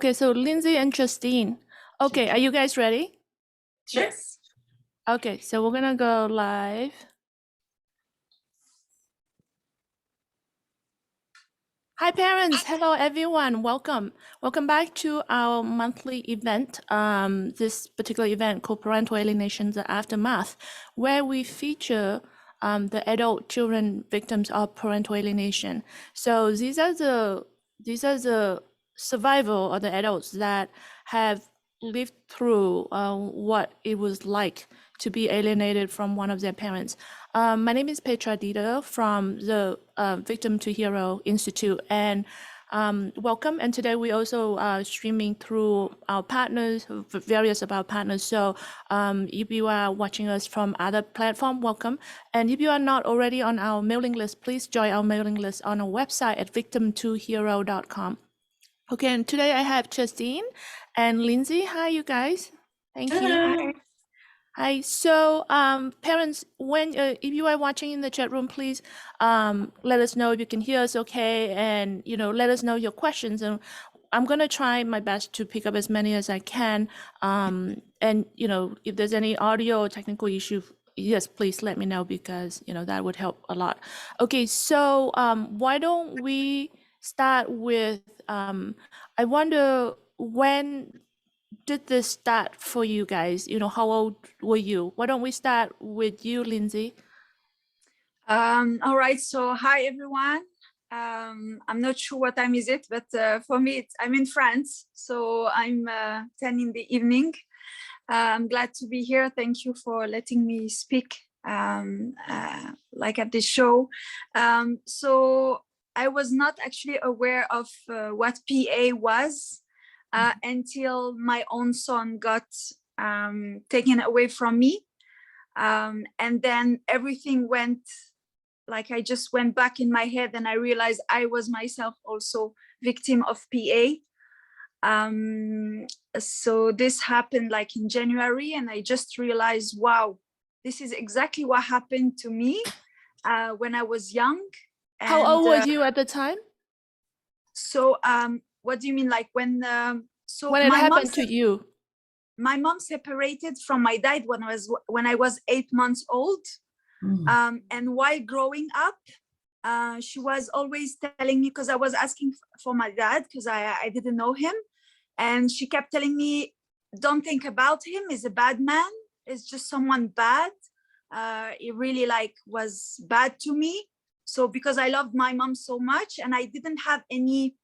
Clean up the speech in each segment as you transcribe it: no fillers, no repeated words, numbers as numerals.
Okay, so Lindsay and Justine. Okay, are you guys ready? Yes. Okay, so we're gonna go live. Hi parents, hello everyone, welcome. Welcome back to our monthly event, this particular event called Parental Alienation, the Aftermath, where we feature the adult children victims of parental alienation. So these are the survival or the adults that have lived through what it was like to be alienated from one of their parents. My name is Petra Dieter from the Victim to Hero Institute, and welcome. And today we also are streaming through our partners, various of our partners. So if you are watching us from other platform, welcome. And if you are not already on our mailing list, please join our mailing list on our website at victimtohero.com. Okay, and today I have Justine and Lindsay. Hi, you guys. Thank you. Hi. So, parents, when if you are watching in the chat room, please let us know if you can hear us okay, and let us know your questions. And I'm gonna try my best to pick up as many as I can. And if there's any audio or technical issue, yes, please let me know, because that would help a lot. Okay, so why don't we start with I wonder, when did this start for you guys? How old were you? Why don't we start with you, Lindsay? All right. So hi, everyone. I'm not sure what time is it, but for me, I'm in France. So I'm 10 in the evening. I'm glad to be here. Thank you for letting me speak like at this show. So I was not actually aware of what PA was until my own son got taken away from me. And then everything went, like I just went back in my head, and I realized I was myself also victim of PA. So this happened like in January, and I just realized, wow, this is exactly what happened to me when I was young. How old were you at the time? So what do you mean, like when so when it happened to you? My mom separated from my dad when I was 8 months old. And while growing up, she was always telling me, because I was asking for my dad because I didn't know him, and she kept telling me, don't think about him, he's a bad man, it's just someone bad. It really was bad to me. So because I loved my mom so much, and I didn't have any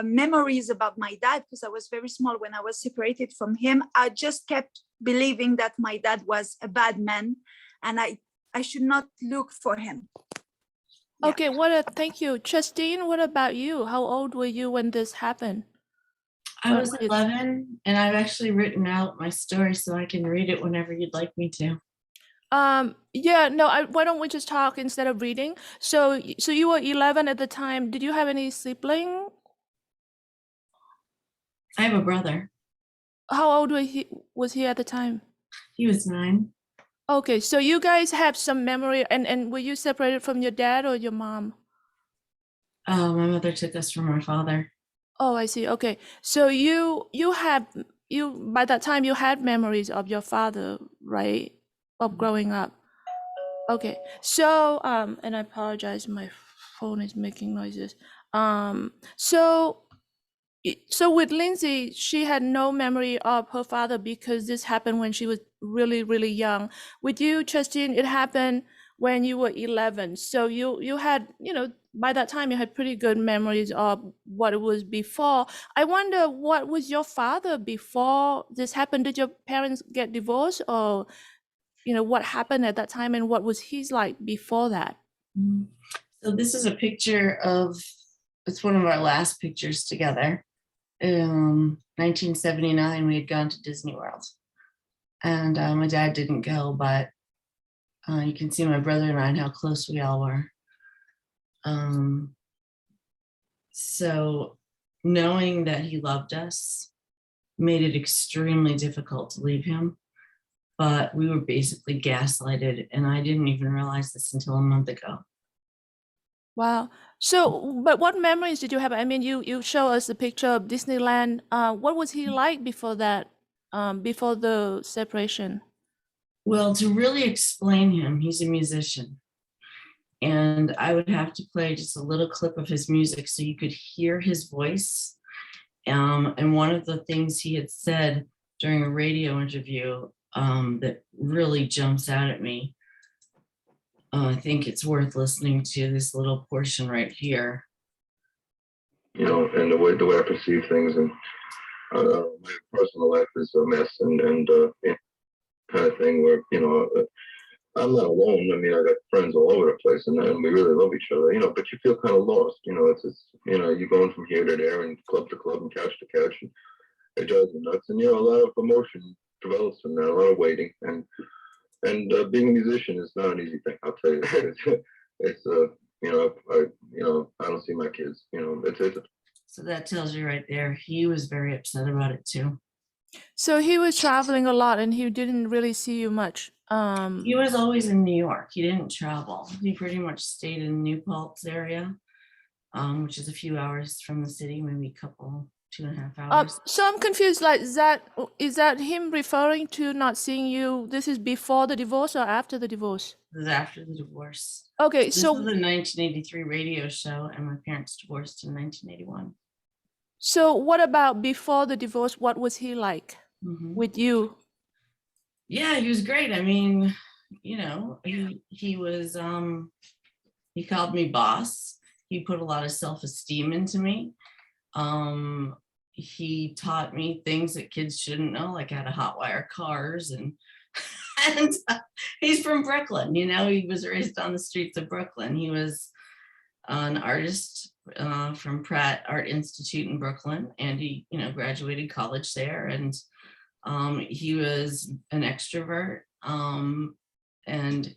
memories about my dad because I was very small when I was separated from him, I just kept believing that my dad was a bad man, and I should not look for him. Yeah. Okay, thank you. Justine, what about you? How old were you when this happened? I was 11, and I've actually written out my story so I can read it whenever you'd like me to. Yeah, no, why don't we just talk instead of reading? So you were 11 at the time. Did you have any sibling? I have a brother. How old was he at the time? He was 9. Okay, so you guys have some memory, and were you separated from your dad or your mom? Oh, my mother took us from our father. Oh, I see. Okay, so by that time you had memories of your father, right? Of growing up. Okay, so and I apologize, my phone is making noises. So with Lindsay, she had no memory of her father because this happened when she was really, really young. With you, Justine, it happened when you were 11. So you had, by that time you had pretty good memories of what it was before. I wonder, what was your father before this happened? Did your parents get divorced, or what happened at that time, and what was he's like before that? So this is a picture of, it's one of our last pictures together. 1979, we had gone to Disney World, and my dad didn't go, but you can see my brother and I and how close we all were. So knowing that he loved us made it extremely difficult to leave him, but we were basically gaslighted, and I didn't even realize this until a month ago. Wow. So, but what memories did you have? I mean, you show us a picture of Disneyland. What was he like before that? Before the separation? Well, to really explain him, he's a musician. And I would have to play just a little clip of his music so you could hear his voice. And one of the things he had said during a radio interview that really jumps out at me, I think it's worth listening to this little portion right here. You know, and the way I perceive things, and my personal life is a mess, and yeah, kind of thing where, you know, I'm not alone. I mean, I got friends all over the place, and we really love each other, you know, but you feel kind of lost. You know, it's you know, you're going from here to there and club to club and couch to couch, and it drives you nuts. And, you know, a lot of emotion develops from that, a lot of waiting. And being a musician is not an easy thing, I'll tell you. It's you know, I don't see my kids, you know, it's So that tells you right there, he was very upset about it too. So he was traveling a lot, and he didn't really see you much. He was always in New York. He didn't travel. He pretty much stayed in New Paltz area, which is a few hours from the city, maybe a couple, 2.5 hours. So I'm confused. Like, is that him referring to not seeing you? This is before the divorce or after the divorce? This is after the divorce. Okay, This so was a 1983 radio show, and my parents divorced in 1981. so what about before the divorce? What was he like with you? Yeah, he was great. I mean, you know, he was he called me boss. He put a lot of self-esteem into me. He taught me things that kids shouldn't know, like how to hotwire cars, and he's from Brooklyn, you know, he was raised on the streets of Brooklyn. He was an artist from Pratt Art Institute in Brooklyn, and he, you know, graduated college there, and he was an extrovert, and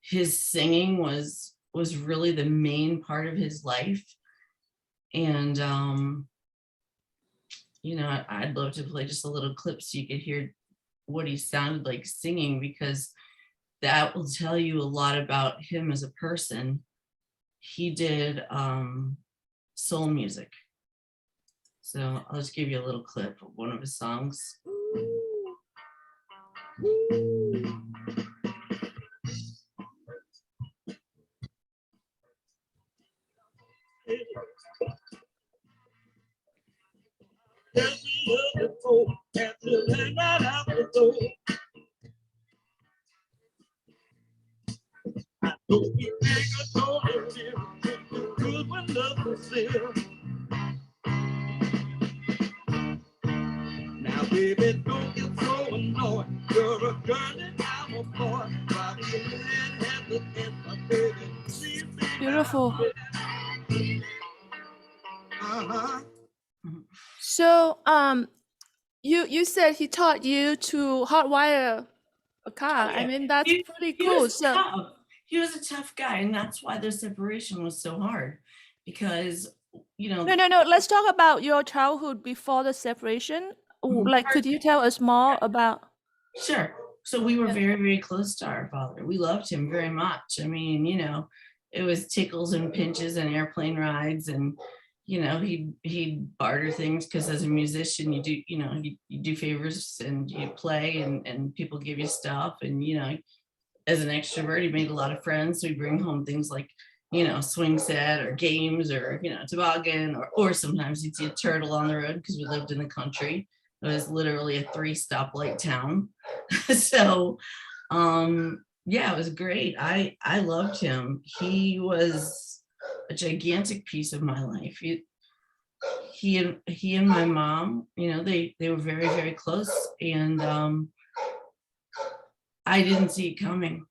his singing was really the main part of his life. And you know, I'd love to play just a little clip so you could hear what he sounded like singing, because that will tell you a lot about him as a person. He did soul music. So I'll just give you a little clip of one of his songs. Now, baby, don't get so annoyed. You're a girl and I'm a boy. Beautiful. So, you said he taught you to hotwire a car. Oh, yeah. I mean, that's pretty He cool. was So, tough. He was a tough guy, and that's why the separation was so hard, because, you know. no. Let's talk about your childhood before the separation. Like, could you tell us more about? Sure. So we were very, very close to our father. We loved him very much. I mean, you know, it was tickles and pinches and airplane rides, and, you know, he'd barter things, because as a musician, you do, you know, you do favors and you play, and people give you stuff, and, you know, as an extrovert, he made a lot of friends. So he'd bring home things like, you know, swing set or games, or, you know, toboggan, or sometimes you'd see a turtle on the road, because we lived in the country. It was literally a 3-stoplight town. So, yeah, it was great. I loved him. He was a gigantic piece of my life. He and my mom, you know, they were very, very close, and I didn't see it coming.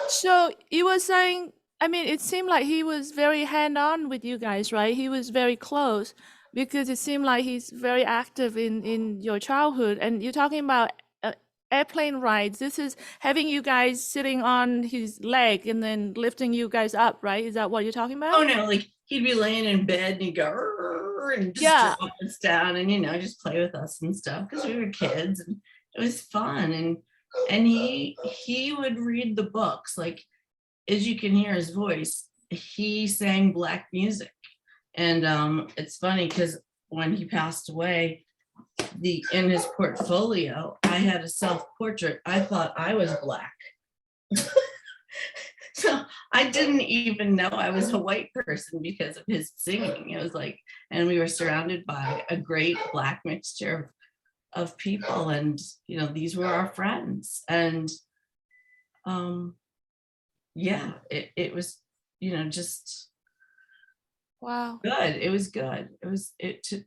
So you were saying, I mean, it seemed like he was very hand-on with you guys, right? He was very close, because it seemed like he's very active in your childhood. And you're talking about airplane rides. This is having you guys sitting on his leg and then lifting you guys up, right? Is that what you're talking about? Oh no, like he'd be laying in bed and he'd go "Rrr," and just Yeah. drop us down, and, you know, just play with us and stuff, because we were kids, and it was fun. And he would read the books, like, as you can hear his voice, he sang Black music. And it's funny because when he passed away, in his portfolio, I had a self-portrait. I thought I was Black. So I didn't even know I was a white person because of his singing. It was like, and we were surrounded by a great Black mixture of people, and these were our friends. And yeah, it was just Wow. good. It was good.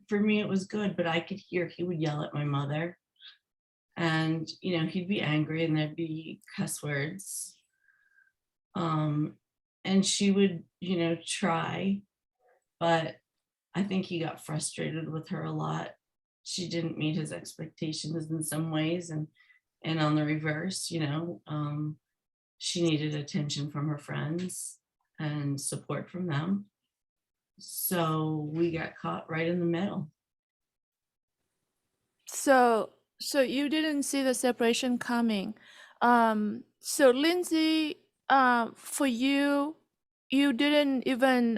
For me, it was good, but I could hear he would yell at my mother, and he'd be angry and there'd be cuss words. And she would, try, but I think he got frustrated with her a lot. She didn't meet his expectations in some ways, and on the reverse, she needed attention from her friends and support from them. So we got caught right in the middle. So you didn't see the separation coming. So Lindsay, for you, you didn't even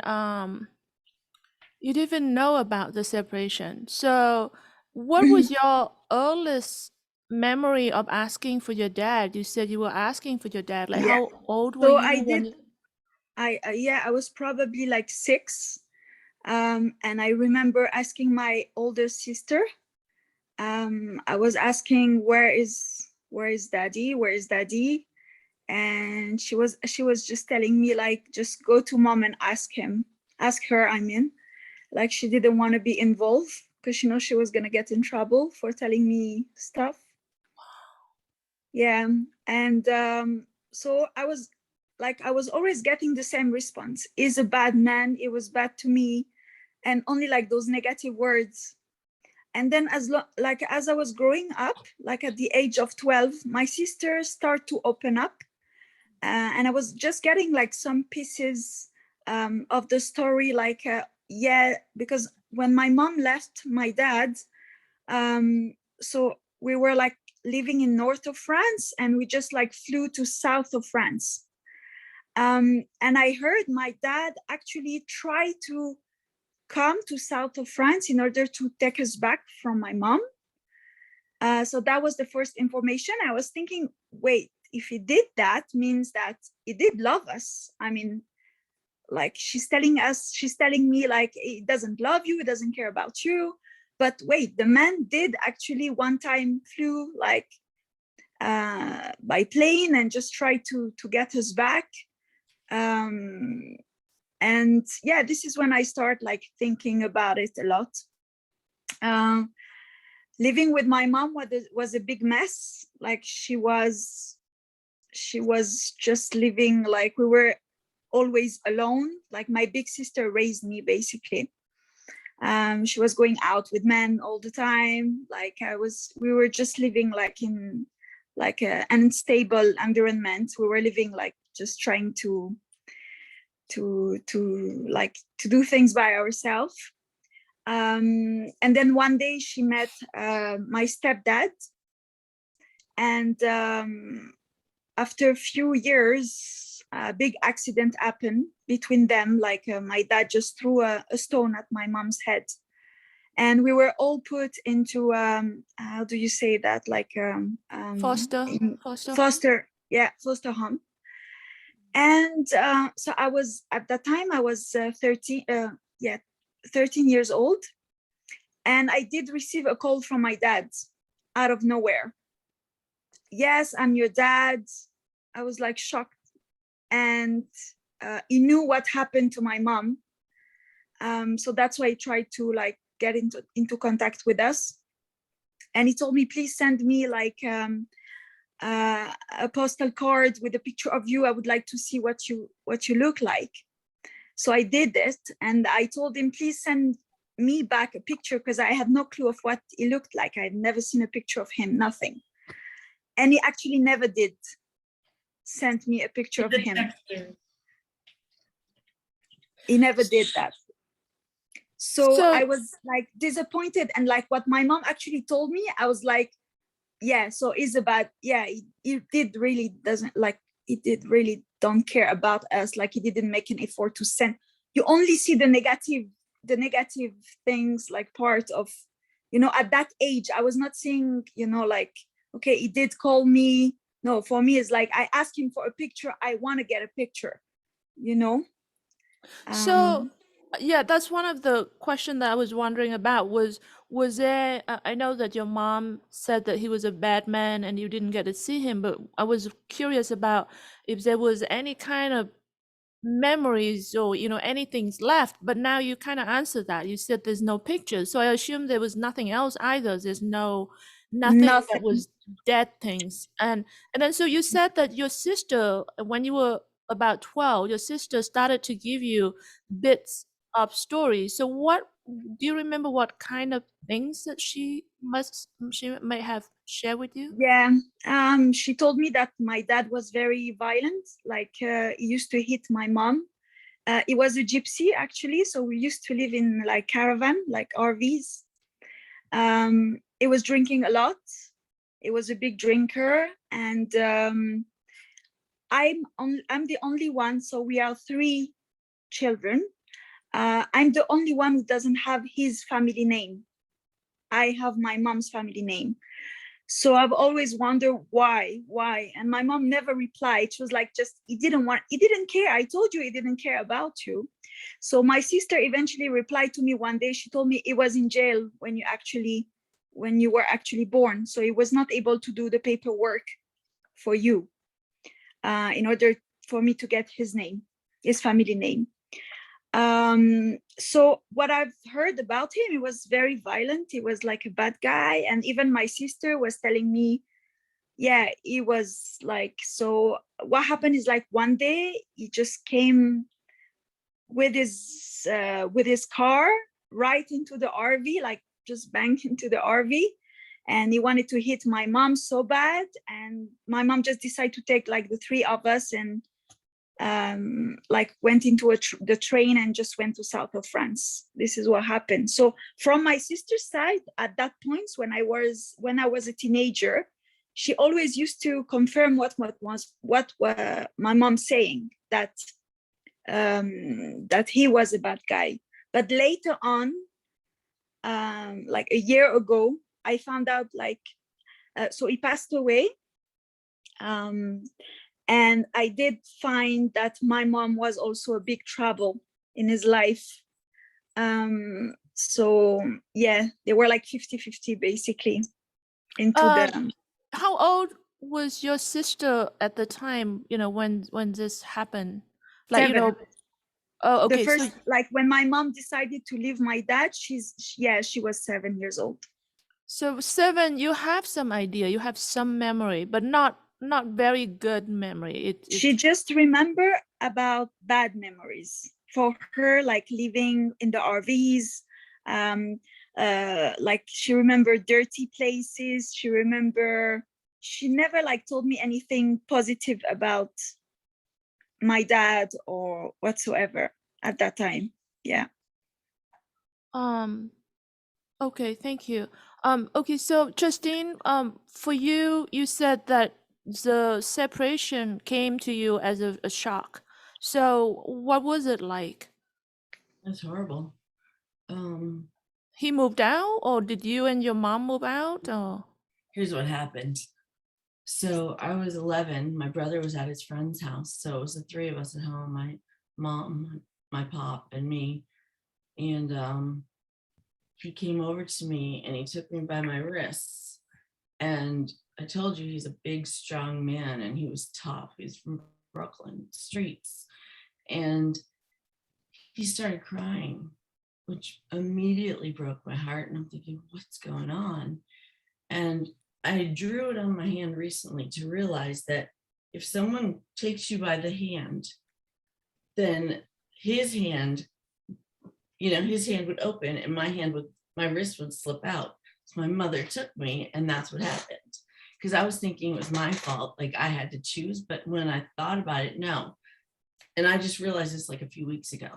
know about the separation. So what was your earliest memory of asking for your dad? You said you were asking for your dad. Like, Yeah. how old were So you I when did. I was probably like 6, and I remember asking my older sister. I was asking, where is daddy? Where is daddy? And she was just telling me, like, just go to mom and ask her. I mean, like, she didn't want to be involved because she knows she was gonna get in trouble for telling me stuff. Yeah, and so I was always getting the same response: "He's a bad man. It was bad to me," and only like those negative words. And then as I was growing up, like at the age of 12, my sister started to open up, and I was just getting like some pieces of the story, like because when my mom left my dad, so we were like living in north of France, and we just like flew to south of France. And I heard my dad actually try to come to south of France in order to take us back from my mom. So that was the first information. I was thinking, wait, if he did that, means that he did love us. I mean, like, she's telling me like, he doesn't love you, he doesn't care about you. But wait, the man did actually one time flew like by plane and just tried to get us back. And yeah, this is when I start like thinking about it a lot. Living with my mom was a big mess. Like, she was just living, like, we were always alone. Like, my big sister raised me basically. She was going out with men all the time. Like, we were just living like in like an unstable environment. We were living like just trying to do things by ourselves. And then one day she met my stepdad, and after a few years, a big accident happened between them. Like, my dad just threw a stone at my mom's head, and we were all put into how do you say that, like foster home. And so I was, at that time I was 13 years old, and I did receive a call from my dad out of nowhere. Yes, I'm your dad. I was like shocked, and he knew what happened to my mom. So that's why he tried to like get into contact with us, and he told me, please send me like a postal card with a picture of you. I would like to see what you look like. So I did it, and I told him, please send me back a picture, because I had no clue of what he looked like. I had never seen a picture of him, nothing. And he actually never did send me a picture of him. He never did that. So I was like disappointed, and like what my mom actually told me, I was like, yeah, so Isabel, yeah, he did really doesn't like, he did really don't care about us. Like he didn't make an effort to send. You only see the negative things, like part of, at that age, I was not seeing, like, okay, he did call me. No, for me, it's like, I ask him for a picture. I want to get a picture, So, yeah, that's one of the question that I was wondering about was there, I know that your mom said that he was a bad man and you didn't get to see him, but I was curious about if there was any kind of memories or, anything's left, but now you kind of answered that. You said there's no pictures. So I assume there was nothing else either. There's nothing that nothing. was dead things. And then so you said that your sister, when you were about 12, your sister started to give you bits of stories. So what do you remember, what kind of things that she may have shared with you? Yeah, she told me that my dad was very violent. Like he used to hit my mom. He was a gypsy actually, so we used to live in like caravan, like RVs. He was drinking a lot. He was a big drinker, and I'm the only one. So we are 3 children. I'm the only one who doesn't have his family name. I have my mom's family name. So I've always wondered why, and my mom never replied. She was like, he didn't care. I told you he didn't care about you. So my sister eventually replied to me one day. She told me he was in jail when you were actually born. So he was not able to do the paperwork for you in order for me to get his family name. So what I've heard about him, he was very violent. He was like a bad guy. And even my sister was telling me, yeah, he was like, so what happened is like one day he just came with his car right into the RV, like just banged into the RV. And he wanted to hit my mom so bad. And my mom just decided to take like the 3 of us and like went into the train and just went to south of France. This is what happened. So from my sister's side, at that point, when I was a teenager, she always used to confirm what my mom saying, that he was a bad guy. But later on, like a year ago, I found out so he passed away. And I did find that my mom was also a big trouble in his life. So yeah, they were like 50-50 basically into the. How old was your sister at the time, when this happened? Like, 7. oh, okay. The first, So like when my mom decided to leave my dad, she was 7 years old. So 7, you have some idea, you have some memory, but not very good memory. She just remember about bad memories for her, like living in the RVs. Like she remembered dirty places. She never like told me anything positive about my dad or whatsoever at that time. Yeah. Okay, thank you. Okay, so Justine, for you, you said that the separation came to you as a shock. So what was it like? That's horrible. He moved out, or did you and your mom move out, or? Here's what happened. So I was 11. My brother was at his friend's house. So it was the 3 of us at home, my mom, my pop, and me. And he came over to me and he took me by my wrists. And I told you he's a big, strong man and he was tough. He's from Brooklyn streets. And he started crying, which immediately broke my heart. And I'm thinking, what's going on? And I drew it on my hand recently to realize that if someone takes you by the hand, then his hand would open and my wrist would slip out. So my mother took me and that's what happened. Because I was thinking it was my fault, like I had to choose. But when I thought about it, no. And I just realized this like a few weeks ago.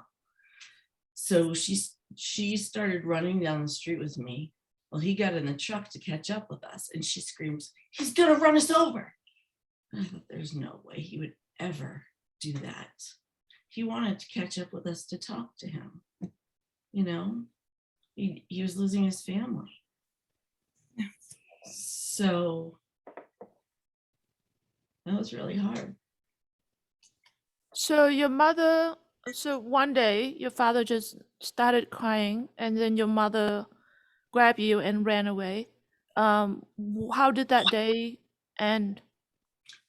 So she started running down the street with me. Well, he got in the truck to catch up with us and she screams, he's gonna run us over. And I thought there's no way he would ever do that. He wanted to catch up with us to talk to him. You know, he was losing his family. So that was really hard. So so one day your father just started crying, and then your mother grabbed you and ran away. How did that day end?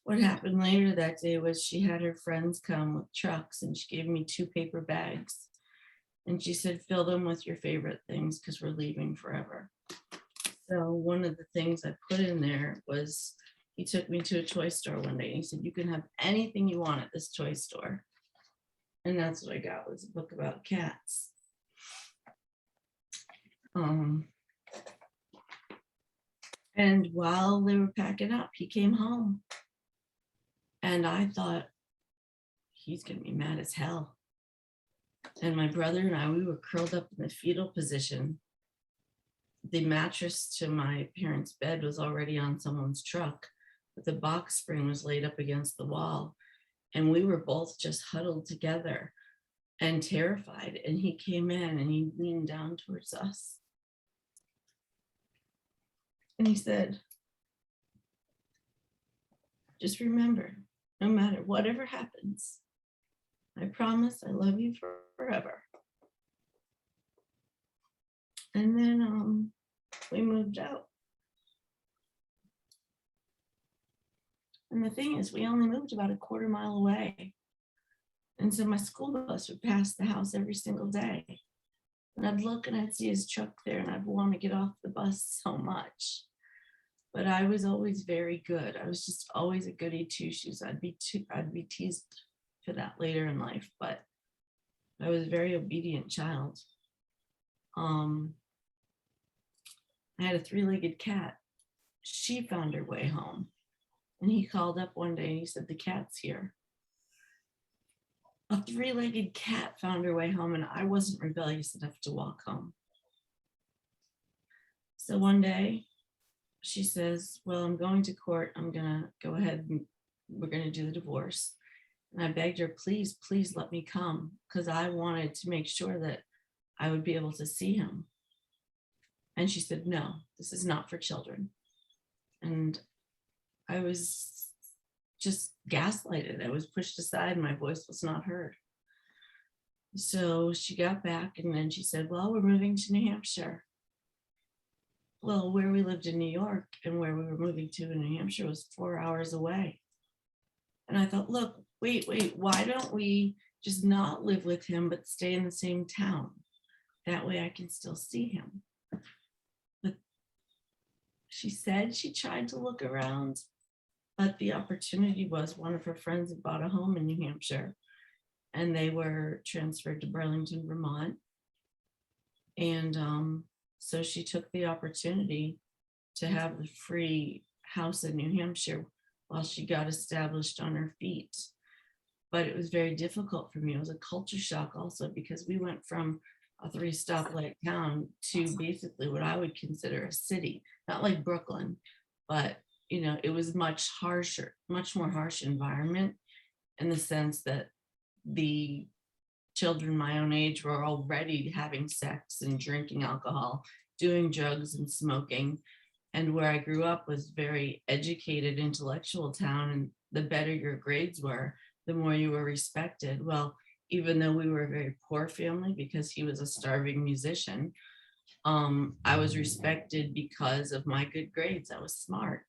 What happened later that day was she had her friends come with trucks, and she gave me 2 paper bags. And she said, fill them with your favorite things because we're leaving forever. So one of the things I put in there was, he took me to a toy store one day and he said, you can have anything you want at this toy store. And that's what I got, was a book about cats. And while they were packing up, he came home. And I thought, he's gonna be mad as hell. And my brother and I, we were curled up in the fetal position. The mattress to my parents' bed was already on someone's truck, but the box spring was laid up against the wall. And we were both just huddled together and terrified. And he came in and he leaned down towards us. And he said, just remember, no matter whatever happens, I promise I love you forever. And then we moved out. And the thing is, we only moved about a quarter mile away. And so my school bus would pass the house every single day. And I'd look and I'd see his truck there and I'd want to get off the bus so much. But I was always very good. I was just always a goody two shoes. I'd be teased for that later in life, but I was a very obedient child. I had a 3-legged cat. She found her way home. And he called up one day and he said, the cat's here. A 3-legged cat found her way home, and I wasn't rebellious enough to walk home. So one day she says, well, I'm going to court. I'm gonna go ahead and we're gonna do the divorce. And I begged her, please, please let me come, because I wanted to make sure that I would be able to see him. And she said, no, this is not for children. And I was just gaslighted. I was pushed aside. My voice was not heard. So she got back and then she said, well, we're moving to New Hampshire. Well, where we lived in New York and where we were moving to in New Hampshire was 4 hours away. And I thought, look, wait, why don't we just not live with him, but stay in the same town? That way I can still see him. But she said she tried to look around, but the opportunity was one of her friends had bought a home in New Hampshire and they were transferred to Burlington, Vermont. And so she took the opportunity to have the free house in New Hampshire while she got established on her feet. But it was very difficult for me. It was a culture shock also, because we went from a 3-stoplight town to basically what I would consider a city, not like Brooklyn, but you know, it was much more harsh environment, in the sense that the children my own age were already having sex and drinking alcohol, doing drugs and smoking. And where I grew up was very educated, intellectual town, and the better your grades were, the more you were respected. Well, even though we were a very poor family because he was a starving musician, I was respected because of my good grades. I was smart.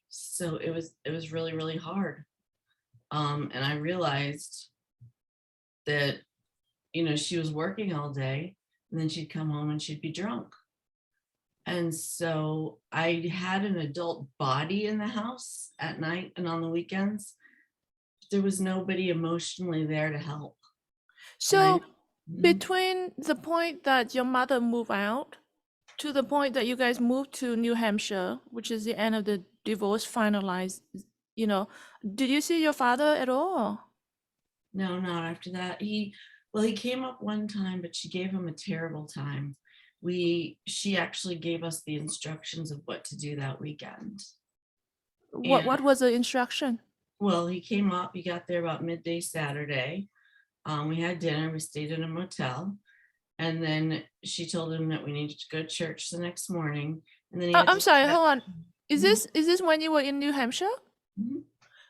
So it was really, really hard. And I realized that, you know, she was working all day and then she'd come home and she'd be drunk. And so I had an adult body in the house at night and on the weekends. There was nobody emotionally there to help. So between the point that your mother moved out to the point that you guys moved to New Hampshire, which is the end of the divorce finalized, you know, did you see your father at all? No, not after that. He came up one time, but she gave him a terrible time. She actually gave us the instructions of what to do that weekend. What was the instruction? Well, he came up, he got there about midday Saturday. We had dinner, we stayed in a motel. And then she told him that we needed to go to church the next morning. And then he had I'm to sorry, hold on. Is Mhm. this when you were in New Hampshire? Mhm.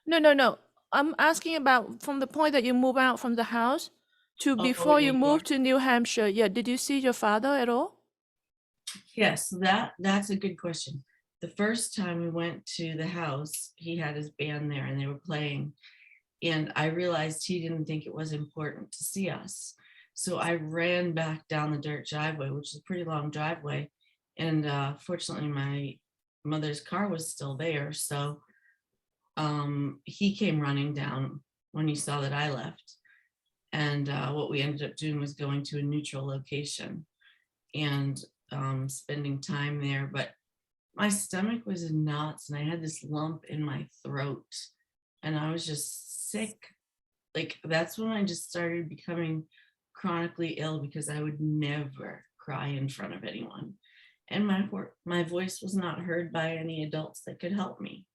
No. I'm asking about from the point that you move out from the house to Oh, before in you New moved York. to New Hampshire. Yeah, did you see your father at all? Yes, that's a good question. The first time we went to the house, he had his band there and they were playing. And I realized he didn't think it was important to see us. So I ran back down the dirt driveway, which is a pretty long driveway. And fortunately, my mother's car was still there. So he came running down when he saw that I left. And what we ended up doing was going to a neutral location and spending time there. But my stomach was in knots and I had this lump in my throat and I was just sick. Like that's when I just started becoming chronically ill because I would never cry in front of anyone. And my voice was not heard by any adults that could help me.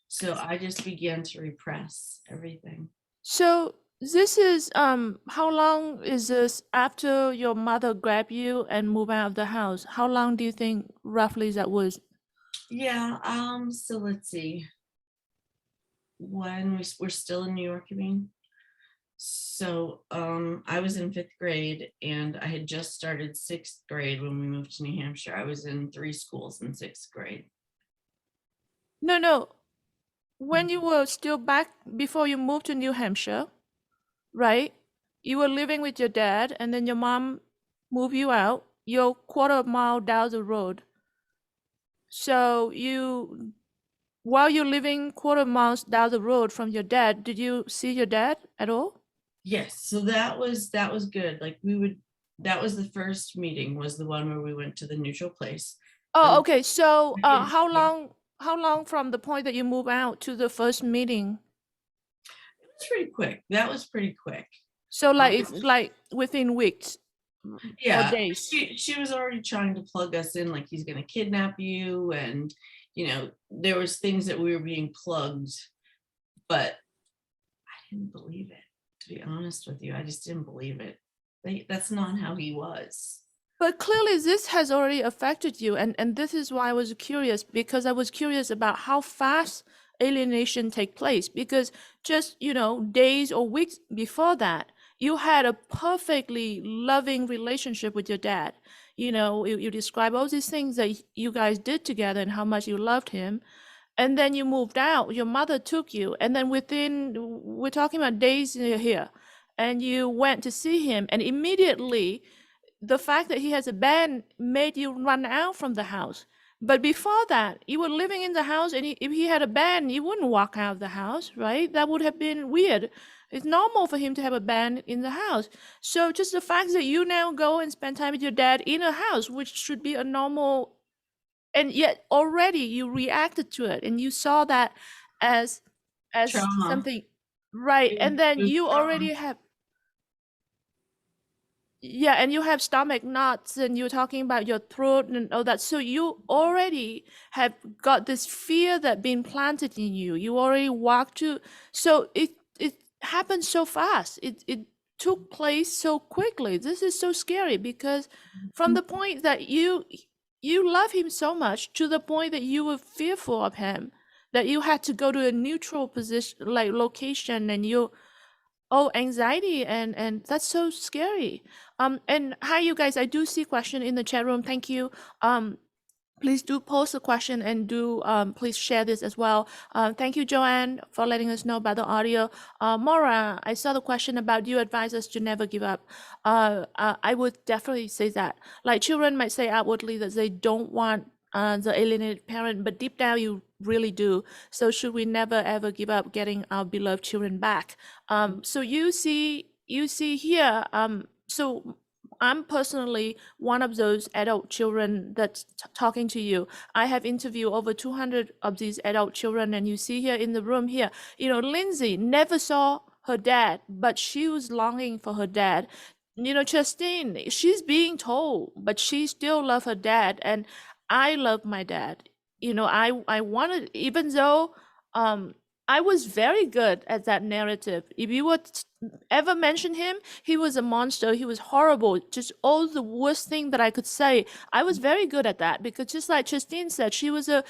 So I just began to repress everything. So this is how long is this after your mother grabbed you and moved out of the house? How long do you think roughly that was? Yeah, so let's see. When we're still in New York, you mean? So I was in 5th grade and I had just started 6th grade when we moved to New Hampshire. I was in 3 schools in 6th grade. No. When you were still back before you moved to New Hampshire, right? You were living with your dad and then your mom moved you out. You're quarter mile down the road. So while you're living quarter miles down the road from your dad, did you see your dad at all? Yes, so that was good. Like that was the first meeting was the one where we went to the neutral place. Oh, The okay. So, second- how long from the point that you move out to the first meeting? It was pretty quick. That was pretty quick. So, Um, like, it's like within weeks or yeah, days. she was already trying to plug us in, like he's gonna kidnap you, and there was things that we were being plugged, but I didn't believe it. To be honest with you, I just didn't believe it. That's not how he was. But clearly, this has already affected you, and this is why I was curious, because I was curious about how fast alienation take place. Because just days or weeks before that, you had a perfectly loving relationship with your dad. You describe all these things that you guys did together and how much you loved him. And then you moved out. Your mother took you, and then we're talking about days here, and you went to see him, and immediately the fact that he has a band made you run out from the house. But before that, you were living in the house, and if he had a band, you wouldn't walk out of the house, right? That would have been weird. It's normal for him to have a band in the house. So just the fact that you now go and spend time with your dad in a house, which should be a normal, and yet already you reacted to it, and you saw that as Trauma. something, right? And then It was you trauma. already have. Yeah, and you have stomach knots, and you're talking about your throat and all that. So you already have got this fear that been planted in you. You already walked to. So it happened so fast. It took place so quickly. This is so scary because from the point that you love him so much to the point that you were fearful of him, that you had to go to a neutral position, like location, and you. Oh, anxiety, and that's so scary. And hi, you guys. I do see question in the chat room. Thank you. Please do post a question and do please share this as well. Thank you, Joanne, for letting us know about the audio. Maura, I saw the question about do you advise us to never give up. I would definitely say that. Like children might say outwardly that they don't want the alienated parent, but deep down you really do. So should we never ever give up getting our beloved children back? So you see here. So I'm personally one of those adult children that's talking to you. I have interviewed over 200 of these adult children, and you see here in the room here, Lindsay never saw her dad, but she was longing for her dad. Justine, she's being told, but she still loves her dad, and I love my dad. I wanted, even though I was very good at that narrative. If you would ever mention him, he was a monster. He was horrible. Just all the worst thing that I could say. I was very good at that because just like Justine said, she was a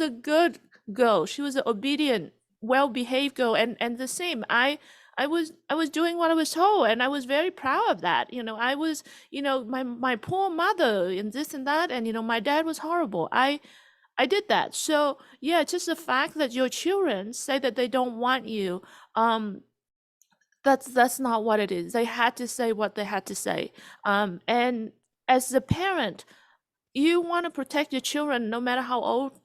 good girl. She was an obedient, well-behaved girl, and the same. I was doing what I was told, and I was very proud of that. I was, my poor mother and this and that, and my dad was horrible. I did that. So yeah, just the fact that your children say that they don't want you, that's not what it is. They had to say what they had to say. And as the parent, you want to protect your children no matter how old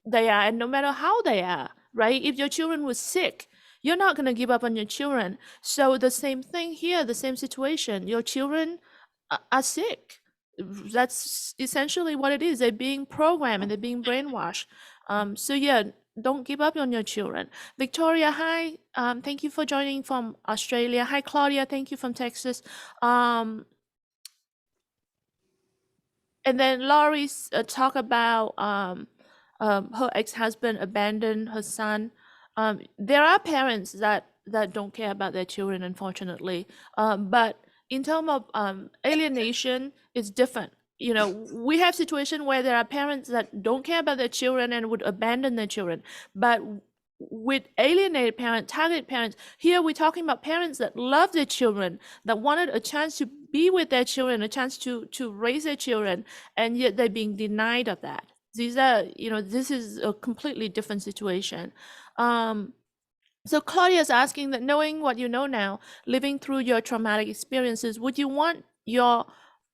they are and no matter how they are, right? If your children was sick, you're not going to give up on your children. So the same thing here, the same situation. Your children are sick. That's essentially what it is. They're being programmed and they're being brainwashed. So yeah, don't give up on your children. Victoria, hi. Thank you for joining from Australia. Hi, Claudia. Thank you from Texas. And then Laurie's talk about her ex-husband abandoned her son. There are parents that don't care about their children, unfortunately. But in terms of alienation, it's different. We have situations where there are parents that don't care about their children and would abandon their children. But with alienated parents, targeted parents, here we're talking about parents that love their children, that wanted a chance to be with their children, a chance to raise their children, and yet they're being denied of that. These are, this is a completely different situation. So Claudia is asking that, knowing what you know now, living through your traumatic experiences, would you want your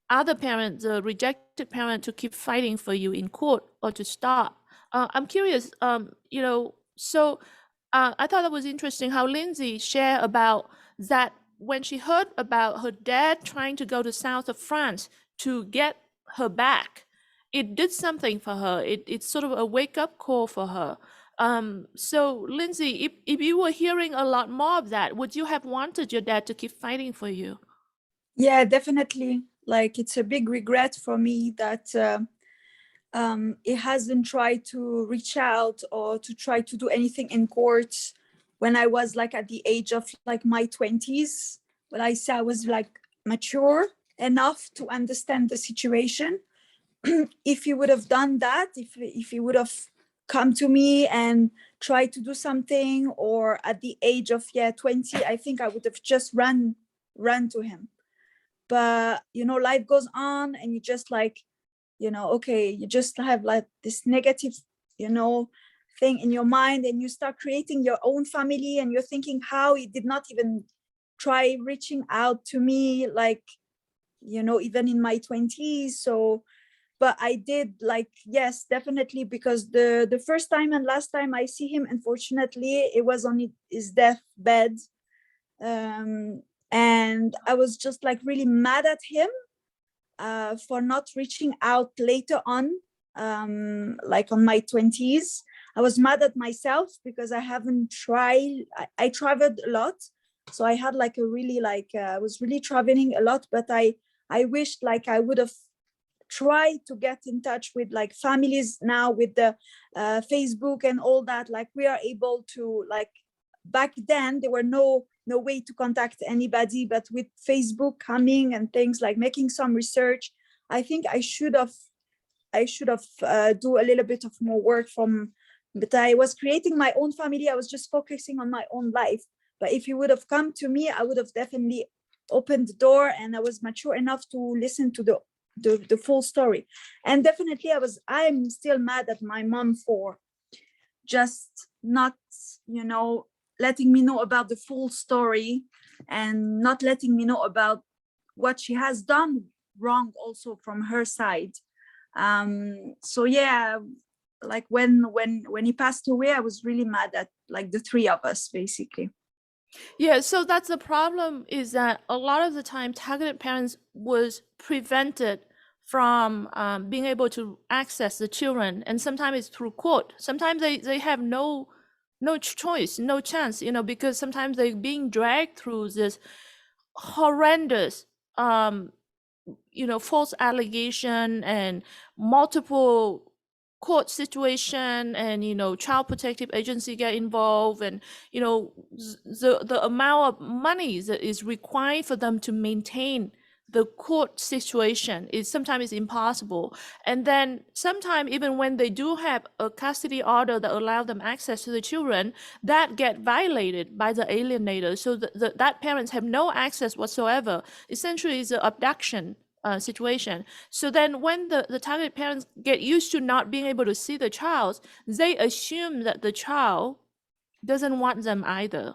other parent, the rejected parent, to keep fighting for you in court or to stop? I'm curious, so I thought it was interesting how Lindsay shared about that when she heard about her dad trying to go to south of France to get her back, it did something for her. It's sort of a wake-up call for her. So Lindsay, if you were hearing a lot more of that, would you have wanted your dad to keep fighting for you? Yeah, definitely. Like, it's a big regret for me that it hasn't tried to reach out or to try to do anything in court when I was like at the age of like my 20s. When I say I was like mature enough to understand the situation. If he would have done that, if he would have come to me and tried to do something, or at the age of 20, I think I would have just run to him. But life goes on, and you just like, okay, you just have like this negative thing in your mind, and you start creating your own family, and you're thinking how he did not even try reaching out to me, like even in my 20s. So but I did, like, yes, definitely, because the first time and last time I see him, unfortunately, it was on his deathbed. And I was just like really mad at him for not reaching out later on, like on my 20s. I was mad at myself because I haven't tried. I traveled a lot. So I had like a really I was really traveling a lot, but I wished like I would have try to get in touch with like families now with the Facebook and all that. Like, we are able to, like, back then there were no way to contact anybody, but with Facebook coming and things, like making some research, I think I should have do a little bit of more work but I was creating my own family. I was just focusing on my own life. But if you would have come to me, I would have definitely opened the door, and I was mature enough to listen to the full story. And definitely I'm still mad at my mom for just not letting me know about the full story, and not letting me know about what she has done wrong also from her side. So yeah, like when he passed away, I was really mad at like the three of us, basically. Yeah, so that's the problem, is that a lot of the time targeted parents was prevented from being able to access the children, and sometimes it's through court. Sometimes they have no choice, no chance, because sometimes they're being dragged through this horrendous false allegation and multiple court situation and child protective agency get involved, and the amount of money that is required for them to maintain the court situation is sometimes impossible. And then sometimes even when they do have a custody order that allow them access to the children, that get violated by the alienator, so that parents have no access whatsoever. Essentially it's an abduction situation. So then when the target parents get used to not being able to see the child, they assume that the child doesn't want them either.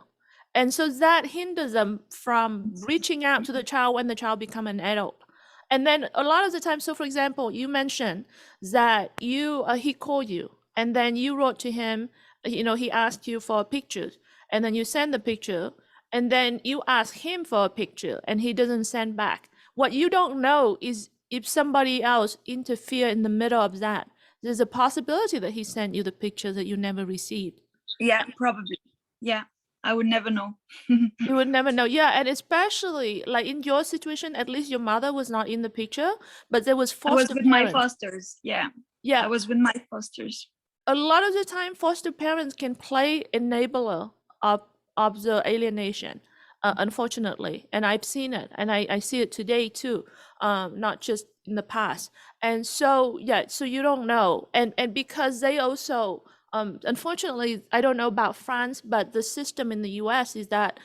And so that hinders them from reaching out to the child when the child become an adult. And then a lot of the time, so for example, you mentioned that he called you and then you wrote to him, he asked you for pictures, and then you send the picture, and then you ask him for a picture and he doesn't send back. What you don't know is if somebody else interfere in the middle of that, there's a possibility that he sent you the picture that you never received. Yeah, probably. Yeah, I would never know. You would never know. Yeah, and especially like in your situation, at least your mother was not in the picture, but there was I was foster with my parents. fosters. Yeah, I Yeah, was with my fosters. a lot of the time foster parents can play enabler of the alienation, unfortunately, and I've seen it, and I see it today too, not just in the past. And so yeah, so you don't know, and because they also unfortunately, I don't know about France, but the system in the US is that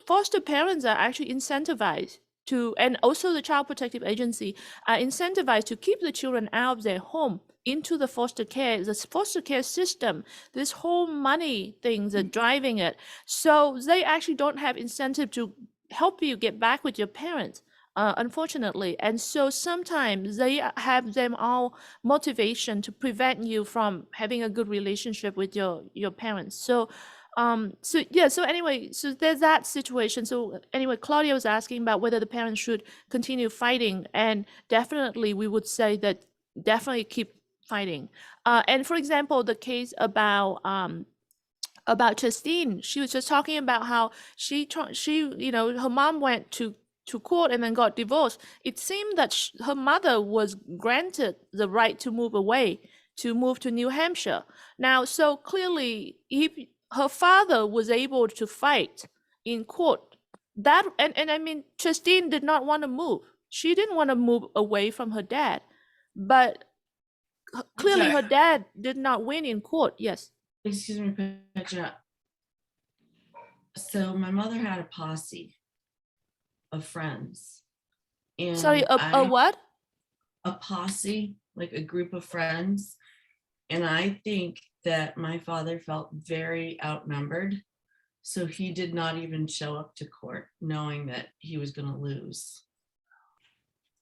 foster parents are actually incentivized to, and also the child protective agency are incentivized to keep the children out of their home into the foster care. The foster care system, this whole money things are driving it. So they actually don't have incentive to help you get back with your parents, unfortunately. And so sometimes they have them all motivation to prevent you from having a good relationship with your parents. So so anyway, so there's that situation. So anyway, Claudia was asking about whether the parents should continue fighting, and definitely we would say that definitely keep fighting. And for example, the case about Justine, she was just talking about how her mom went to court and then got divorced. It seemed that her mother was granted the right to move away, to move to New Hampshire. Now, so clearly, if her father was able to fight in court, that and I mean, Justine did not want to move. She didn't want to move away from her dad, but clearly her dad did not win in court. Yes. Excuse me, Petra. So my mother had a posse of friends. And Sorry, a what? A posse, like a group of friends. And I think that my father felt very outnumbered. So he did not even show up to court knowing that he was going to lose.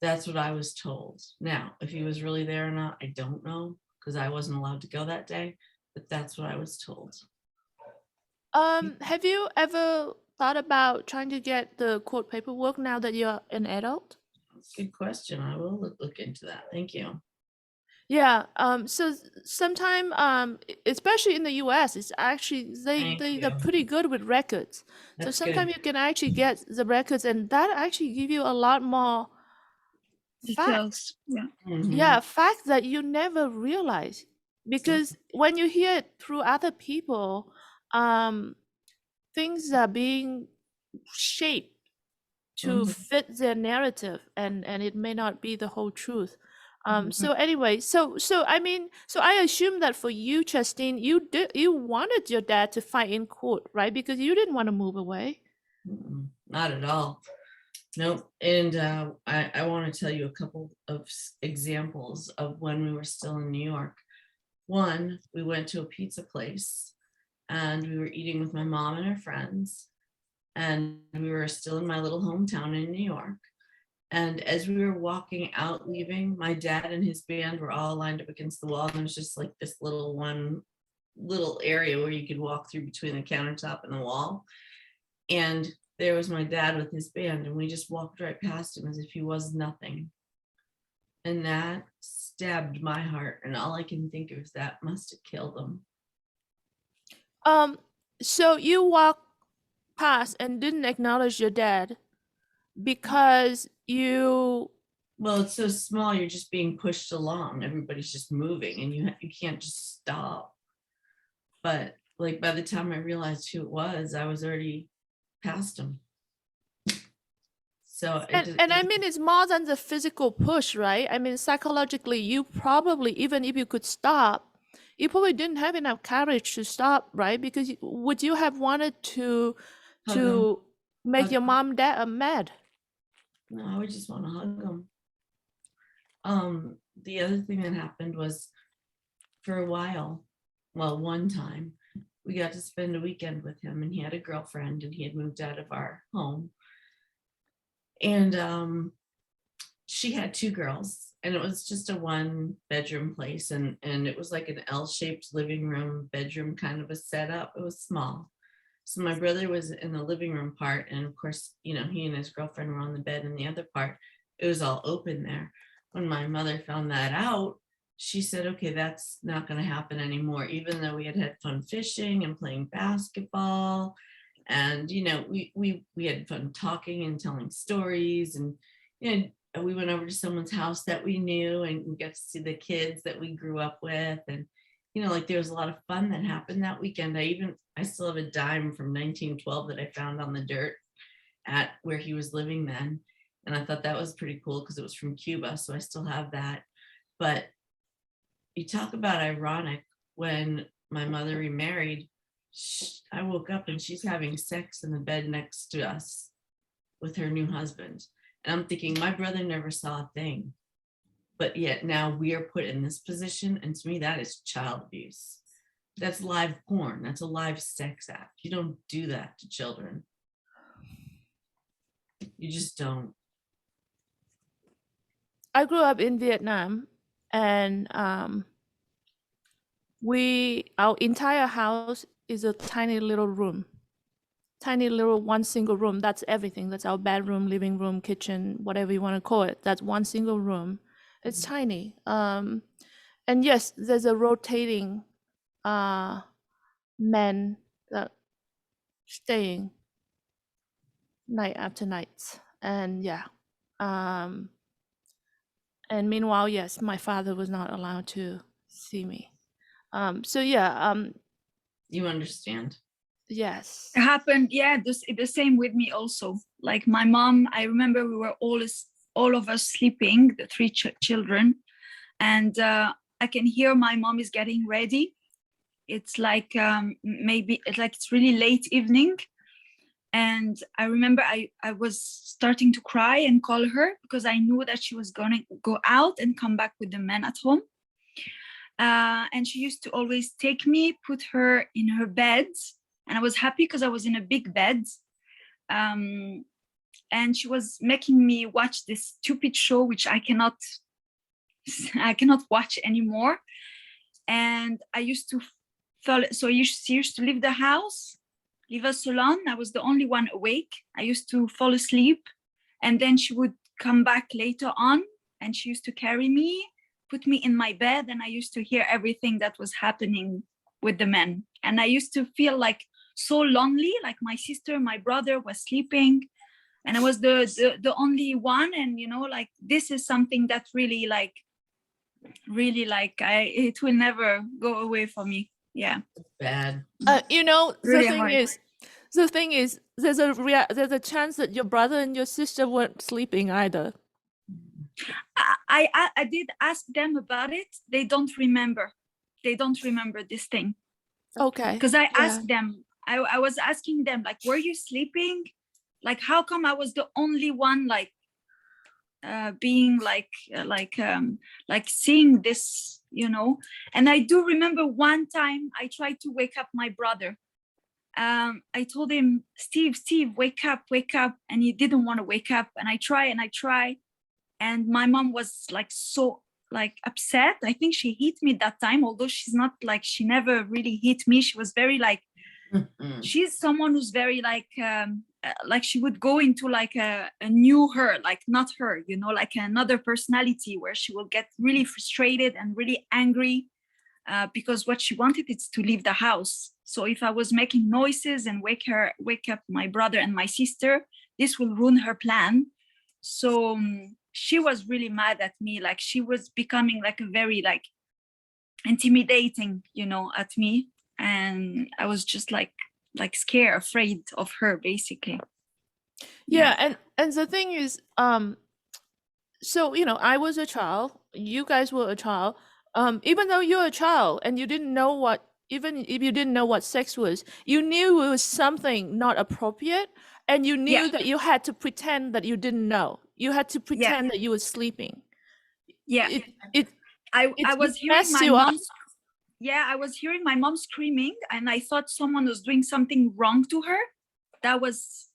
That's what I was told. Now, if he was really there or not, I don't know, because I wasn't allowed to go that day, but that's what I was told. Have you ever thought about trying to get the court paperwork now that you're an adult? Good question. I will look into that. Thank you. Yeah. So sometime, especially in the US, it's actually they're pretty good with records. So sometimes you can actually get the records, and that actually give you a lot more facts. Yeah. Mhm. Yeah, facts that you never realize, because when you hear it through other people, things are being shaped to fit their narrative, and it may not be the whole truth. So anyway, so I mean, so I assume that for you, Justine, you wanted your dad to fight in court, right? Because you didn't want to move away. Not at all. Nope. And I want to tell you a couple of examples of when we were still in New York. One, we went to a pizza place and we were eating with my mom and her friends, and we were still in my little hometown in New York. And as we were walking out, leaving, my dad and his band were all lined up against the wall, and there was just like this little area where you could walk through between the countertop and the wall. And there was my dad with his band, and we just walked right past him as if he was nothing. And that stabbed my heart, and all I can think of is that must have killed him. So you walked past and didn't acknowledge your dad because you Well, it's so small, you're just being pushed along. Everybody's just moving and you can't just stop. But like by the time I realized who it was, I was already past him. So And I mean, it's more than the physical push, right? I mean, psychologically, you probably, even if you could stop, you probably didn't have enough courage to stop, right? Because would you have wanted to Hug him. make Hug your him. mom dad mad? No, I would just want to hug him. The other thing that happened was for a while, well, one time we got to spend a weekend with him, and he had a girlfriend and he had moved out of our home. And she had two girls, and it was just a 1-bedroom place, and it was like an L-shaped living room bedroom kind of a setup. It was small. So my brother was in the living room part, and of course, you know, he and his girlfriend were on the bed in the other part. It was all open there. When my mother found that out, she said, okay, that's not going to happen anymore, even though we had had fun fishing and playing basketball. And, you know, we had fun talking and telling stories. And, you know, we went over to someone's house that we knew, and we got to see the kids that we grew up with. And, you know, like there was a lot of fun that happened that weekend. I still have a dime from 1912 that I found on the dirt at where he was living then. And I thought that was pretty cool because it was from Cuba. So I still have that. But you talk about ironic, when my mother remarried, I woke up and she's having sex in the bed next to us with her new husband. And I'm thinking, my brother never saw a thing. But yet now we are put in this position. And to me, that is child abuse. That's live porn. That's a live sex act. You don't do that to children. You just don't. I grew up in Vietnam, and our entire house is a tiny little room, tiny little one single room. That's everything. That's our bedroom, living room, kitchen, whatever you want to call it. That's one single room. It's tiny. And yes, there's a rotating men that staying night after night. And yeah. And meanwhile, yes, my father was not allowed to see me. So yeah, You understand. yes. It happened, yeah, the same with me also. Like my mom, I remember we were all of us sleeping, the three children, and I can hear my mom is getting ready. It's like maybe it's like it's really late evening. And I remember I was starting to cry and call her because I knew that she was going to go out and come back with the men at home. And she used to always take me, put her in her bed. And I was happy because I was in a big bed. And she was making me watch this stupid show, which I cannot watch anymore. And I used to she used to leave the house, leave us alone. I was the only one awake. I used to fall asleep, and then she would come back later on, and she used to carry me, put me in my bed, and I used to hear everything that was happening with the men. And I used to feel like so lonely, like my sister, my brother was sleeping, and I was the only one. And you know, like this is something that really like it will never go away for me. Yeah. Bad. You know, Really the thing is, there's a chance that your brother and your sister weren't sleeping either. I did ask them about it. They don't remember. They don't remember this thing. Okay. Because I asked them, I was asking them, like, were you sleeping? Like, how come I was the only one, like, being like seeing this, you know? And I do remember one time I tried to wake up my brother. I told him, Steve, wake up. And he didn't want to wake up. And I try. And my mom was like so like upset. I think she hit me that time, although she's not like, she never really hit me. She was very like, she's someone who's very like she would go into like a new her, like not her, you know, like another personality where she will get really frustrated and really angry because what she wanted is to leave the house. So if I was making noises and wake up my brother and my sister, this will ruin her plan. So she was really mad at me. Like she was becoming like a very like intimidating, at me. And I was just like scared, afraid of her, basically. Yeah, and the thing is, so I was a child, you guys were a child. Even though you're a child and you didn't know what, even if you didn't know what sex was, you knew it was something not appropriate, and you knew Yeah. that you had to pretend that you didn't know. You had to pretend that you were sleeping. Yeah. It I was hearing messed my you up. mom. Yeah, I was hearing my mom screaming, and I thought someone was doing something wrong to her. That was,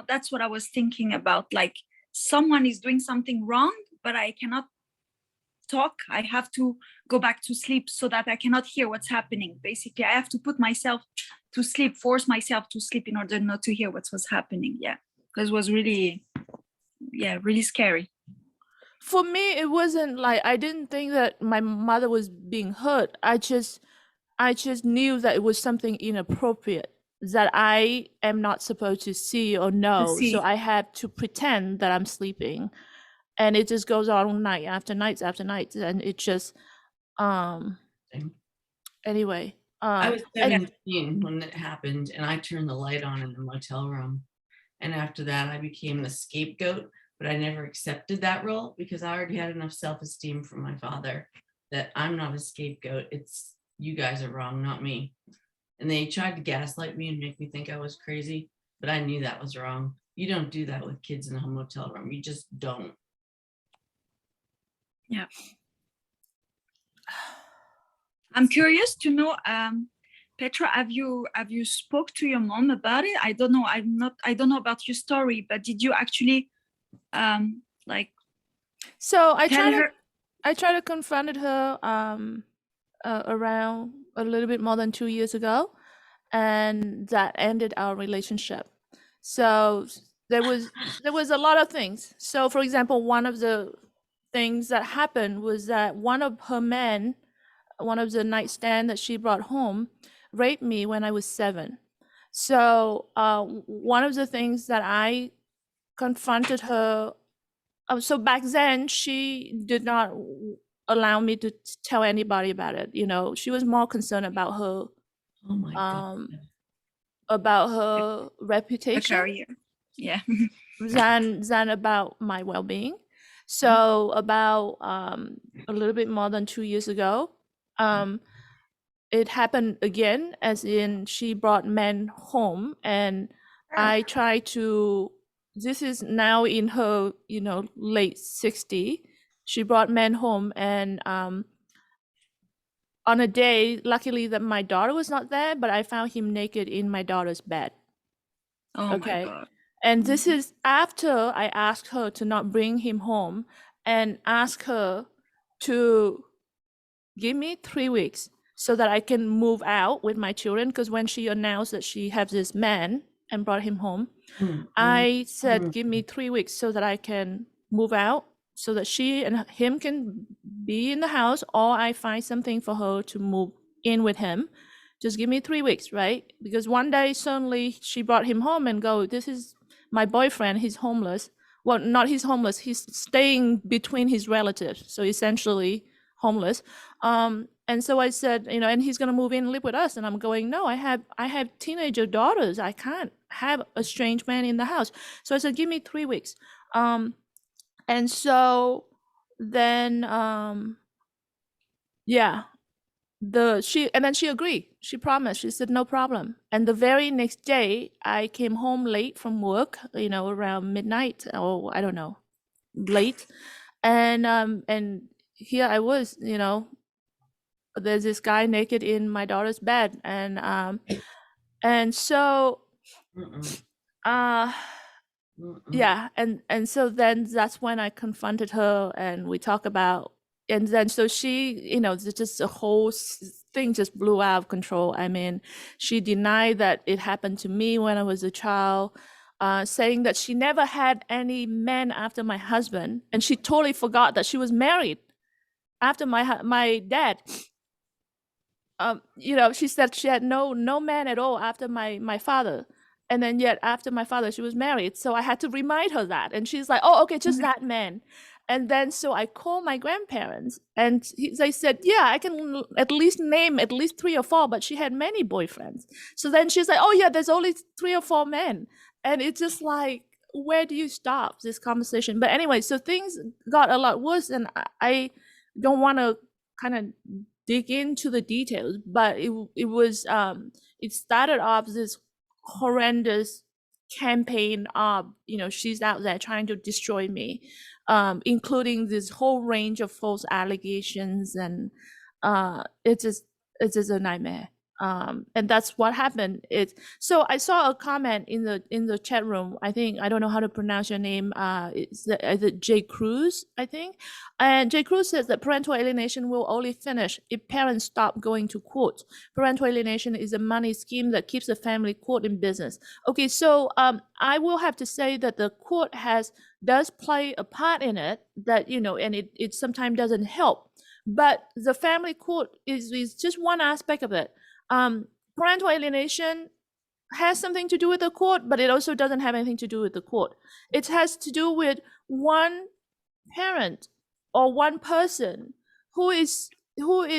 that's what I was thinking about. Like someone is doing something wrong, but I cannot talk. I have to go back to sleep so that I cannot hear what's happening. Basically, I have to put myself to sleep, force myself to sleep in order not to hear what was happening. Yeah, because it was really, really scary. For me, it wasn't like, I didn't think that my mother was being hurt. I just knew that it was something inappropriate that I am not supposed to see or know. So I had to pretend that I'm sleeping, and it just goes on night after night after night, and it just anyway. I was 17 when it happened, and I turned the light on in the motel room. And after that, I became the scapegoat, but I never accepted that role because I already had enough self-esteem from my father that I'm not a scapegoat. It's you guys are wrong, not me. And they tried to gaslight me and make me think I was crazy, but I knew that was wrong. You don't do that with kids in a motel room. You just don't. Yeah. I'm curious to know, Petra, have you spoke to your mom about it? I don't know. I don't know about your story, but did you actually so I tried to confront her around a little bit more than 2 years ago, and that ended our relationship. So there was a lot of things. So for example, one of the things that happened was that one of her men, one of the nightstand that she brought home, raped me when I was 7. So one of the things that I confronted her, so back then she did not allow me to tell anybody about it. She was more concerned about her Oh my God. about her reputation, career, yeah, than about my well-being. So about a little bit more than 2 years ago, it happened again, as in she brought men home, and I tried to, this is now in her late 60. She brought men home, and on a day, luckily that my daughter was not there, but I found him naked in my daughter's bed. Oh Okay. my God. And this is after I asked her to not bring him home and ask her to give me 3 weeks so that I can move out with my children. Because when she announced that she has this man and brought him home, I said, give me 3 weeks so that I can move out, so that she and him can be in the house, or I find something for her to move in with him. Just give me 3 weeks, right? Because one day suddenly she brought him home and go, this is my boyfriend, he's homeless. Well, not he's homeless, he's staying between his relatives. So essentially homeless. And so I said, and he's gonna move in and live with us. And I'm going, no, I have teenager daughters. I can't have a strange man in the house. So I said, give me 3 weeks. And so then, then she agreed. She promised. She said, no problem. And the very next day, I came home late from work, around midnight, or I don't know, late. And here I was, there's this guy naked in my daughter's bed. And so, yeah. And so then that's when I confronted her, and we talk about, and then so she, just the whole thing just blew out of control. I mean, she denied that it happened to me when I was a child, saying that she never had any men after my husband, and she totally forgot that she was married after my dad. She said she had no man at all after my father. And then yet after my father, she was married. So I had to remind her that. And she's like, oh, okay, just that man. And then so I called my grandparents and they said, yeah, I can at least name at least 3 or 4, but she had many boyfriends. So then she's like, oh yeah, there's only 3 or 4 men. And it's just like, where do you stop this conversation? But anyway, so things got a lot worse, and I don't want to kind of dig into the details, but it started off this horrendous campaign of, she's out there trying to destroy me, including this whole range of false allegations, and it's just a nightmare. And that's what happened. So I saw a comment in the chat room. I don't know how to pronounce your name. Is it J. Cruz, I think. And J. Cruz says that parental alienation will only finish if parents stop going to court. Parental alienation is a money scheme that keeps the family court in business. Okay, so I will have to say that the court does play a part in it, that, and it sometimes doesn't help. But the family court is just one aspect of it. Parental alienation has something to do with the court, but it also doesn't have anything to do with the court. It has to do with one parent or one person who is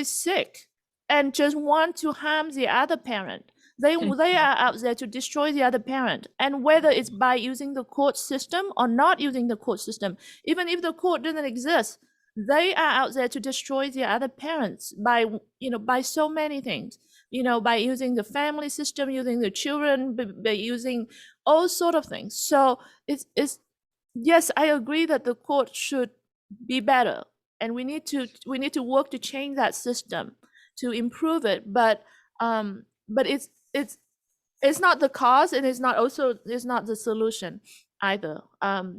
sick and just want to harm the other parent. They are out there to destroy the other parent, and whether it's by using the court system or not using the court system, even if the court doesn't exist, they are out there to destroy the other parents by so many things. By using the family system, using the children, by using all sort of things. So it's yes, I agree that the court should be better, and we need to work to change that system to improve it. But it's not the cause, and it's not the solution either.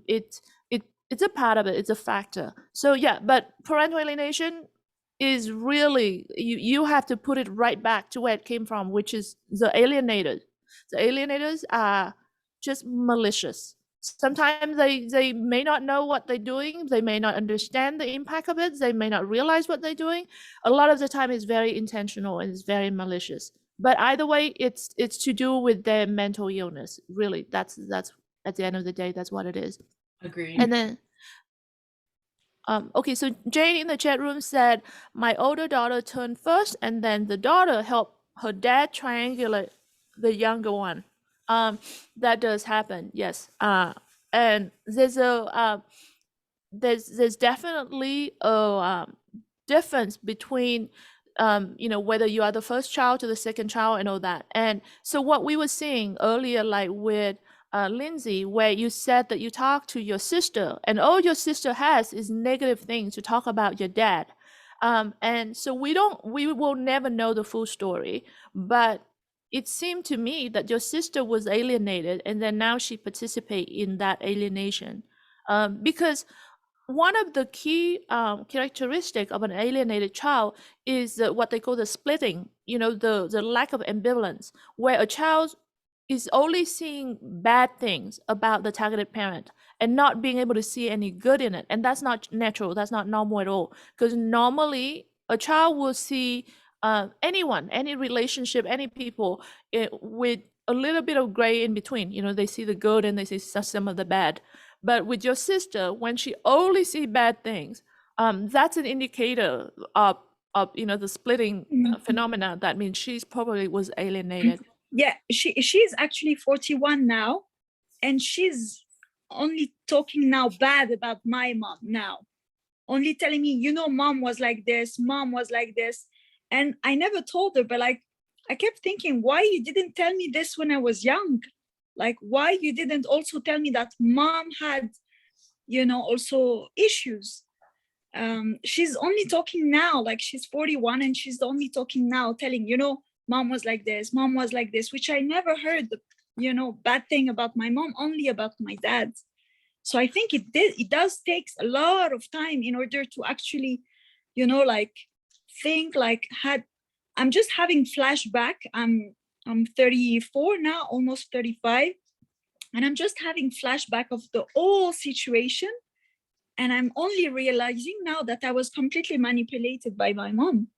It's a part of it. It's a factor. So yeah, but parental alienation is really, you have to put it right back to where it came from, which is the alienated. The alienators are just malicious. Sometimes they may not know what they're doing. They may not understand the impact of it. They may not realize what they're doing. A lot of the time it's very intentional and it's very malicious. But either way, it's to do with their mental illness. Really, that's at the end of the day, that's what it is. Agreed. And then okay, so Jane in the chat room said, my older daughter turned first, and then the daughter helped her dad triangulate the younger one. That does happen, yes. And there's definitely a difference between whether you are the first child to the second child and all that. And so what we were seeing earlier, like with Lindsay, where you said that you talked to your sister, and all your sister has is negative things to talk about your dad. And so we will never know the full story, but it seemed to me that your sister was alienated, and then now she participates in that alienation. Because one of the key characteristic of an alienated child is what they call the splitting, the lack of ambivalence, where a child is only seeing bad things about the targeted parent and not being able to see any good in it. And that's not natural. That's not normal at all. Because normally a child will see anyone, any relationship, any people with a little bit of gray in between. They see the good and they see some of the bad. But with your sister, when she only see bad things, that's an indicator of the splitting phenomena. That means she's probably was alienated. Yeah, she's actually 41 now, and she's only talking now bad about my mom now, only telling me, mom was like this, and I never told her, but like I kept thinking, why you didn't tell me this when I was young? Like, why you didn't also tell me that mom had, also issues? She's only talking now, like she's 41, and she's only talking now, telling, mom was like this, which I never heard bad thing about my mom, only about my dad. So I think it does take a lot of time in order to actually, think like I'm just having flashback. I'm 34 now, almost 35. And I'm just having flashback of the whole situation. And I'm only realizing now that I was completely manipulated by my mom,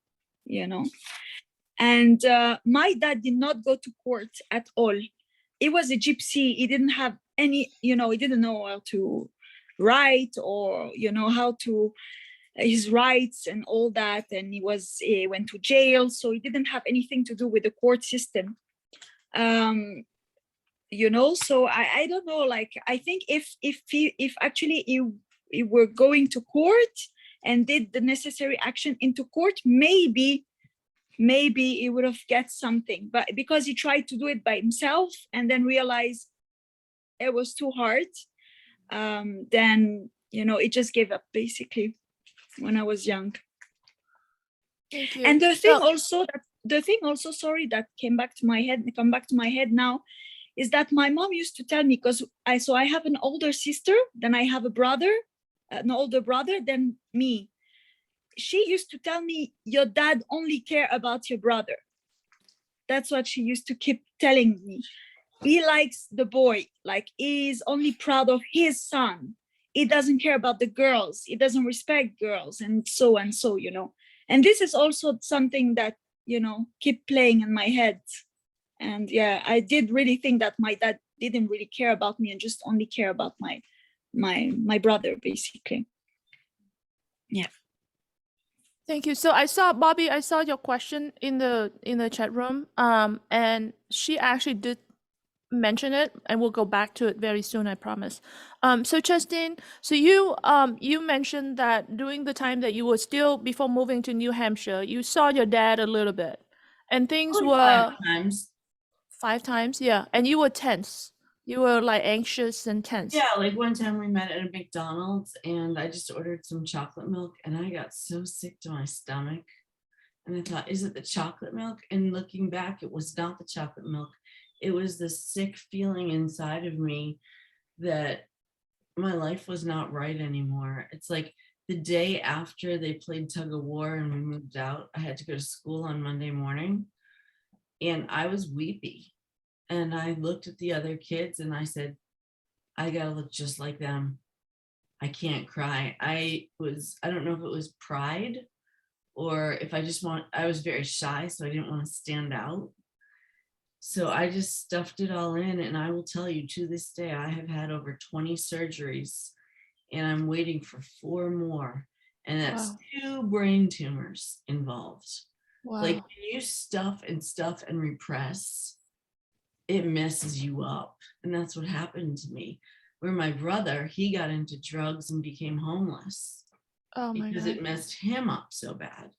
And my dad did not go to court at all. he was a gypsy. He didn't have any, he didn't know how to write or, how to his rights and all that. And he went to jail. So he didn't have anything to do with the court system. So I don't know, like, I think if actually he were going to court and did the necessary action into court, maybe he would have get something, but because he tried to do it by himself and then realized it was too hard, then it just gave up basically when I was young. Thank you. And the thing also, sorry, that come back to my head now, is that my mom used to tell me, because I have an older sister, then I have an older brother than me. She used to tell me, your dad only care about your brother. That's what she used to keep telling me. He likes the boy, like he's only proud of his son. He doesn't care about the girls. He doesn't respect girls, and so. And this is also something that, keep playing in my head. And yeah, I did really think that my dad didn't really care about me and just only care about my brother, basically. Yeah. Thank you. So I saw, Bobby, I saw your question in the chat room, and she actually did mention it, and we'll go back to it very soon, I promise. So Justine, so you mentioned that during the time that you were still, before moving to New Hampshire, you saw your dad a little bit, and things Only were 5 times. 5 times, yeah, and you were tense. You were like anxious and tense. Yeah, like one time we met at a McDonald's and I just ordered some chocolate milk and I got so sick to my stomach. And I thought, is it the chocolate milk? And looking back, it was not the chocolate milk. It was the sick feeling inside of me that my life was not right anymore. It's like the day after they played tug of war and we moved out, I had to go to school on Monday morning and I was weepy. And I looked at the other kids and I said, I gotta look just like them. I can't cry. I don't know if it was pride or if I was very shy, so I didn't want to stand out. So I just stuffed it all in. And I will tell you, to this day, I have had over 20 surgeries and I'm waiting for 4 more. And that's Wow. 2 brain tumors involved. Wow. Like when you stuff and repress, it messes you up. And that's what happened to me. Where my brother, he got into drugs and became homeless because it messed him up so bad.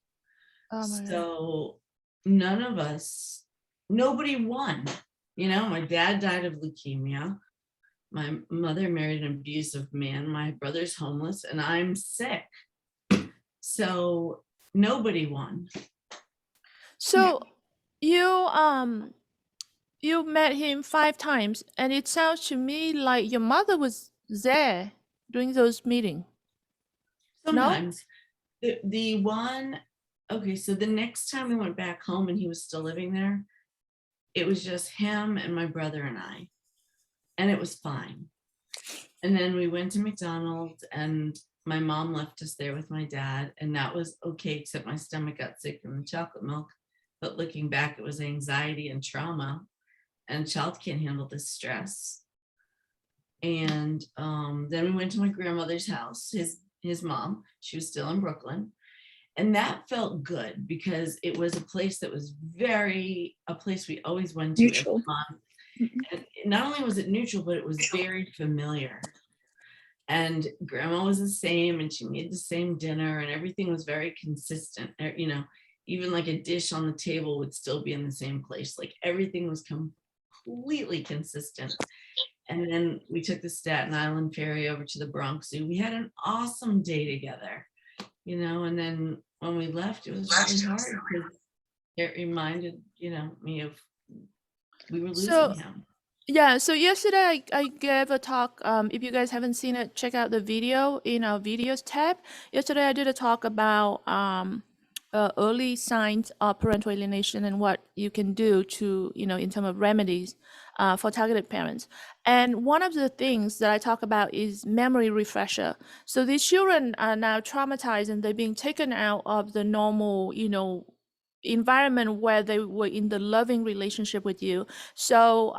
Oh my God. So nobody won. My dad died of leukemia. My mother married an abusive man. My brother's homeless and I'm sick. So nobody won. So you met him 5 times, and it sounds to me like your mother was there during those meetings. Sometimes. The one, okay, so the next time we went back home and he was still living there, it was just him and my brother and I, and it was fine. And then we went to McDonald's and my mom left us there with my dad, and that was okay, except my stomach got sick from the chocolate milk. But looking back, it was anxiety and trauma, and a child can't handle this stress. And then we went to my grandmother's house, his mom, she was still in Brooklyn. And that felt good because it was a place that was a place we always went to Neutral. every month. And not only was it neutral, but it was very familiar. And grandma was the same and she made the same dinner and everything was very consistent. Even like a dish on the table would still be in the same place. Like everything was completely consistent. And then we took the Staten Island ferry over to the Bronx Zoo. We had an awesome day together, and then when we left, it was really hard because it reminded, me of we were losing him. Yeah, so yesterday I gave a talk. If you guys haven't seen it, check out the video in our videos tab. Yesterday I did a talk about early signs of parental alienation and what you can do to, in terms of remedies for targeted parents. And one of the things that I talk about is memory refresher. So these children are now traumatized and they're being taken out of the normal, environment where they were in the loving relationship with you. So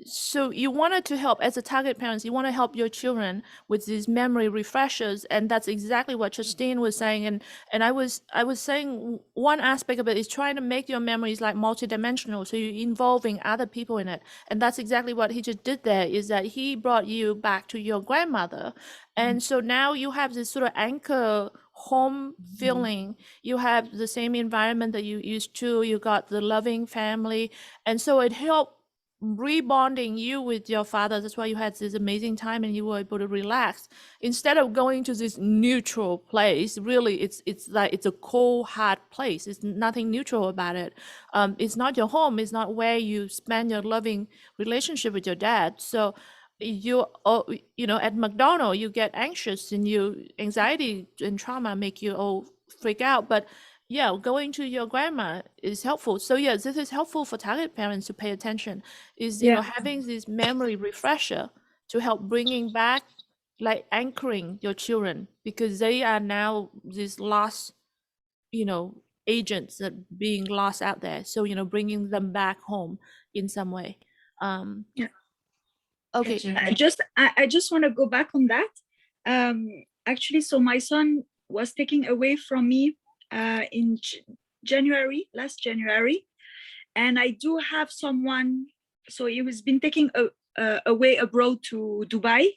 so you wanted to help as a target parents, you want to help your children with these memory refreshers, and that's exactly what Justine was saying. And I was saying one aspect of it is trying to make your memories like multidimensional, so you're involving other people in it. And that's exactly what he just did there, is that he brought you back to your grandmother. And so now you have this sort of anchor home feeling. You have the same environment that you used to, you got the loving family. And so it helped rebonding you with your father. That's why you had this amazing time and you were able to relax instead of going to this neutral place. Really, it's like it's a cold, hard place. It's nothing neutral about it. It's not your home. It's not where you spend your loving relationship with your dad. So you know, at McDonald's you get anxious and you anxiety and trauma make you all freak out. But yeah, going to your grandma is helpful. So yeah, this is helpful for target parents to pay attention, is, you know, having this memory refresher to help bringing back, like anchoring your children, because they are now these lost, you know, agents that being lost out there. So, you know, bringing them back home in some way. Okay. Gotcha. I just want to go back on that. Actually, so my son was taken away from me in last January, and I do have someone. So he was been taken away abroad to Dubai,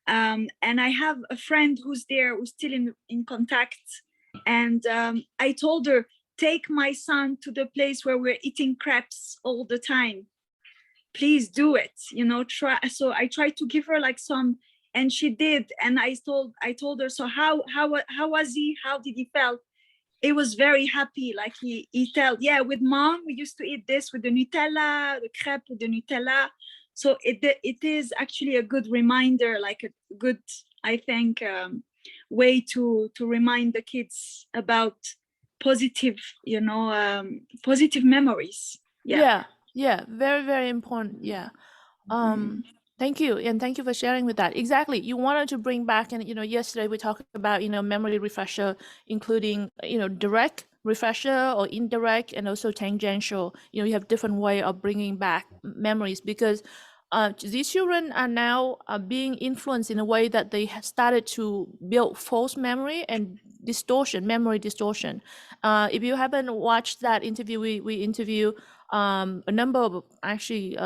and I have a friend who's there, who's still in contact. And I told her, take my son to the place where we're eating crepes all the time. Please do it, you know, try. So I tried to give her like some, and she did. And I told her, so how was he? How did he felt? He was very happy. Like he told, yeah, with mom, we used to eat this with the Nutella, the crepe with the Nutella. So it is actually a good reminder, like a good, I think, way to remind the kids about positive, you know, positive memories. Yeah, very, very important. Yeah. Thank you. And thank you for sharing with that. Exactly. You wanted to bring back, and, you know, yesterday we talked about, you know, memory refresher, including, you know, direct refresher or indirect, and also tangential. You know, you have different way of bringing back memories, because these children are now being influenced in a way that they have started to build false memory and memory distortion. If you haven't watched that interview, we interview a number of actually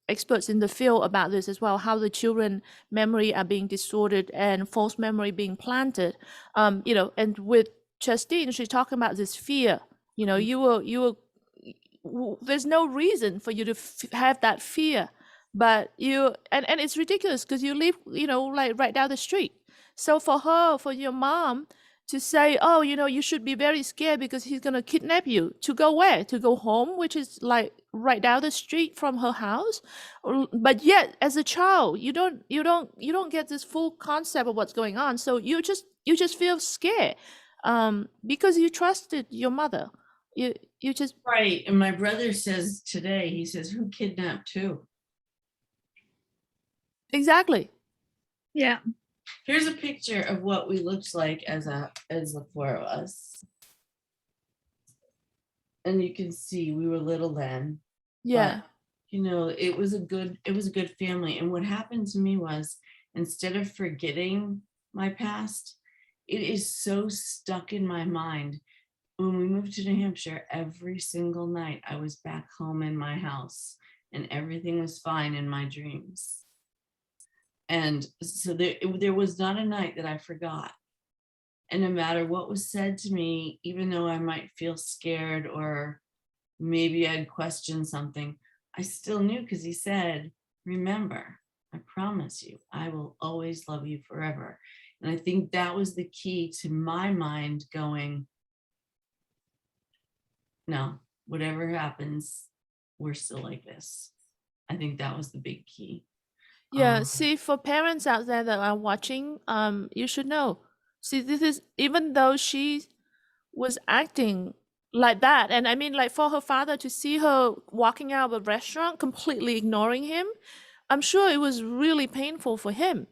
experts in the field about this as well, how the children memory are being distorted and false memory being planted. You know, and with Justine, she's talking about this fear. You know, you were there's no reason for you to have that fear, but you, and it's ridiculous because you live, you know, like right down the street. So for your mom to say, oh, you know, you should be very scared because he's going to kidnap you, to go where? To go home, which is like right down the street from her house. But yet as a child, you don't get this full concept of what's going on. So you just feel scared because you trusted your mother. You just Right. And my brother says today, he says, who kidnapped who? exactly. Yeah. Here's a picture of what we looked like as the four of us. And you can see we were little then. Yeah. But, you know, it was a good family. And what happened to me was, instead of forgetting my past, it is so stuck in my mind. When we moved to New Hampshire, every single night I was back home in my house and everything was fine in my dreams. And so there was not a night that I forgot. And no matter what was said to me, even though I might feel scared or maybe I'd question something, I still knew, because he said, remember, I promise you, I will always love you forever. And I think that was the key to my mind going, no, whatever happens, we're still like this. I think that was the big key. Yeah, see, for parents out there that are watching, you should know. See, this is, even though she was acting like that, and I mean, like, for her father to see her walking out of a restaurant, completely ignoring him, I'm sure it was really painful for him.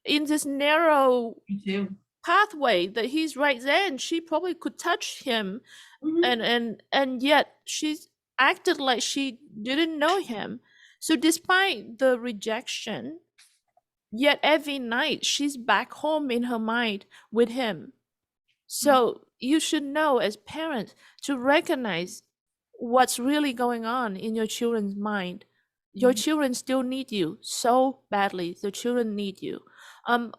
In this narrow Me too. pathway that he's right there and she probably could touch him, and yet she's acted like she didn't know him. So despite the rejection, yet every night she's back home in her mind with him. So you should know as parents to recognize what's really going on in your children's mind. Your children still need you so badly. The children need you.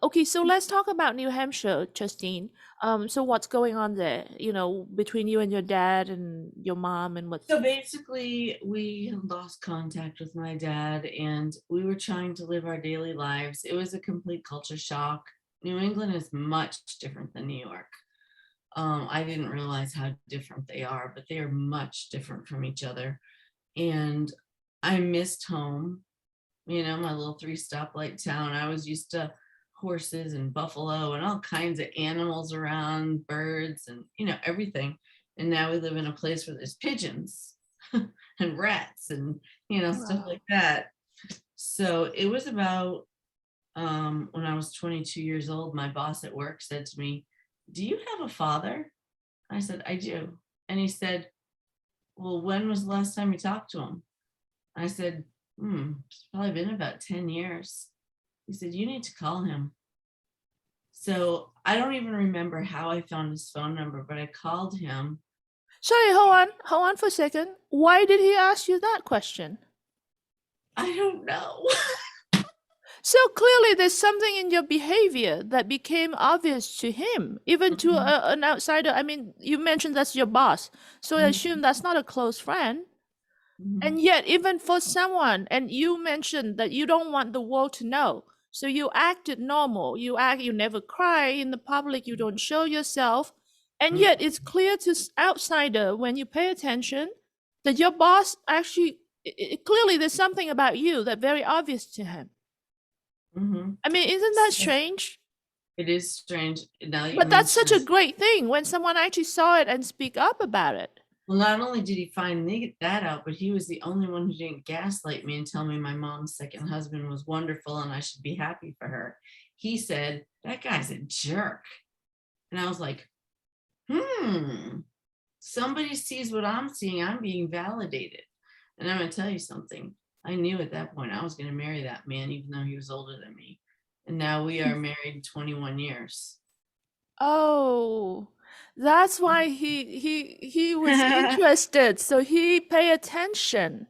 Okay, so let's talk about New Hampshire, Justine. So what's going on there? You know, between you and your dad and your mom, and what's So basically, we lost contact with my dad and we were trying to live our daily lives. It was a complete culture shock. New England is much different than New York. I didn't realize how different they are, but they are much different from each other. And I missed home, you know, my little 3-stoplight town. I was used to horses and buffalo and all kinds of animals around, birds and, you know, everything. And now we live in a place where there's pigeons and rats and, you know, stuff like that. So it was about when I was 22 years old, my boss at work said to me, "Do you have a father?" I said, "I do." And he said, "Well, when was the last time you talked to him?" I said, it's probably been about 10 years. He said, "You need to call him." So I don't even remember how I found his phone number, but I called him. Sorry, hold on for a second. Why did he ask you that question? I don't know. So clearly there's something in your behavior that became obvious to him, even to an outsider. I mean, you mentioned that's your boss, so I assume that's not a close friend. And yet, even for someone, and you mentioned that you don't want the world to know, so you acted normal. You never cry in the public, you don't show yourself. And yet it's clear to outsider when you pay attention that your boss actually, clearly there's something about you that's very obvious to him. I mean, isn't that strange? It is strange. Now that you But that's such a mention it. great thing when someone actually saw it and speak up about it. Well, not only did he find that out, but he was the only one who didn't gaslight me and tell me my mom's second husband was wonderful and I should be happy for her. He said, "That guy's a jerk." And I was like, somebody sees what I'm seeing. I'm being validated. And I'm going to tell you something. I knew at that point I was going to marry that man, even though he was older than me. And now we are married 21 years. Oh, that's why he was interested. So he pay attention.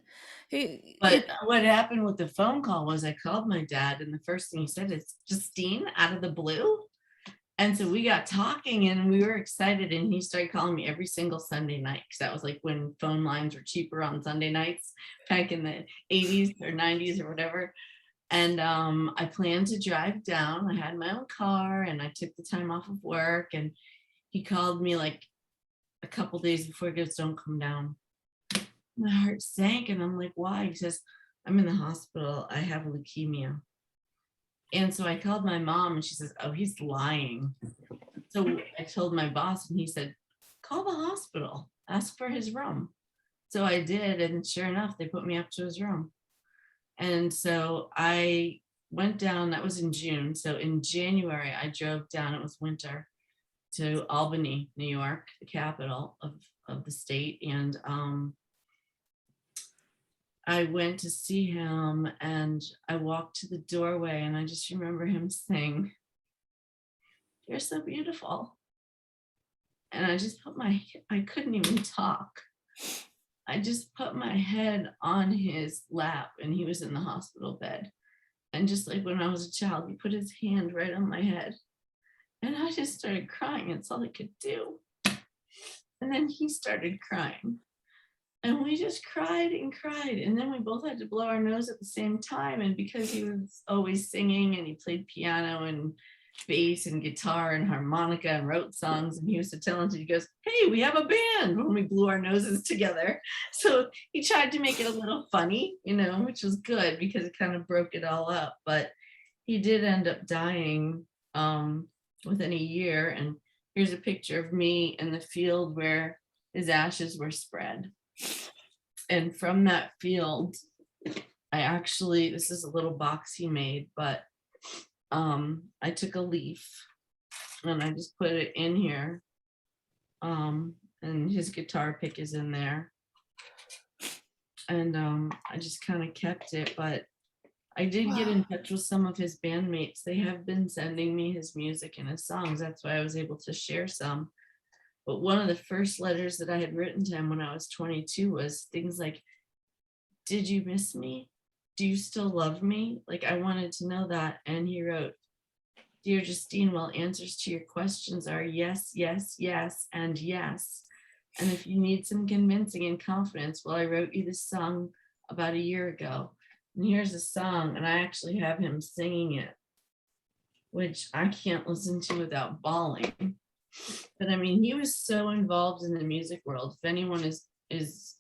But what happened with the phone call was I called my dad and the first thing he said is, "Justine," out of the blue. And so we got talking and we were excited and he started calling me every single Sunday night, because that was like when phone lines were cheaper on Sunday nights back in the 80s or 90s or whatever. And I planned to drive down. I had my own car and I took the time off of work, and he called me like a couple days before he goes, "Don't come down." My heart sank and I'm like, "Why?" He says, "I'm in the hospital. I have leukemia." And so I called my mom and she says, "Oh, he's lying." So I told my boss and he said, "Call the hospital, ask for his room." So I did, and sure enough, they put me up to his room. And so I went down, that was in June. So in January, I drove down, it was winter, to Albany, New York, the capital of the state. And I went to see him and I walked to the doorway and I just remember him saying, "You're so beautiful." And I just I couldn't even talk. I just put my head on his lap and he was in the hospital bed. And just like when I was a child, he put his hand right on my head. And I just started crying. It's all I could do. And then he started crying. And we just cried and cried. And then we both had to blow our nose at the same time. And because he was always singing and he played piano and bass and guitar and harmonica and wrote songs, and he was so talented, he goes, "Hey, we have a band," when we blew our noses together. So he tried to make it a little funny, you know, which was good because it kind of broke it all up. But he did end up dying within a year. And here's a picture of me in the field where his ashes were spread. And from that field, I actually, this is a little box he made, but I took a leaf and I just put it in here. And his guitar pick is in there. And I just kind of kept it, but I did get in touch with some of his bandmates. They have been sending me his music and his songs. That's why I was able to share some. But one of the first letters that I had written to him when I was 22 was things like, did you miss me? Do you still love me? Like, I wanted to know that. And he wrote, Dear Justine, well, answers to your questions are yes, yes, yes, and yes. And if you need some convincing and confidence, well, I wrote you this song about a year ago. And here's a song, and I actually have him singing it, which I can't listen to without bawling. But I mean, he was so involved in the music world. If anyone is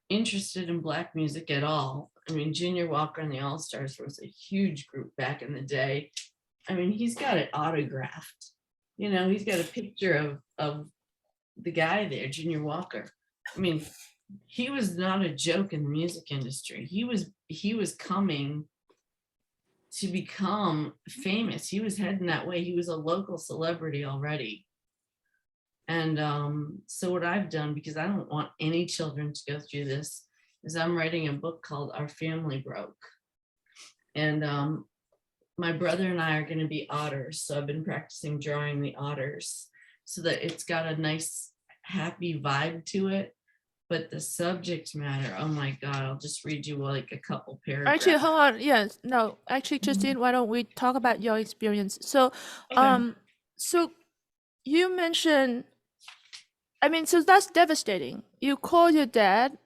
interested in Black music at all, I mean, Junior Walker and the All-Stars was a huge group back in the day. I mean, he's got it autographed. You know, he's got a picture of the guy there, Junior Walker. I mean, he was not a joke in the music industry. He was coming to become famous. He was heading that way. He was a local celebrity already. And so what I've done, because I don't want any children to go through this, is I'm writing a book called Our Family Broke. And my brother and I are going to be otters. So I've been practicing drawing the otters so that it's got a nice, happy vibe to it. But the subject matter, oh my God, I'll just read you like a couple paragraphs. Actually, hold on. Yes, no. Actually, Justine, why don't we talk about your experience? So, so you mentioned, I mean, so that's devastating. You call your dad,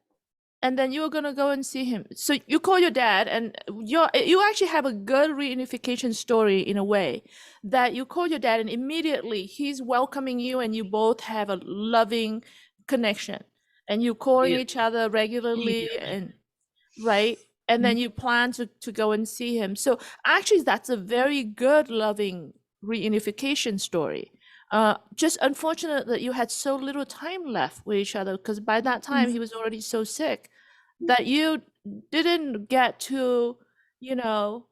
and then you're gonna go and see him. So you call your dad, and you actually have a good reunification story in a way, that you call your dad, and immediately he's welcoming you, and you both have a loving connection, and you calling each other regularly, and right, and then you plan to go and see him. So actually, that's a very good, loving reunification story. Just unfortunate that you had so little time left with each other, because by that time he was already so sick that you didn't get to, you know,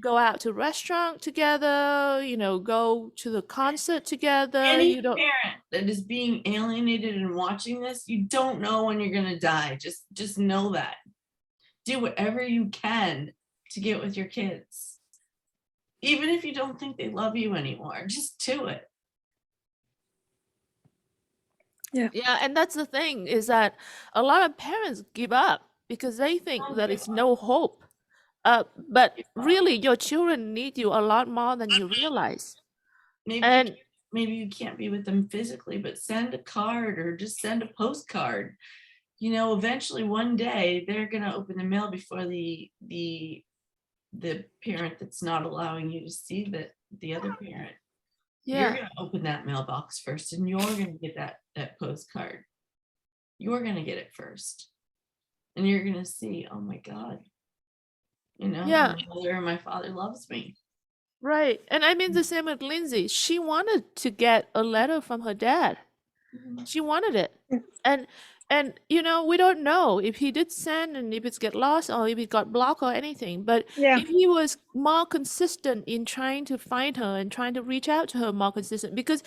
go out to restaurant together, you know, go to the concert together. Any You don't. parent that is being alienated and watching this, you don't know when you're gonna die. Just know that. Do whatever you can to get with your kids. Even if you don't think they love you anymore, just do it. Yeah, and that's the thing, is that a lot of parents give up because they think that it's no hope. But really, your children need you a lot more than you realize. Maybe you can't be with them physically, but send a card or just send a postcard. You know, eventually one day they're gonna open the mail before the parent that's not allowing you to see the other parent. You're gonna open that mailbox first, and you're gonna get that postcard. You're gonna get it first, and you're gonna see, oh my God, you know, my mother and my father loves me. Right. And I mean the same with Lindsay. She wanted to get a letter from her dad. She wanted it. And you know, we don't know if he did send, and if it's get lost, or if it got blocked or anything. But if he was more consistent in trying to find her and trying to reach out to her more consistent, because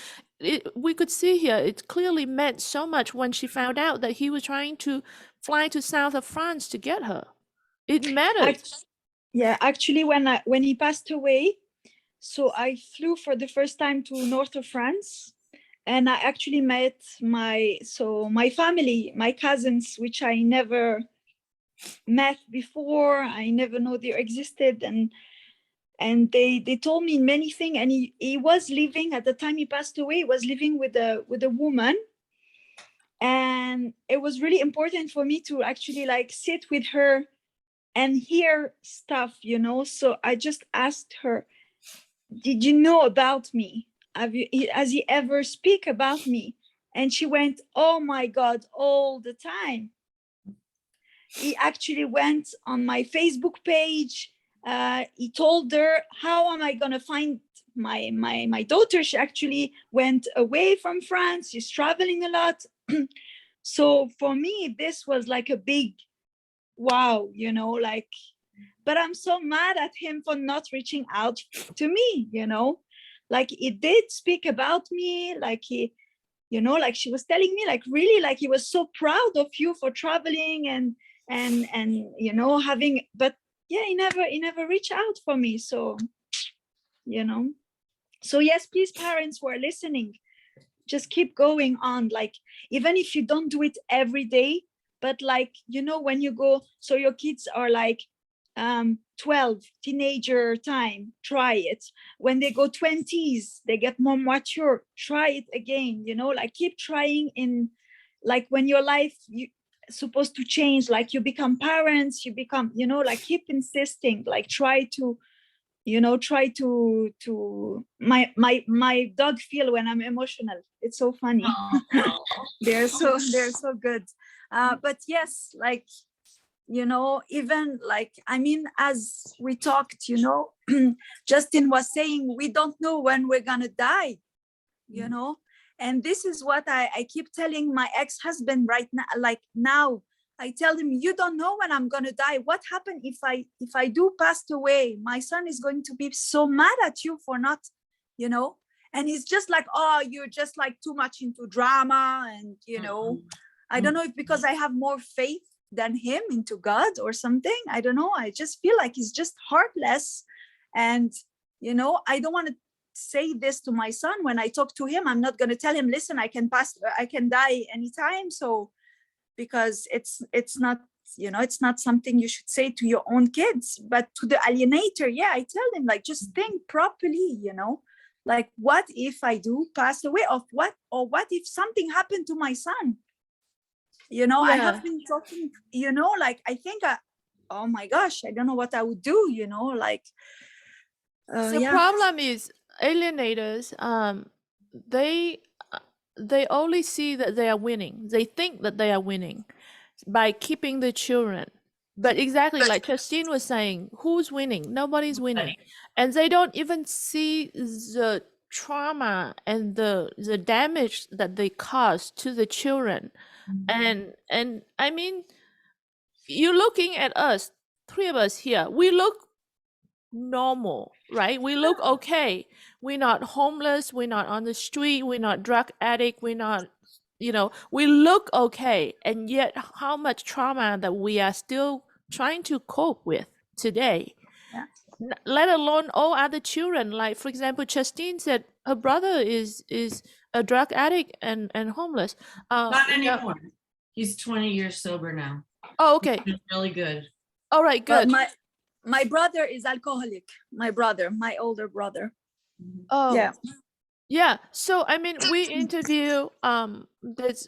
we could see here, it clearly meant so much when she found out that he was trying to fly to south of France to get her. It mattered. Actually, when he passed away, so I flew for the first time to north of France, and I actually met my family, my cousins, which I never met before. I never know they existed, and they told me many things. And he was living at the time he passed away. He was living with a woman, and it was really important for me to actually like sit with her and hear stuff, you know. So I just asked her, did you know about me? Has he ever speak about me? And she went, oh my God, all the time. He actually went on my Facebook page. He told her, how am I gonna find my daughter? She actually went away from France. She's traveling a lot. So for me, this was like a big wow, you know, like, but I'm so mad at him for not reaching out to me, you know. like he did speak about me, like he, you know, like she was telling me, like really, like he was so proud of you for traveling and you know, having, but yeah, he never reached out for me. So, you know, so yes, please, parents who are listening, just keep going on, like even if you don't do it every day, but like, you know, when you go, so your kids are like 12, teenager time, try it. When they go 20s, they get more mature, try it again, you know, like keep trying. In like when your life you supposed to change, like you become parents, you become, you know, like keep insisting, like try to, you know, try to my dog feel when I'm emotional, it's so funny. they're so good. But yes, like, you know, even like, I mean, as we talked, you know, Justin was saying, we don't know when we're gonna die, you know. And this is what I keep telling my ex-husband right now, like now I tell him, you don't know when I'm gonna die. What happened if I do pass away? My son is going to be so mad at you for not, you know. And he's just like, oh, you're just like too much into drama, and you know, I don't know if because I have more faith than him into God or something. I don't know. I just feel like he's just heartless. And, you know, I don't want to say this to my son. When I talk to him, I'm not going to tell him, listen, I can die anytime. So, because it's not, you know, it's not something you should say to your own kids, but to the alienator. Yeah, I tell them, like, just think properly, you know, like, what if I do pass away, or what if something happened to my son? You know, I have been talking, you know, like, I think, oh my gosh, I don't know what I would do, you know, like, The problem is alienators, they only see that they are winning. They think that they are winning by keeping the children. But exactly like Justine was saying, who's winning? Nobody's winning. And they don't even see the trauma and the damage that they cause to the children. And I mean, you're looking at us, three of us here, we look normal, right? We look okay. We're not homeless, we're not on the street, we're not drug addict, we're not, you know, we look okay. And yet how much trauma that we are still trying to cope with today. Let alone all other children. Like, for example, Justine said her brother is a drug addict and homeless. Not anymore. He's 20 years sober now. Oh, okay. He's really good. All right, good. But my brother is alcoholic. My older brother. Oh, yeah. So I mean, we interview there's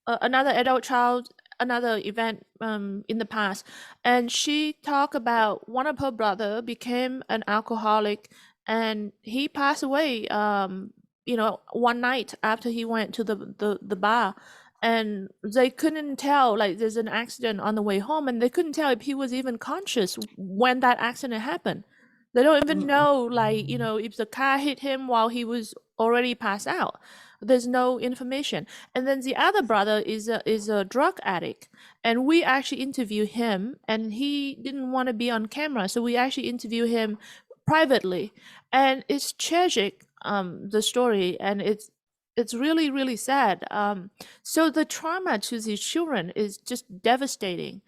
another adult child, another event in the past, and she talked about one of her brother became an alcoholic, and he passed away you know, one night after he went to the bar. And they couldn't tell, like, there's an accident on the way home, and they couldn't tell if he was even conscious when that accident happened. They don't even know, like, you know, if the car hit him while he was already passed out. There's no information. And then the other brother is a drug addict, and we actually interview him, and he didn't want to be on camera, so we actually interview him privately, and it's tragic, the story, and it's really, really sad. So the trauma to these children is just devastating.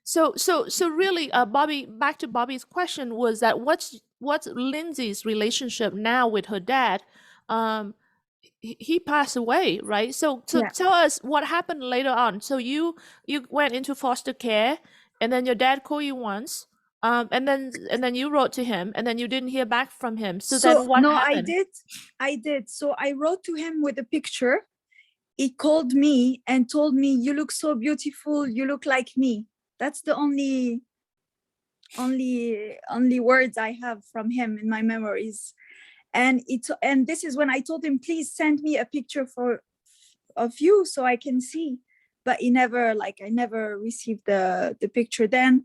So really, Bobby, back to Bobby's question was that what's Lindsay's relationship now with her dad? He passed away, right? So tell us what happened later on. So you went into foster care, and then your dad called you once. And then you wrote to him, and then you didn't hear back from him. So then what happened? I did. So I wrote to him with a picture. He called me and told me, you look so beautiful. You look like me. That's the only words I have from him in my memories. And this is when I told him, please send me a picture of you so I can see. But I never received the picture then.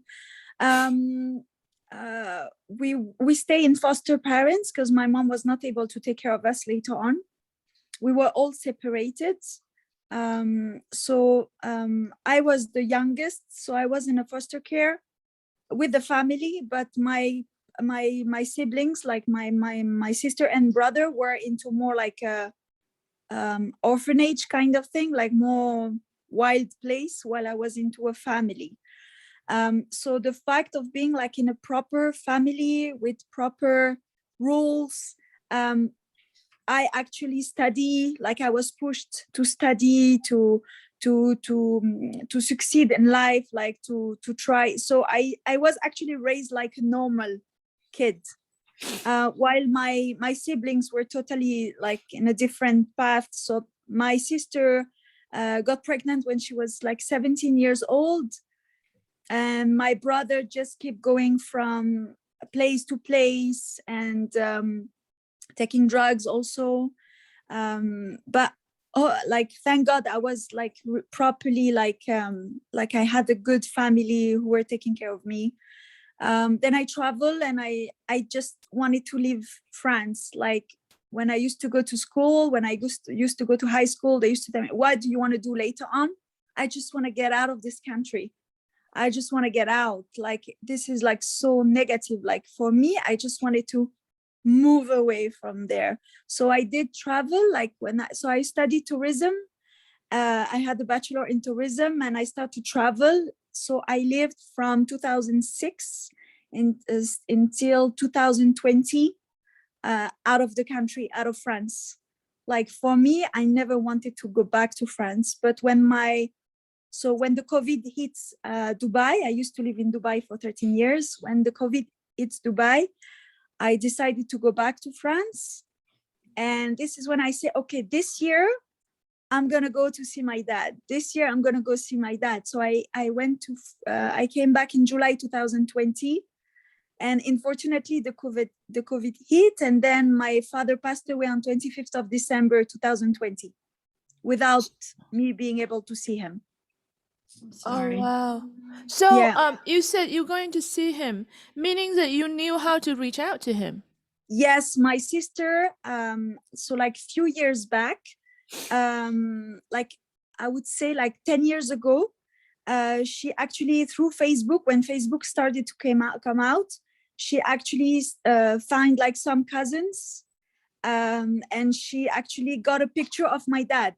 We stay in foster parents because my mom was not able to take care of us later on. We were all separated. So I was the youngest, so I was in a foster care with the family, but my my siblings, like my sister and brother, were into more like a orphanage kind of thing, like more wild place, while I was into a family. So the fact of being like in a proper family with proper rules, I actually study, like I was pushed to study, to succeed in life, like to try. So I was actually raised like a normal kid, while my siblings were totally like in a different path. So my sister got pregnant when she was like 17 years old, and my brother just kept going from place to place, and taking drugs also. But like thank God I was like properly like I had a good family who were taking care of me. Then I traveled, and I just wanted to leave France. Like when I used to go to school, when I used to go to high school, they used to tell me, what do you want to do later on? I just want to get out of this country. I just want to get out. Like this is like so negative. Like for me, I just wanted to move away from there. So I did travel, like so I studied tourism. I had a bachelor in tourism, and I started to travel. So I lived from 2006 until 2020 out of the country, out of France. Like for me, I never wanted to go back to France. But when the COVID hits Dubai, I used to live in Dubai for 13 years. When the COVID hits Dubai, I decided to go back to France. And this is when I say, okay, this year, I'm going to go to see my dad. This year, I'm going to go see my dad. So I I came back in July 2020. And unfortunately, the COVID hit. And then my father passed away on 25th of December 2020 without me being able to see him. I'm sorry. Oh wow. So Yeah. you said you're going to see him, meaning that you knew how to reach out to him. Yes, my sister, so like few years back, like I would say like 10 years ago, she actually, through Facebook, when Facebook started to come out, she actually found like some cousins, and she actually got a picture of my dad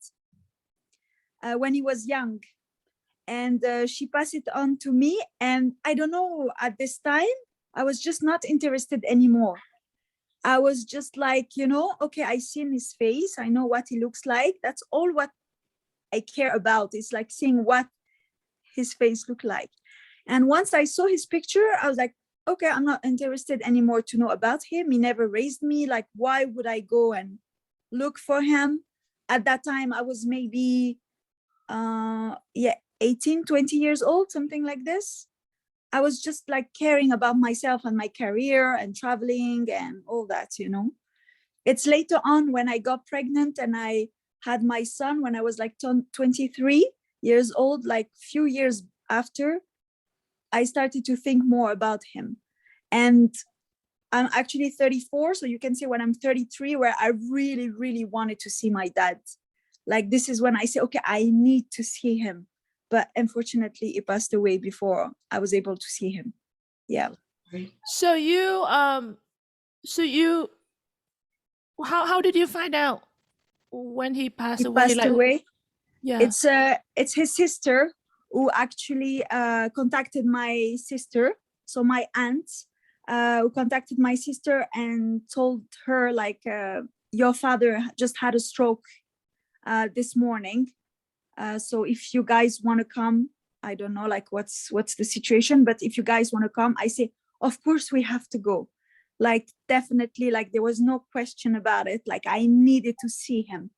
when he was young. And she passed it on to me. And I don't know, at this time, I was just not interested anymore. I was just like, okay, I seen his face. I know what he looks like. That's all what I care about. It's like seeing what his face looked like. And once I saw his picture, I was like, okay, I'm not interested anymore to know about him. He never raised me. Like, why would I go and look for him? At that time, I was maybe, 18, 20 years old, something like this. I was just like caring about myself and my career and traveling and all that, It's later on when I got pregnant and I had my son when I was like 23 years old, like few years after, I started to think more about him. And I'm actually 34. So you can say when I'm 33, where I really, really wanted to see my dad. Like this is when I say, okay, I need to see him. But unfortunately, he passed away before I was able to see him. Yeah. So how did you find out when he passed He away? passed away. Yeah. It's his sister who actually contacted my sister. So my aunt who contacted my sister and told her like, your father just had a stroke this morning. So if you guys want to come, I don't know like what's the situation, but if you guys want to come, I say, of course we have to go. Like definitely, like there was no question about it. Like I needed to see him.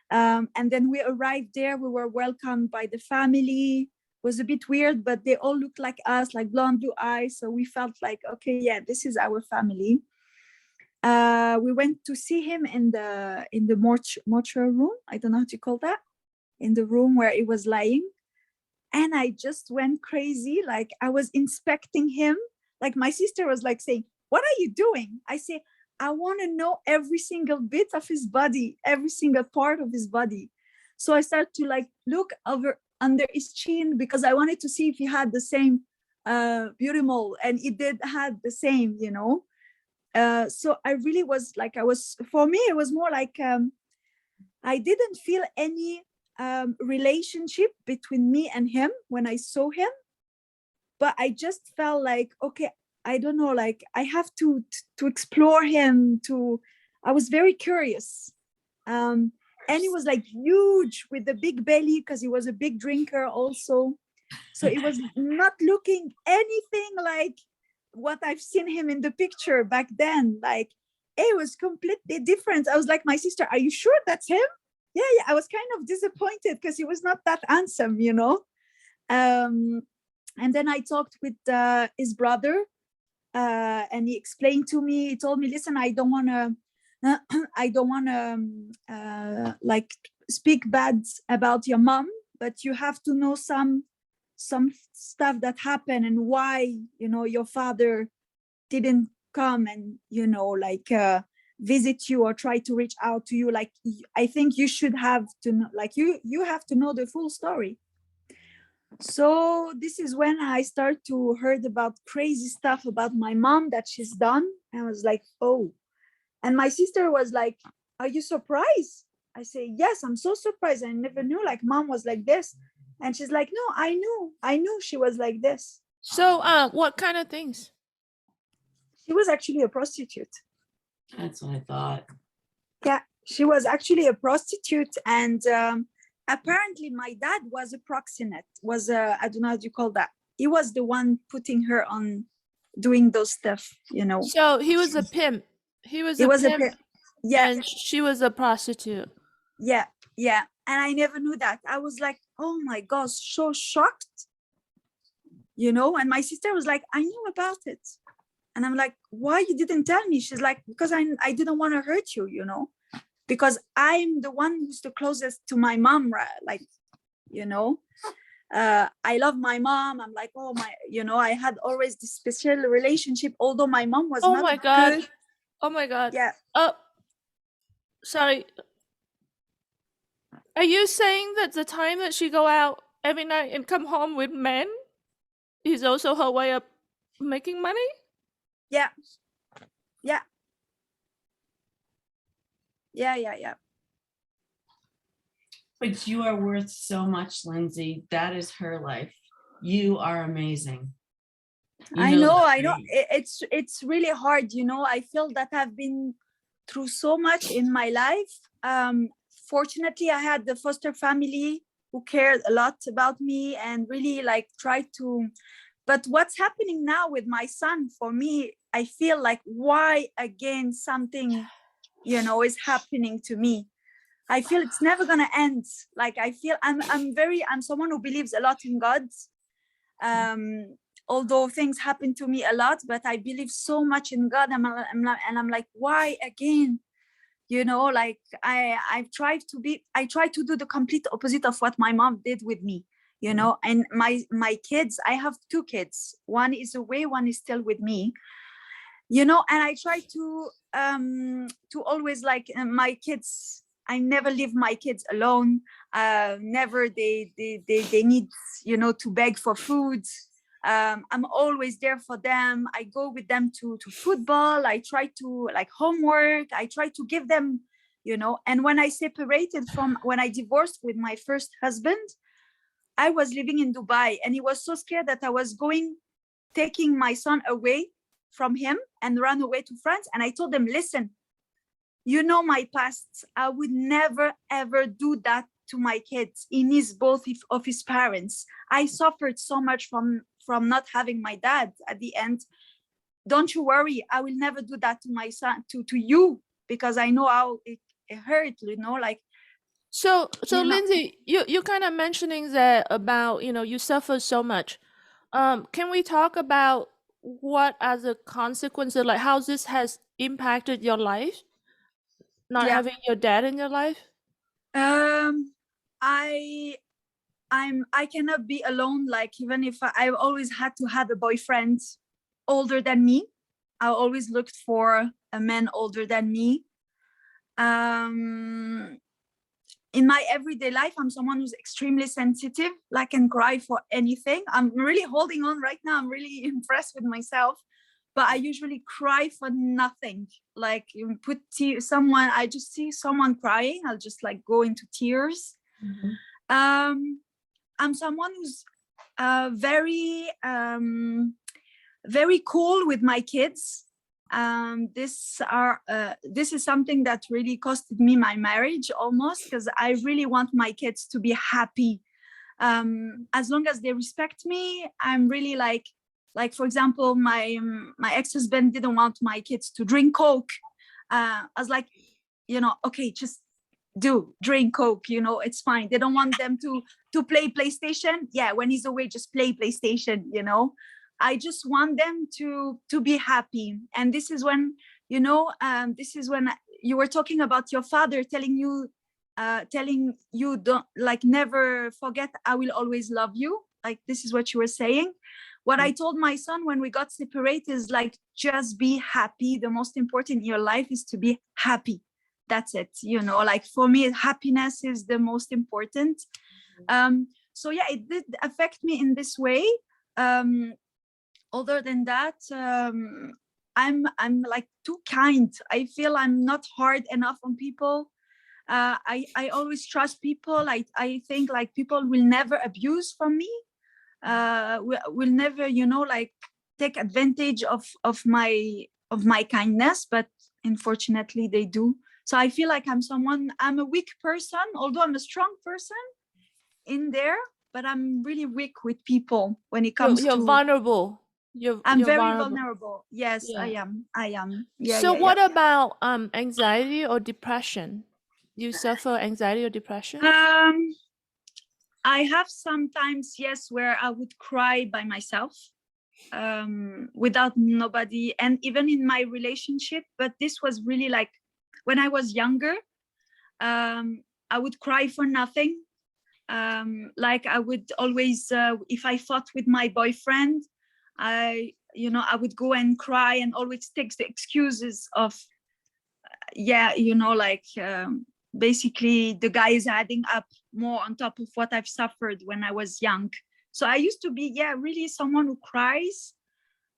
And then we arrived there. We were welcomed by the family. It was a bit weird, but they all looked like us, like blonde, blue eyes. So we felt like, okay, yeah, this is our family. We went to see him in the mortuary room. I don't know how to call that. In the room where he was lying. And I just went crazy. Like I was inspecting him. Like my sister was like saying, what are you doing? I say, I want to know every single bit of his body, every single part of his body. So I started to like look under his chin because I wanted to see if he had the same beautiful, and it did had the same, you know. So I really was like, for me, it was more like, I didn't feel any relationship between me and him when I saw him, but I just felt like, okay, I don't know, like I have to explore him. I was very curious. And he was like huge with the big belly because he was a big drinker also. So it was not looking anything like what I've seen him in the picture back then. Like it was completely different. I was like, my sister, are you sure that's him? Yeah. I was kind of disappointed because he was not that handsome, you know. And then I talked with his brother, and he explained to me. He told me, "Listen, I don't want to, like speak bad about your mom, but you have to know some stuff that happened and why, you know, your father didn't come and, you know, like visit you or try to reach out to you. Like I think you should have to know, like you have to know the full story." So this is when I start to heard about crazy stuff about my mom that she's done. I was like, oh. And my sister was like, are you surprised? I say, yes, I'm so surprised. I never knew like mom was like this. And she's like, no, I knew she was like this. So, what kind of things? She was actually a prostitute. That's what I thought. Yeah, she was actually a prostitute. And apparently my dad was a proxenate, I don't know how you call that. He was the one putting her on doing those stuff, you know. So he was a pimp. He was He a was a pimp, yeah, and she was a prostitute. yeah. And I never knew that. I was like, oh my gosh, so shocked, you know. And my sister was like, I knew about it. And I'm like, why you didn't tell me? She's like, because I didn't want to hurt you, you know, because I'm the one who's the closest to my mom, right? Like, you know, I love my mom. I'm like, oh my, you know, I had always this special relationship, although my mom was Oh not my God. good. Oh my God. Yeah. Oh, sorry. Are you saying that the time that she go out every night and come home with men is also her way of making money? Yeah. But you are worth so much, Lindsay. That is her life. You are amazing. I know. Right? It's really hard, you know. I feel that I've been through so much in my life. Fortunately, I had the foster family who cared a lot about me and really like tried to. But what's happening now with my son, for me, I feel like why again something, you know, is happening to me. I feel it's never gonna end. Like I feel I'm someone who believes a lot in God. Although things happen to me a lot, but I believe so much in God. And I'm like, why again? You know, like I try to do the complete opposite of what my mom did with me, you know. And my kids, I have 2 kids. One is away, one is still with me, you know. And I try to always like my kids, I never leave my kids alone. Never they need, you know, to beg for food. I'm always there for them. I go with them to football. I try to like homework. I try to give them, you know. And when I divorced with my first husband, I was living in Dubai, and he was so scared that I was taking my son away from him and run away to France. And I told him, listen, you know my past. I would never ever do that to my kids. He needs both of his parents. I suffered so much from not having my dad at the end. Don't you worry, I will never do that to my son, to you, because I know how it hurt, you know. Like, So you know, Lindsay, you kind of mentioning that about, you know, you suffer so much. Can we talk about what as a consequence of like how this has impacted your life? Not yeah. having your dad in your life? I cannot be alone. Like, even if I've always had to have a boyfriend older than me. I always looked for a man older than me. in my everyday life, I'm someone who's extremely sensitive, like can cry for anything. I'm really holding on right now. I'm really impressed with myself, but I usually cry for nothing. Like you put someone, I just see someone crying, I'll just like go into tears. I'm someone who's very cool with my kids. This is something that really costed me my marriage almost, because I really want my kids to be happy. As long as they respect me, I'm really like for example, my ex-husband didn't want my kids to drink Coke. I was like, okay, just drink Coke, it's fine. They don't want them to play PlayStation. Yeah, when he's away, just play PlayStation, I just want them to be happy. And this is when, this is when you were talking about your father telling you don't, like, never forget, I will always love you. Like, this is what you were saying. What I told my son when we got separated is like, just be happy. The most important in your life is to be happy. That's it. Like for me, happiness is the most important. So yeah, it did affect me in this way. Other than that, I'm like too kind. I feel I'm not hard enough on people. I always trust people. I think like people will never abuse from me. Will never, like take advantage of my kindness, but unfortunately they do. So I feel like I'm a weak person, although I'm a strong person in there, but I'm really weak with people when it comes you're to vulnerable. I'm You're very vulnerable. Yes, Yeah. I am. Yeah. So what about anxiety or depression? Do you suffer anxiety or depression? I have sometimes, yes, where I would cry by myself, without nobody, and even in my relationship. But this was really like when I was younger. I would cry for nothing. Like I would always, if I fought with my boyfriend, I would go and cry and always take the excuses of, basically the guy is adding up more on top of what I've suffered when I was young. So I used to be, really someone who cries.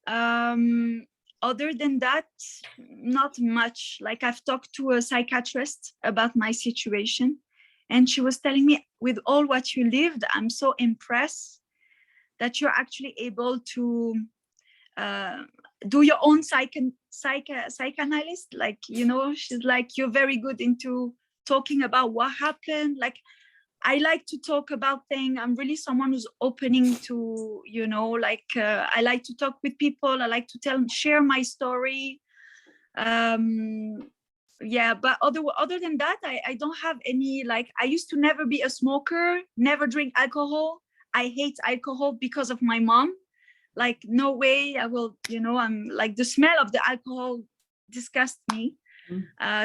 Other than that, not much. Like I've talked to a psychiatrist about my situation, and she was telling me, with all what you lived, I'm so impressed that you're actually able to do your own psychoanalyst. Like, she's like, you're very good into talking about what happened. Like, I like to talk about things. I'm really someone who's opening to, I like to talk with people. I like to share my story. But other than that, I don't have any, like, I used to never be a smoker, never drink alcohol. I hate alcohol because of my mom. Like, no way I will, I'm like, the smell of the alcohol disgusts me.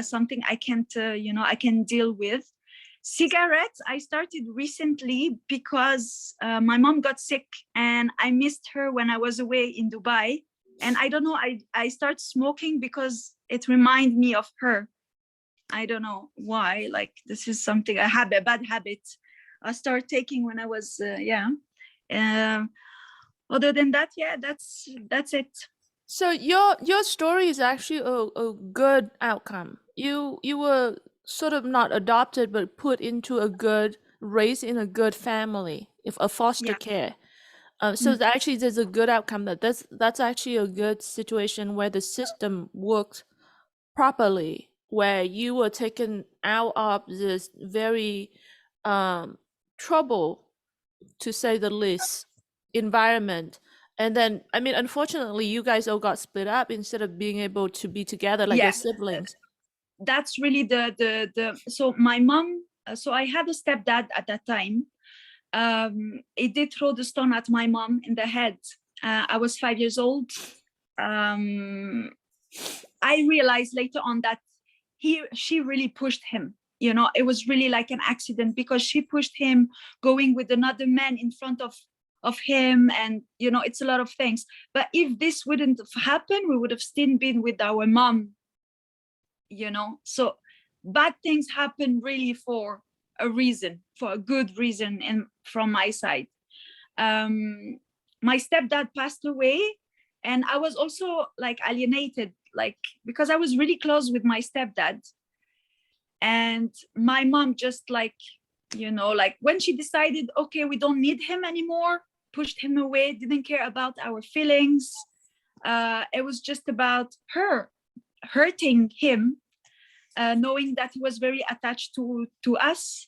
Something I can't, I can deal with. Cigarettes, I started recently because my mom got sick and I missed her when I was away in Dubai. And I don't know, I started smoking because it reminded me of her. I don't know why. Like, this is something, a bad habit I started taking when I was, other than that, that's it. So your story is actually a good outcome. You were sort of not adopted, but put into raised in a good family, if a foster care. So actually, there's a good outcome. That's actually a good situation where the system worked properly, where you were taken out of this very trouble, to say the least, environment. And then, I mean, unfortunately, you guys all got split up instead of being able to be together like your siblings. That's really so my mom, so I had a stepdad at that time. He did throw the stone at my mom in the head. I was 5 years old. I realized later on that she really pushed him. It was really like an accident, because she pushed him going with another man in front of him, and it's a lot of things. But if this wouldn't have happened, we would have still been with our mom. So bad things happen really for a reason, for a good reason, and from my side. My stepdad passed away, and I was also like alienated, like because I was really close with my stepdad. And my mom just like, you know, like when she decided, okay, we don't need him anymore, pushed him away, didn't care about our feelings. It was just about her hurting him, knowing that he was very attached to us.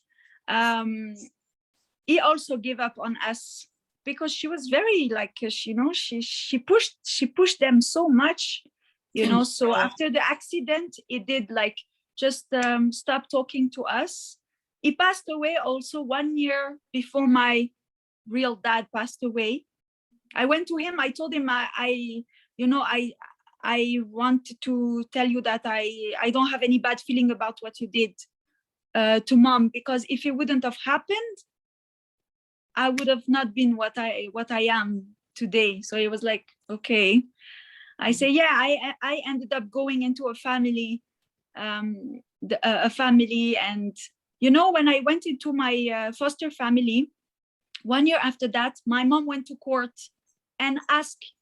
He also gave up on us because she was very like, you know, she pushed them so much, you know. So after the accident, he did like just stop talking to us. He passed away also 1 year before my real dad passed away. I went to him. I told him I want to tell you that I don't have any bad feeling about what you did to mom, because if it wouldn't have happened, I would have not been what I am today. So it was like, okay. I say, yeah, I ended up going into a family, a family. And, you know, when I went into my foster family, 1 year after that, my mom went to court and asked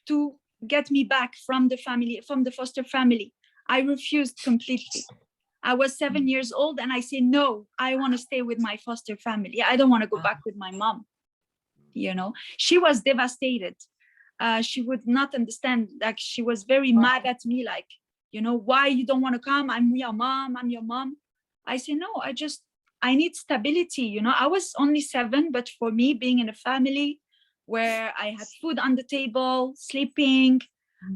to get me back from the family, from the foster family. I refused completely. I was 7 years old and I say, no, I want to stay with my foster family. I don't want to go back with my mom. You know, she was devastated. She would not understand. Like, she was very mad at me, like, you know, why you don't want to come? I'm your mom. I'm your mom. I say, no, I need stability. You know, I was only 7, but for me, being in a family where I had food on the table, sleeping,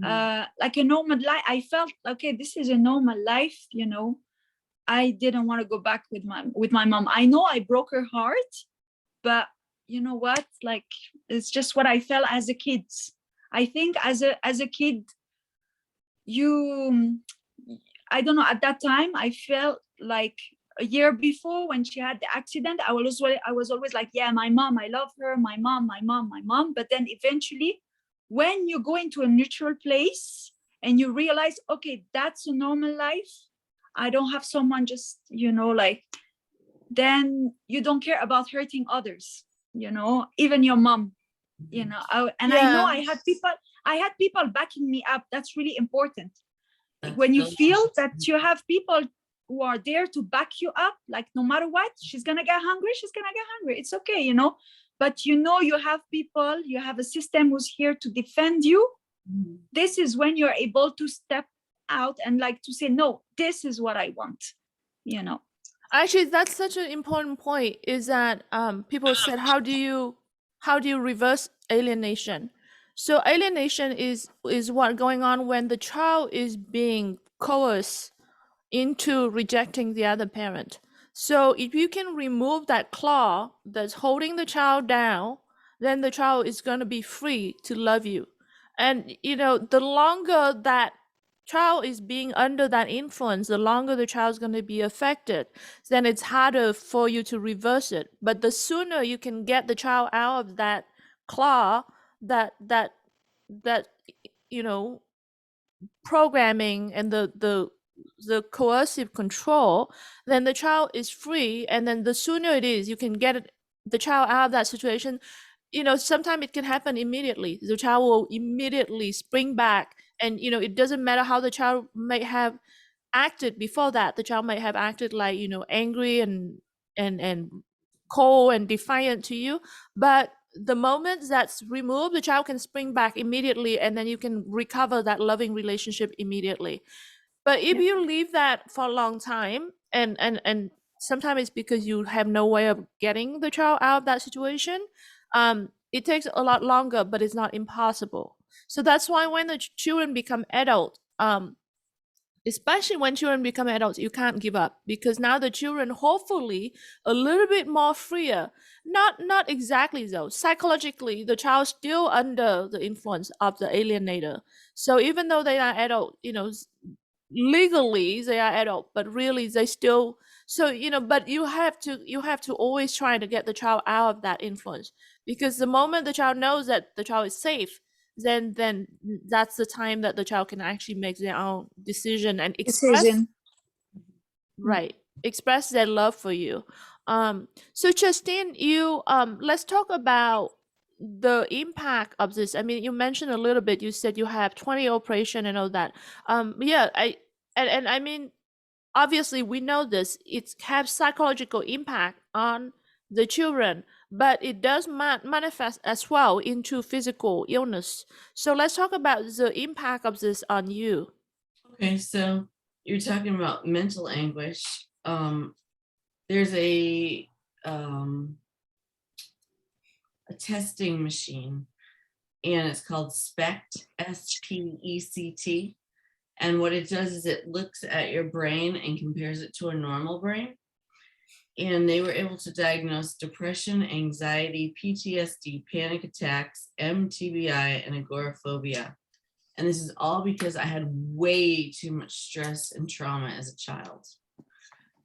like a normal life, I felt, okay, this is a normal life, you know. I didn't want to go back with my mom. I know I broke her heart, but you know what? Like, it's just what I felt as a kid. I think as a kid, I don't know, at that time, I felt like a year before when she had the accident, I was always like, yeah, my mom, I love her, my mom, my mom, my mom. But then eventually, when you go into a neutral place and you realize, okay, that's a normal life, I don't have someone just, you know, like, then you don't care about hurting others, you know, even your mom, you know. I know I had people backing me up. That's really important. When you feel that you have people who are there to back you up, like no matter what, she's gonna get hungry, it's okay, you know. But you know, you have people, you have a system who's here to defend you. This is when you're able to step out and like to say, no, this is what I want, you know. Actually, that's such an important point, is that people said, how do you reverse alienation? So alienation is what going on when the child is being coerced into rejecting the other parent. So if you can remove that claw that's holding the child down, then the child is going to be free to love you. And you know, the longer that child is being under that influence, the longer the child's going to be affected, then it's harder for you to reverse it. But the sooner you can get the child out of that claw, that you know, programming and the coercive control, then the child is free. And then the sooner it is you can get the child out of that situation, you know, sometimes it can happen immediately. The child will immediately spring back. And you know, it doesn't matter how the child may have acted before that. The child might have acted like, you know, angry and cold and defiant to you, but the moment that's removed, the child can spring back immediately, and then you can recover that loving relationship immediately. But if you leave that for a long time, and sometimes it's because you have no way of getting the child out of that situation, it takes a lot longer, but it's not impossible. So that's why when the children become adult, especially when children become adults, you can't give up, because now the children hopefully a little bit more freer. Not exactly though. Psychologically, the child's still under the influence of the alienator. So even though they are adult, you know, legally they are adult, but really they still, so you know, but you have to always try to get the child out of that influence, because the moment the child knows that the child is safe, then that's the time that the child can actually make their own decision and express. Right. express their love for you. So Justine, you let's talk about the impact of this. I mean, you mentioned a little bit. You said you have 20 operation and all that. Yeah, and I mean, obviously we know this. It has psychological impact on the children, but it does manifest as well into physical illness. So let's talk about the impact of this on you. Okay, so you're talking about mental anguish. There's a testing machine, and it's called SPECT, SPECT. And what it does is it looks at your brain and compares it to a normal brain. And they were able to diagnose depression, anxiety, PTSD, panic attacks, MTBI, and agoraphobia. And this is all because I had way too much stress and trauma as a child.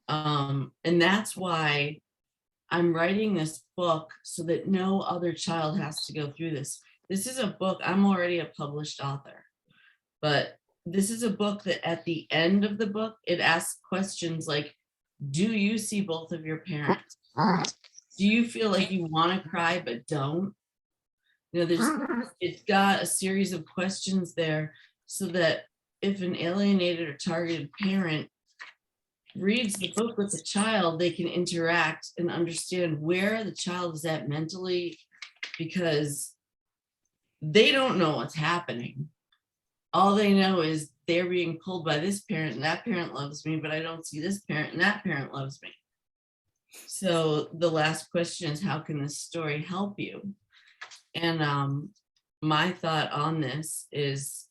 And that's why I'm writing this book, so that no other child has to go through this. This is a book, I'm already a published author, but this is a book that at the end of the book, it asks questions like, do you see both of your parents? Do you feel like you want to cry but don't? You know, it's got a series of questions there, so that if an alienated or targeted parent reads the book with the child, they can interact and understand where the child is at mentally, because they don't know what's happening. All they know is they're being pulled by this parent, and that parent loves me, but I don't see this parent, and that parent loves me. So the last question is, how can this story help you? And my thought on this is,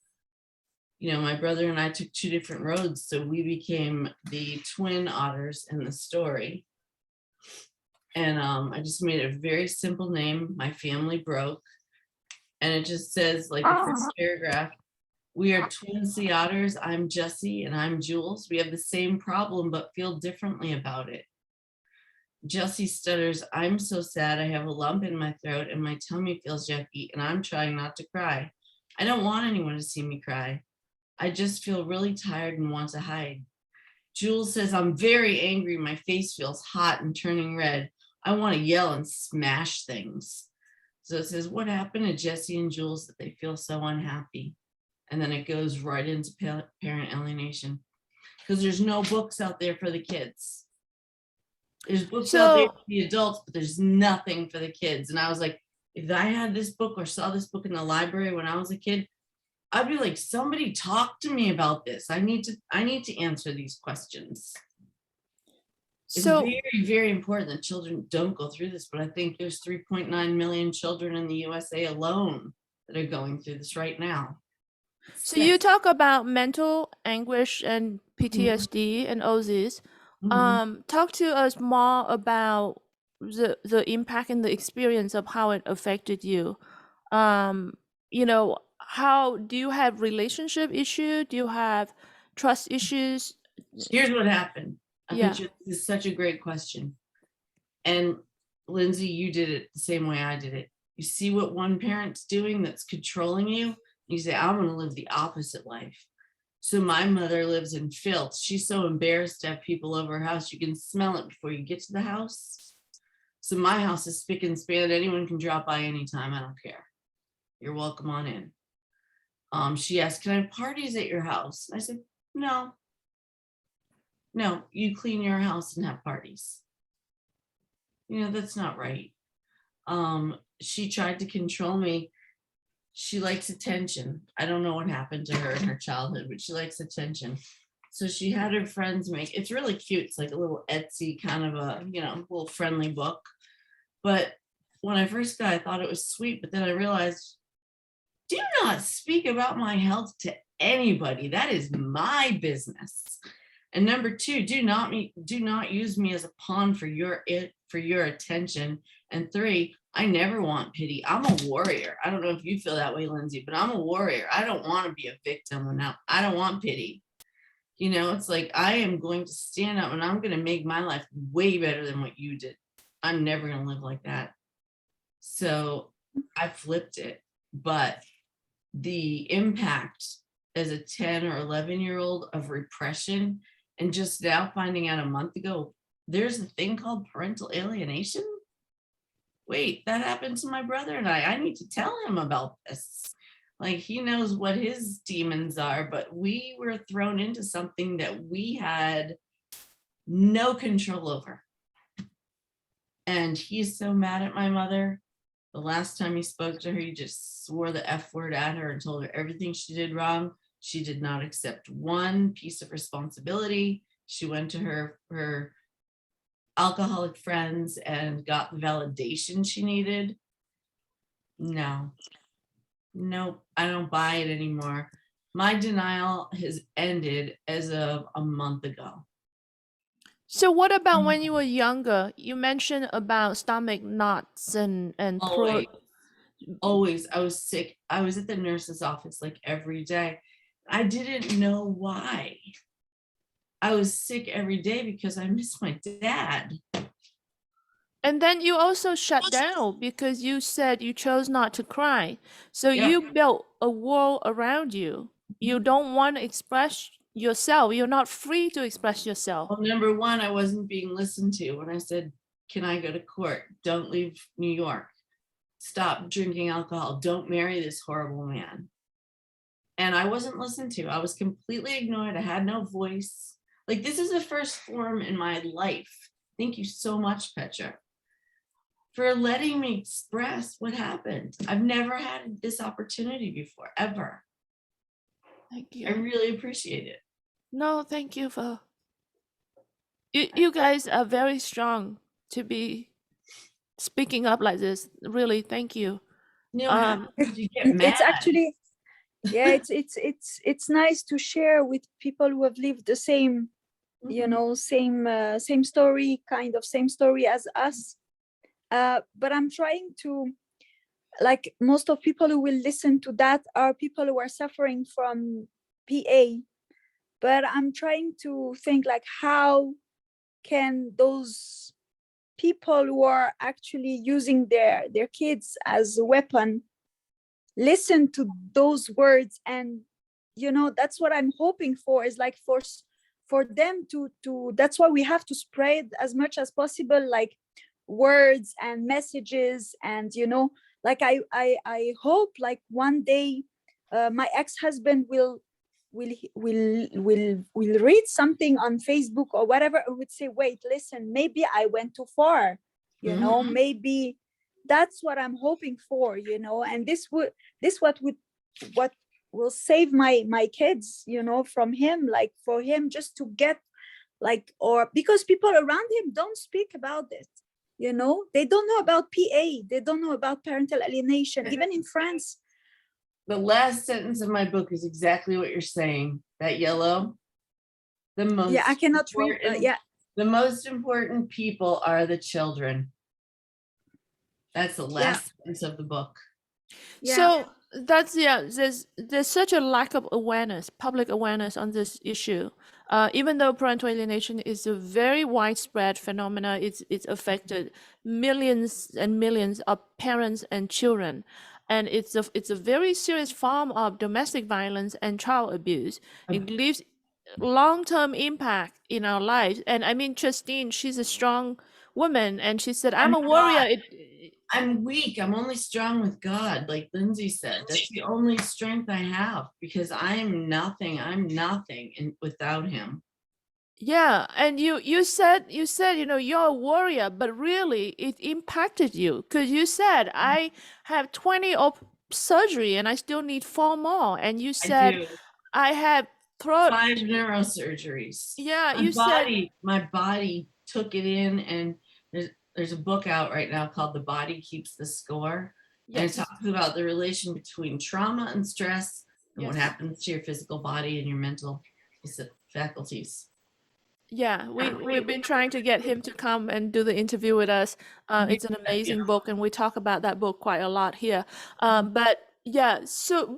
you know, my brother and I took two different roads, so we became the twin otters in the story. And I just made a very simple name, My Family Broke. And it just says, like, the first paragraph, we are twin sea otters. I'm Jessie and I'm Jules. We have the same problem, but feel differently about it. Jessie stutters, I'm so sad. I have a lump in my throat and my tummy feels yucky, and I'm trying not to cry. I don't want anyone to see me cry. I just feel really tired and want to hide. Jules says, I'm very angry. My face feels hot and turning red. I want to yell and smash things. So it says, what happened to Jessie and Jules that they feel so unhappy? And then it goes right into parent alienation, because there's no books out there for the kids. There's books out there for the adults, but there's nothing for the kids. And I was like, if I had this book or saw this book in the library when I was a kid, I'd be like, somebody talk to me about this. I need to answer these questions. It's very, very important that children don't go through this, but I think there's 3.9 million children in the USA alone that are going through this right now. So you talk about mental anguish and PTSD and all this. Talk to us more about the impact and the experience of how it affected you. You know, how do you have relationship issue? Do you have trust issues? Here's what happened. Yeah. This is such a great question. And Lindsay, you did it the same way I did it. You see what one parent's doing that's controlling you, you say, I'm going to live the opposite life. So my mother lives in filth. She's so embarrassed to have people over her house. You can smell it before you get to the house. So my house is spick and span. Anyone can drop by anytime. I don't care. You're welcome on in. She asked, can I have parties at your house? And I said, no, you clean your house and have parties. You know, that's not right. She tried to control me. She likes attention. I don't know what happened to her in her childhood, but she likes attention. So she had her friends make, it's really cute. It's like a little Etsy kind of a, you know, little friendly book. But when I first got it, I thought it was sweet, but then I realized, do not speak about my health to anybody. That is my business. And number two, do not use me as a pawn for your attention. And three, I never want pity. I'm a warrior. I don't know if you feel that way, Lindsay, but I'm a warrior. I don't want to be a victim. Now I don't want pity. You know, it's like, I am going to stand up and I'm going to make my life way better than what you did. I'm never going to live like that. So I flipped it. But the impact as a 10 or 11-year-old of repression And just now finding out a month ago, there's a thing called parental alienation. Wait, that happened to my brother and I need to tell him about this. Like, he knows what his demons are, but we were thrown into something that we had no control over. And he's so mad at my mother. The last time he spoke to her, he just swore the F word at her and told her everything she did wrong. She did not accept one piece of responsibility. She went to her alcoholic friends and got the validation she needed. No, nope, I don't buy it anymore. My denial has ended as of a month ago. So what about when you were younger? You mentioned about stomach knots and throat. Always, I was sick. I was at the nurse's office like every day. I didn't know why. I was sick every day because I miss my dad. And then you also shut down because you said you chose not to cry. So Yeah. you built a wall around you. You don't want to express yourself. You're not free to express yourself. Well, number one, I wasn't being listened to when I said, can I go to court? Don't leave New York. Stop drinking alcohol. Don't marry this horrible man. And I wasn't listened to. I was completely ignored. I had no voice. Like, this is the first forum in my life. Thank you so much, Petra, for letting me express what happened. I've never had this opportunity before, ever. Thank I you. really appreciate it. No, thank you for. You guys are very strong to be speaking up like this. Really, thank you. No, how did you get mad? It's actually, yeah, it's nice to share with people who have lived the same, you know, same story, kind of same story as us. But I'm trying to, like, most of people who will listen to that are people who are suffering from PA. But I'm trying to think, like, how can those people who are actually using their kids as a weapon listen to those words? And, you know, that's what I'm hoping for, is like for them to that's why we have to spread as much as possible, like, words and messages. And, you know, like, I hope, like, one day my ex-husband will read something on Facebook or whatever, and would say, wait, listen, maybe I went too far, you know, maybe that's what I'm hoping for, you know. And this what will save my kids, you know, from him, like, for him just to get, like, or because people around him don't speak about it, you know, they don't know about PA, they don't know about parental alienation, even in France. The last sentence of my book is exactly what you're saying. That yellow. The most. Yeah, I cannot read. Yeah. The most important people are the children. That's the last sentence of the book. Yeah. So that's there's such a lack of awareness, public awareness on this issue. Even though parental alienation is a very widespread phenomena, it's affected millions and millions of parents and children, and it's a very serious form of domestic violence and child abuse. It leaves long-term impact in our lives. And I mean, Justine, she's a strong woman, and she said, "I'm a warrior." I'm weak. I'm only strong with God, like Lindsay said. That's the only strength I have, because I'm nothing. I'm nothing without him. Yeah, and you said, you know, you're a warrior, but really it impacted you, because you said, I have 20 of surgery and I still need 4 more. And you said, I have 5 neurosurgeries. Yeah, My body took it in, and there's a book out right now called The Body Keeps the Score. And it talks about the relation between trauma and stress and what happens to your physical body and your mental faculties. Yeah, we've been trying to get him to come and do the interview with us. It's an amazing book, and we talk about that book quite a lot here. But yeah,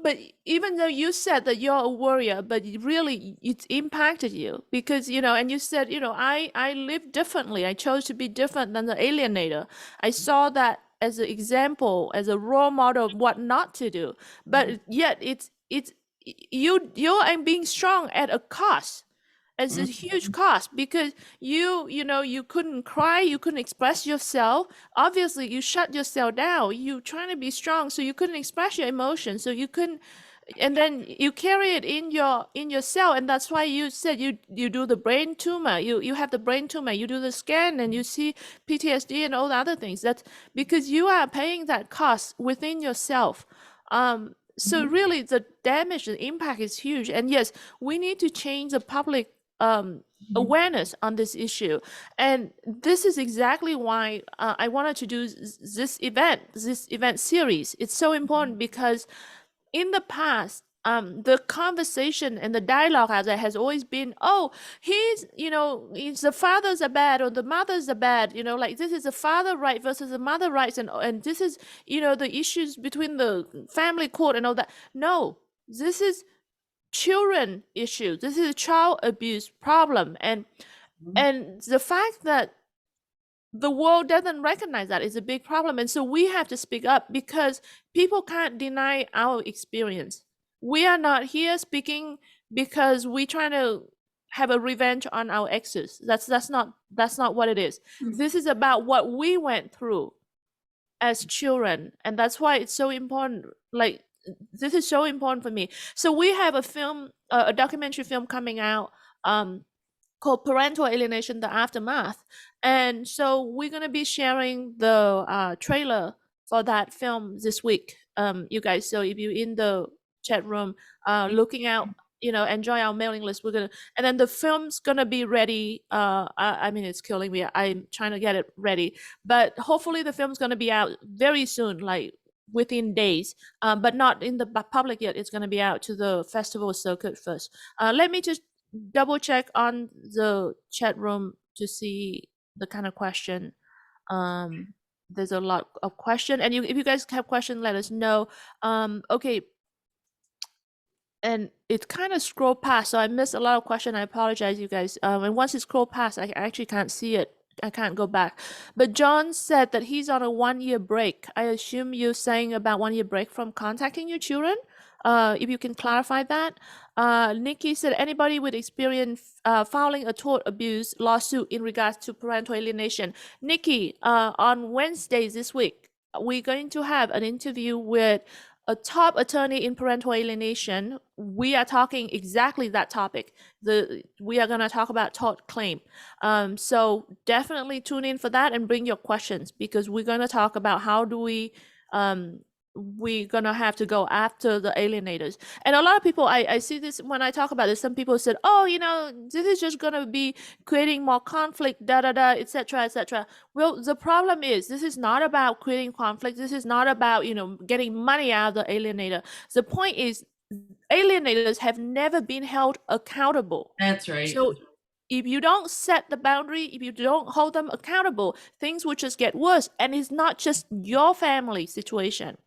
but even though you said that you're a warrior, but really it's impacted you, because, you know, and you said, you know, I live differently. I chose to be different than the alienator. I saw that as an example, as a role model of what not to do. But yet you're being strong at a cost. It's a huge cost because you couldn't cry, you couldn't express yourself. Obviously, you shut yourself down. You trying to be strong, so you couldn't express your emotions, so you couldn't, and then you carry it in your cell, and that's why you said you do the brain tumor. You have the brain tumor. You do the scan, and you see PTSD and all the other things. That's because you are paying that cost within yourself. So really, the damage, the impact is huge. And yes, we need to change the public awareness on this issue. And this is exactly why I wanted to do this event series. It's so important because in the past, the conversation and the dialogue out there has always been, oh, it's the fathers are bad or the mothers are bad, like this is the father right versus the mother rights, and this is, the issues between the family court and all that. No, this is children issue. This is a child abuse problem, and the fact that the world doesn't recognize that is a big problem. And so we have to speak up because people can't deny our experience. We are not here speaking because we're trying to have a revenge on our exes. That's not what it is. This is about what we went through as children, and that's why it's so important. Like, this is so important for me. So we have a documentary film coming out called Parental Alienation, The Aftermath. And so we're going to be sharing the trailer for that film this week, you guys. So if you're in the chat room looking out, enjoy our mailing list. And then the film's going to be ready. I mean, it's killing me. I'm trying to get it ready. But hopefully the film's going to be out very soon, like within days, but not in the public yet. It's going to be out to the festival circuit first. Let me just double check on the chat room to see the kind of question. There's a lot of question, and if you guys have questions, let us know. Okay, and it kind of scrolled past, so I missed a lot of question. I apologize, you guys. And once it scrolled past, I actually can't see it. I can't go back. But John said that he's on a 1-year break. I assume you're saying about 1-year break from contacting your children. If you can clarify that. Nikki said anybody with experience filing a tort abuse lawsuit in regards to parental alienation. Nikki, on Wednesday this week, we're going to have an interview with a top attorney in parental alienation. We are talking exactly that topic. We are going to talk about tort claim. So definitely tune in for that and bring your questions, because we're going to talk about how do we're gonna have to go after the alienators. And a lot of people, I see this when I talk about this, some people said, oh, this is just gonna be creating more conflict, etc., etc. Well, the problem is, this is not about creating conflict. This is not about, getting money out of the alienator. The point is, alienators have never been held accountable. That's right. So if you don't set the boundary, if you don't hold them accountable, things will just get worse. And it's not just your family situation.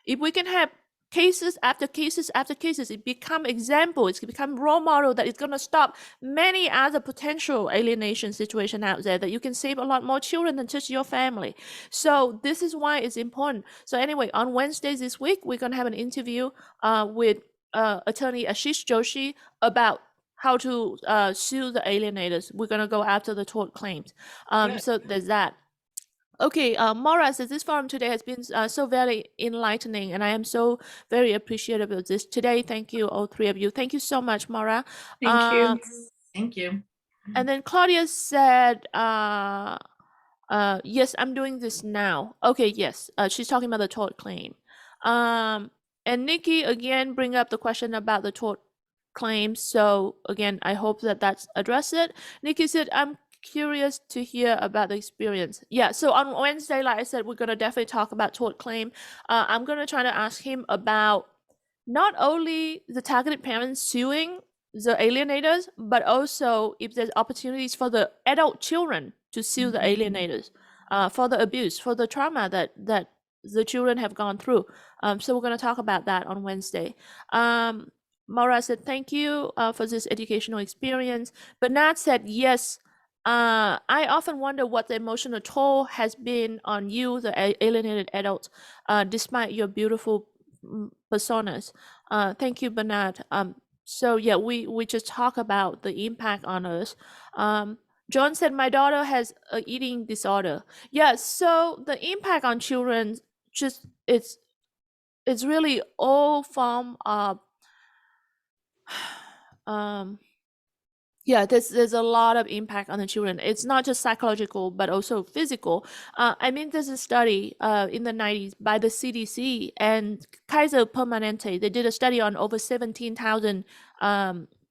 If we can have cases after cases after cases, it become example, it's become role model that is going to stop many other potential alienation situation out there, that you can save a lot more children than just your family. So this is why it's important. So anyway, on Wednesdays this week, we're going to have an interview with attorney Ashish Joshi about how to sue the alienators. We're going to go after the tort claims. So there's that. Okay, Maura says this forum today has been so very enlightening, and I am so very appreciative of this today. Thank you, all three of you. Thank you so much, Maura. Thank you. Thank you. And then Claudia said, yes, I'm doing this now. Okay, yes, she's talking about the tort claim. And Nikki again bring up the question about the tort claims. So again, I hope that that's addressed it. Nikki said, I'm curious to hear about the experience. Yeah, so on Wednesday, like I said, we're going to definitely talk about tort claim. I'm going to try to ask him about not only the targeted parents suing the alienators, but also if there's opportunities for the adult children to sue the alienators for the abuse, for the trauma that the children have gone through. So we're going to talk about that on Wednesday. Maura said, thank you for this educational experience. Bernard said, yes, I often wonder what the emotional toll has been on you, the alienated adults, despite your beautiful personas. Thank you, Bernard. So yeah, we just talk about the impact on us. John said my daughter has a eating disorder. Yeah, so the impact on children just it's really all from um yeah, there's a lot of impact on the children. It's not just psychological, but also physical. I mean, there's a study in the 90s by the CDC and Kaiser Permanente. They did a study on over 17,000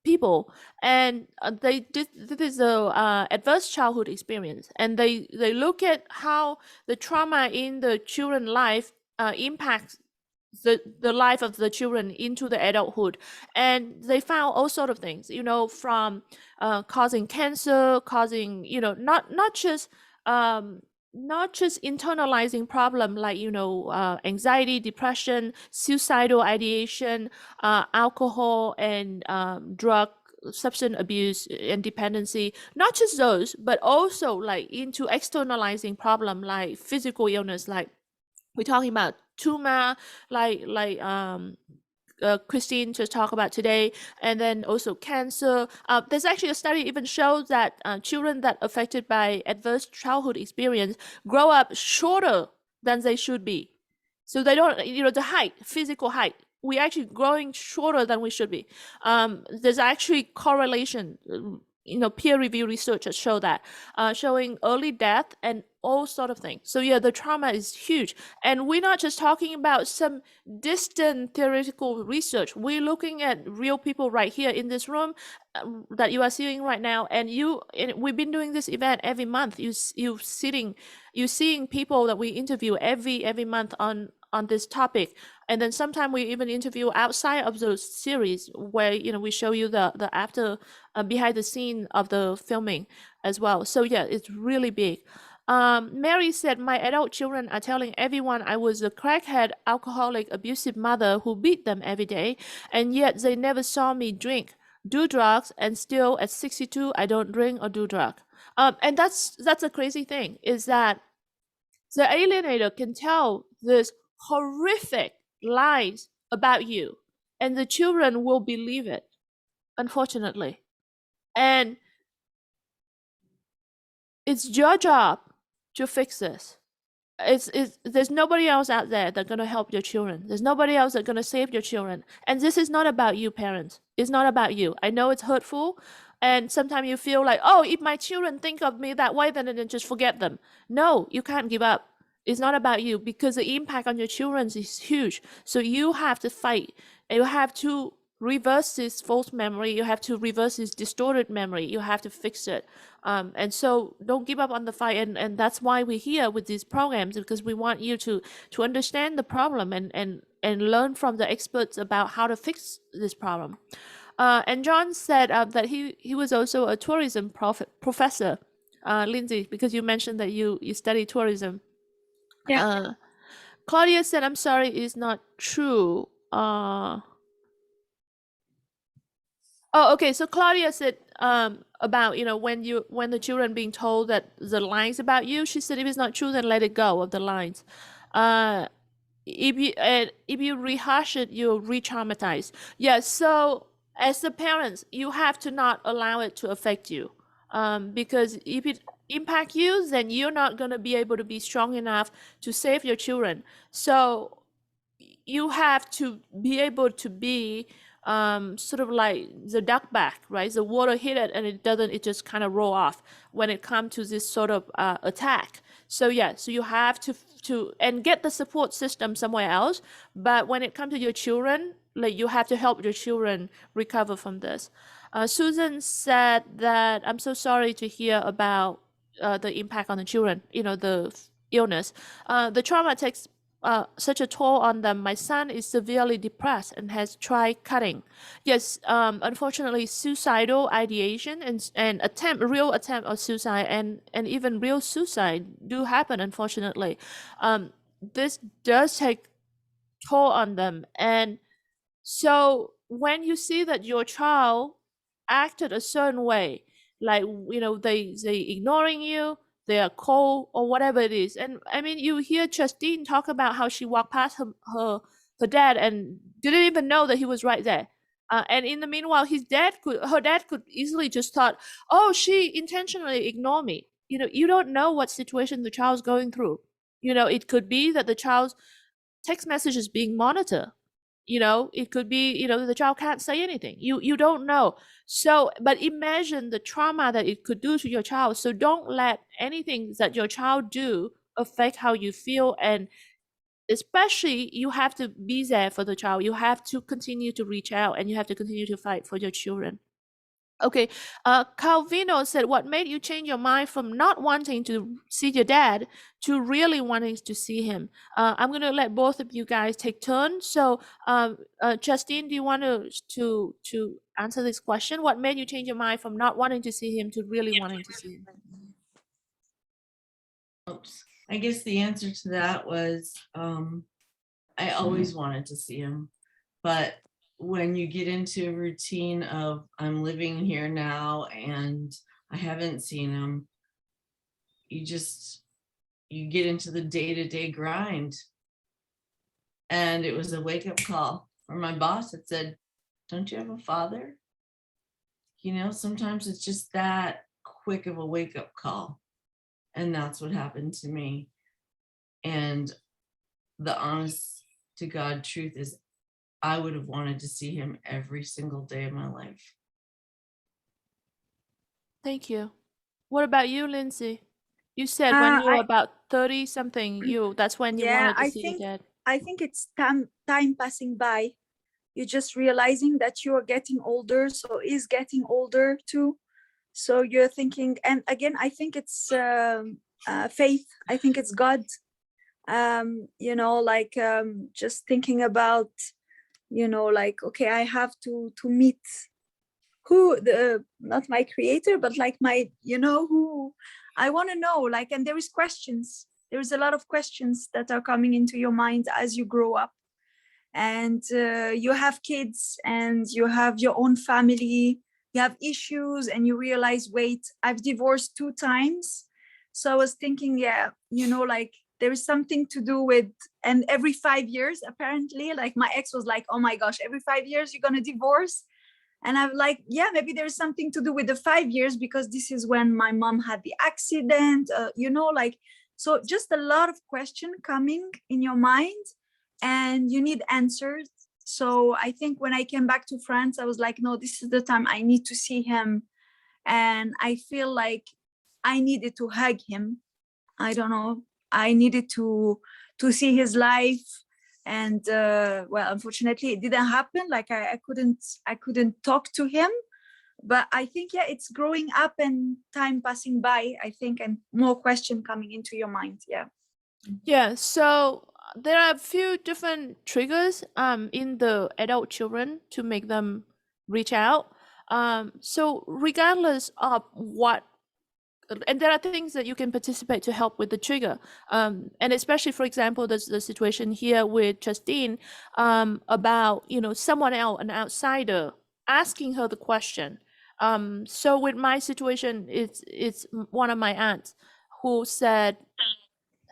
people, and they did this adverse childhood experience, and they look at how the trauma in the children life impacts the life of the children into the adulthood, and they found all sort of things, from causing cancer, causing, not just internalizing problem like anxiety, depression, suicidal ideation, alcohol and drug substance abuse and dependency, not just those, but also like into externalizing problem like physical illness, like we're talking about tumor, like Christine just talked about today, and then also cancer. There's actually a study even shows that children that affected by adverse childhood experience grow up shorter than they should be. So they don't, the height, physical height, we're actually growing shorter than we should be. There's actually correlation. Peer review research has shown that, showing early death and all sort of things. So yeah, the trauma is huge, and we're not just talking about some distant theoretical research. We're looking at real people right here in this room that you are seeing right now, and we've been doing this event every month. You're seeing people that we interview every month on this topic, and then sometimes we even interview outside of those series where we show you the after behind the scene of the filming as well. So yeah, it's really big. Mary said my adult children are telling everyone I was a crackhead, alcoholic, abusive mother who beat them every day, and yet they never saw me drink, do drugs, and still at 62 I don't drink or do drug. And that's a crazy thing, is that the alienator can tell this horrific lies about you, and the children will believe it, unfortunately. And it's your job to fix this. There's nobody else out there that's going to help your children. There's nobody else that's going to save your children. And this is not about you, parents. It's not about you. I know it's hurtful, and sometimes you feel like, oh, if my children think of me that way, then just forget them. No, you can't give up. It's not about you, because the impact on your children is huge. So you have to fight. You have to reverse this false memory. You have to reverse this distorted memory. You have to fix it. And so don't give up on the fight. And that's why we're here with these programs, because we want you to understand the problem and learn from the experts about how to fix this problem. And John said that he was also a tourism professor, Lindsay, because you mentioned that you study tourism. Yeah. Claudia said, I'm sorry, it's not true. Oh, okay. So Claudia said about, when the children being told that the lines about you, she said, if it's not true, then let it go of the lines. If you rehash it, you'll re-traumatize. Yeah, so as the parents, you have to not allow it to affect you. Because if it impact you, then you're not going to be able to be strong enough to save your children. So you have to be able to be sort of like the duck back, right? The water hit it and it just kind of roll off when it comes to this sort of attack. So yeah, so you have to and get the support system somewhere else. But when it comes to your children, like, you have to help your children recover from this. Susan said that, I'm so sorry to hear about the impact on the children, the illness. The trauma takes such a toll on them. My son is severely depressed and has tried cutting. Yes, unfortunately, suicidal ideation and real attempt of suicide and even real suicide do happen, unfortunately. This does take toll on them. And so when you see that your child acted a certain way, like, they ignoring you, they are cold or whatever it is. And I mean, you hear Justine talk about how she walked past her dad and didn't even know that he was right there. And in the meanwhile, her dad could easily just thought, oh, she intentionally ignored me. You don't know what situation the child's going through. It could be that the child's text message is being monitored. It could be, the child can't say anything. You don't know. So, but imagine the trauma that it could do to your child. So don't let anything that your child do affect how you feel. And especially, you have to be there for the child. You have to continue to reach out, and you have to continue to fight for your children. Okay, Calvino said, what made you change your mind from not wanting to see your dad to really wanting to see him? I'm going to let both of you guys take turns. So, Justine, do you want to answer this question? What made you change your mind from not wanting to see him to really wanting to see him? Oops. I guess the answer to that was I always wanted to see him, but when you get into a routine of I'm living here now and I haven't seen him, you get into the day-to-day grind. And it was a wake-up call from my boss that said, don't you have a father? Sometimes it's just that quick of a wake-up call. And that's what happened to me. And the honest to God truth is I would have wanted to see him every single day of my life. Thank you. What about you, Lindsay? You said when you were about 30 something, that's when you wanted to see your dad. I think it's time passing by. You're just realizing that you are getting older, so he's getting older too. So you're thinking, and again, I think it's faith. I think it's God. Just thinking about, okay, I have to meet not my creator, but like my, who I want to know, and there is a lot of questions that are coming into your mind as you grow up, and you have kids and you have your own family, you have issues, and you realize, wait, I've divorced 2 times. So I was thinking, there is something to do with, and every 5 years, apparently, my ex was like, oh my gosh, every 5 years you're going to divorce. And I'm like, yeah, maybe there's something to do with the 5 years, because this is when my mom had the accident, so just a lot of questions coming in your mind and you need answers. So I think when I came back to France, I was like, no, this is the time I need to see him. And I feel like I needed to hug him. I don't know. I needed to see his life. And unfortunately it didn't happen. I couldn't talk to him, but I think, it's growing up and time passing by, I think, and more question coming into your mind. So there are a few different triggers in the adult children to make them reach out. So regardless of what, and there are things that you can participate to help with the trigger, and especially, for example, there's the situation here with Justine about someone else, an outsider, asking her the question. So with my situation, it's one of my aunts who said,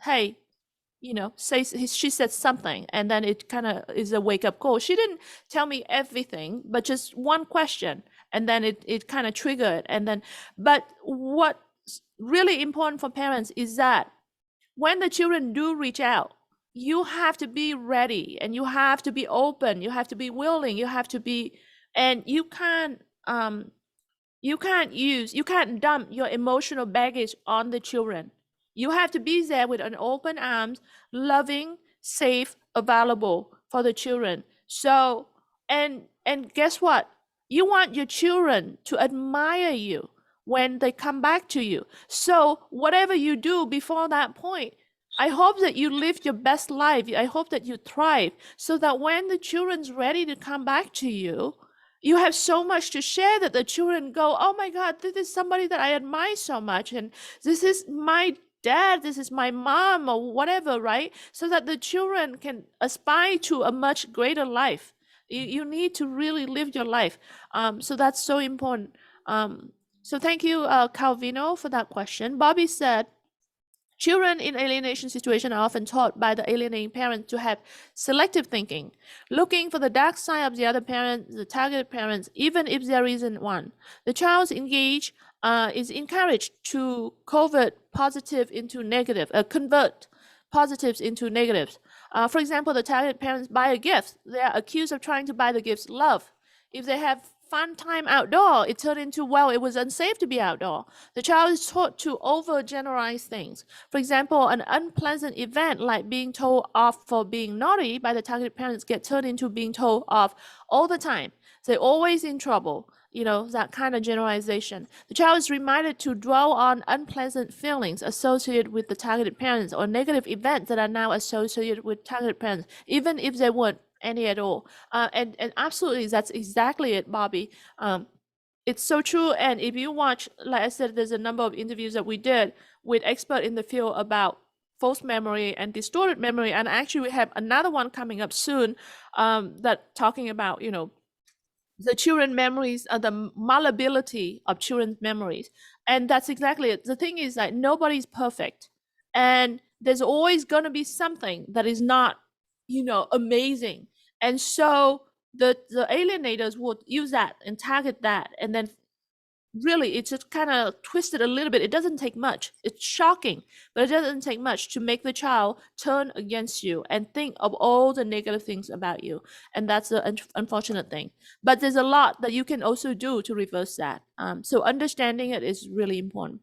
hey, she said something, and then it kind of is a wake-up call. She didn't tell me everything, but just one question, and then it kind of triggered. And then, but what's really important for parents is that when the children do reach out, you have to be ready, and you have to be open, you have to be willing, you have to be, and you can't dump your emotional baggage on the children. You have to be there with an open arms, loving, safe, available for the children. So, and guess what? You want your children to admire you when they come back to you. So whatever you do before that point, I hope that you live your best life. I hope that you thrive, so that when the children's ready to come back to you, you have so much to share that the children go, oh my God, this is somebody that I admire so much. And this is my dad, this is my mom, or whatever, right? So that the children can aspire to a much greater life. You need to really live your life. So that's so important. So thank you, Calvino, for that question. Bobby said Children in alienation situation are often taught by the alienating parent to have selective thinking, looking for the dark side of the other parent, the targeted parents, even if there isn't one. The child is encouraged to convert positive into negative, convert positives into negatives. For example, the targeted parents buy a gift. They are accused of trying to buy the gift's love. If they have fun time outdoor, it turned into, well, it was unsafe to be outdoor. The child is taught to overgeneralize things. For example, an unpleasant event like being told off for being naughty by the targeted parents get turned into being told off all the time. They're always in trouble. You know, that kind of generalization. The child is reminded to dwell on unpleasant feelings associated with the targeted parents or negative events that are now associated with targeted parents, even if there weren't any at all. And absolutely, that's exactly it, Bobby. It's so true. And if you watch, like I said, there's a number of interviews that we did with experts in the field about false memory and distorted memory. And actually, we have another one coming up soon that talking about, you know, the children memories, the malleability of children's memories. And that's exactly it. The thing is that nobody's perfect. And there's always going to be something that is not, you know, amazing. And so the alienators would use that and target that. And then really, it's just kind of twisted a little bit. It doesn't take much. It's shocking, but it doesn't take much to make the child turn against you and think of all the negative things about you. And that's the unfortunate thing. But there's a lot that you can also do to reverse that. So understanding it is really important.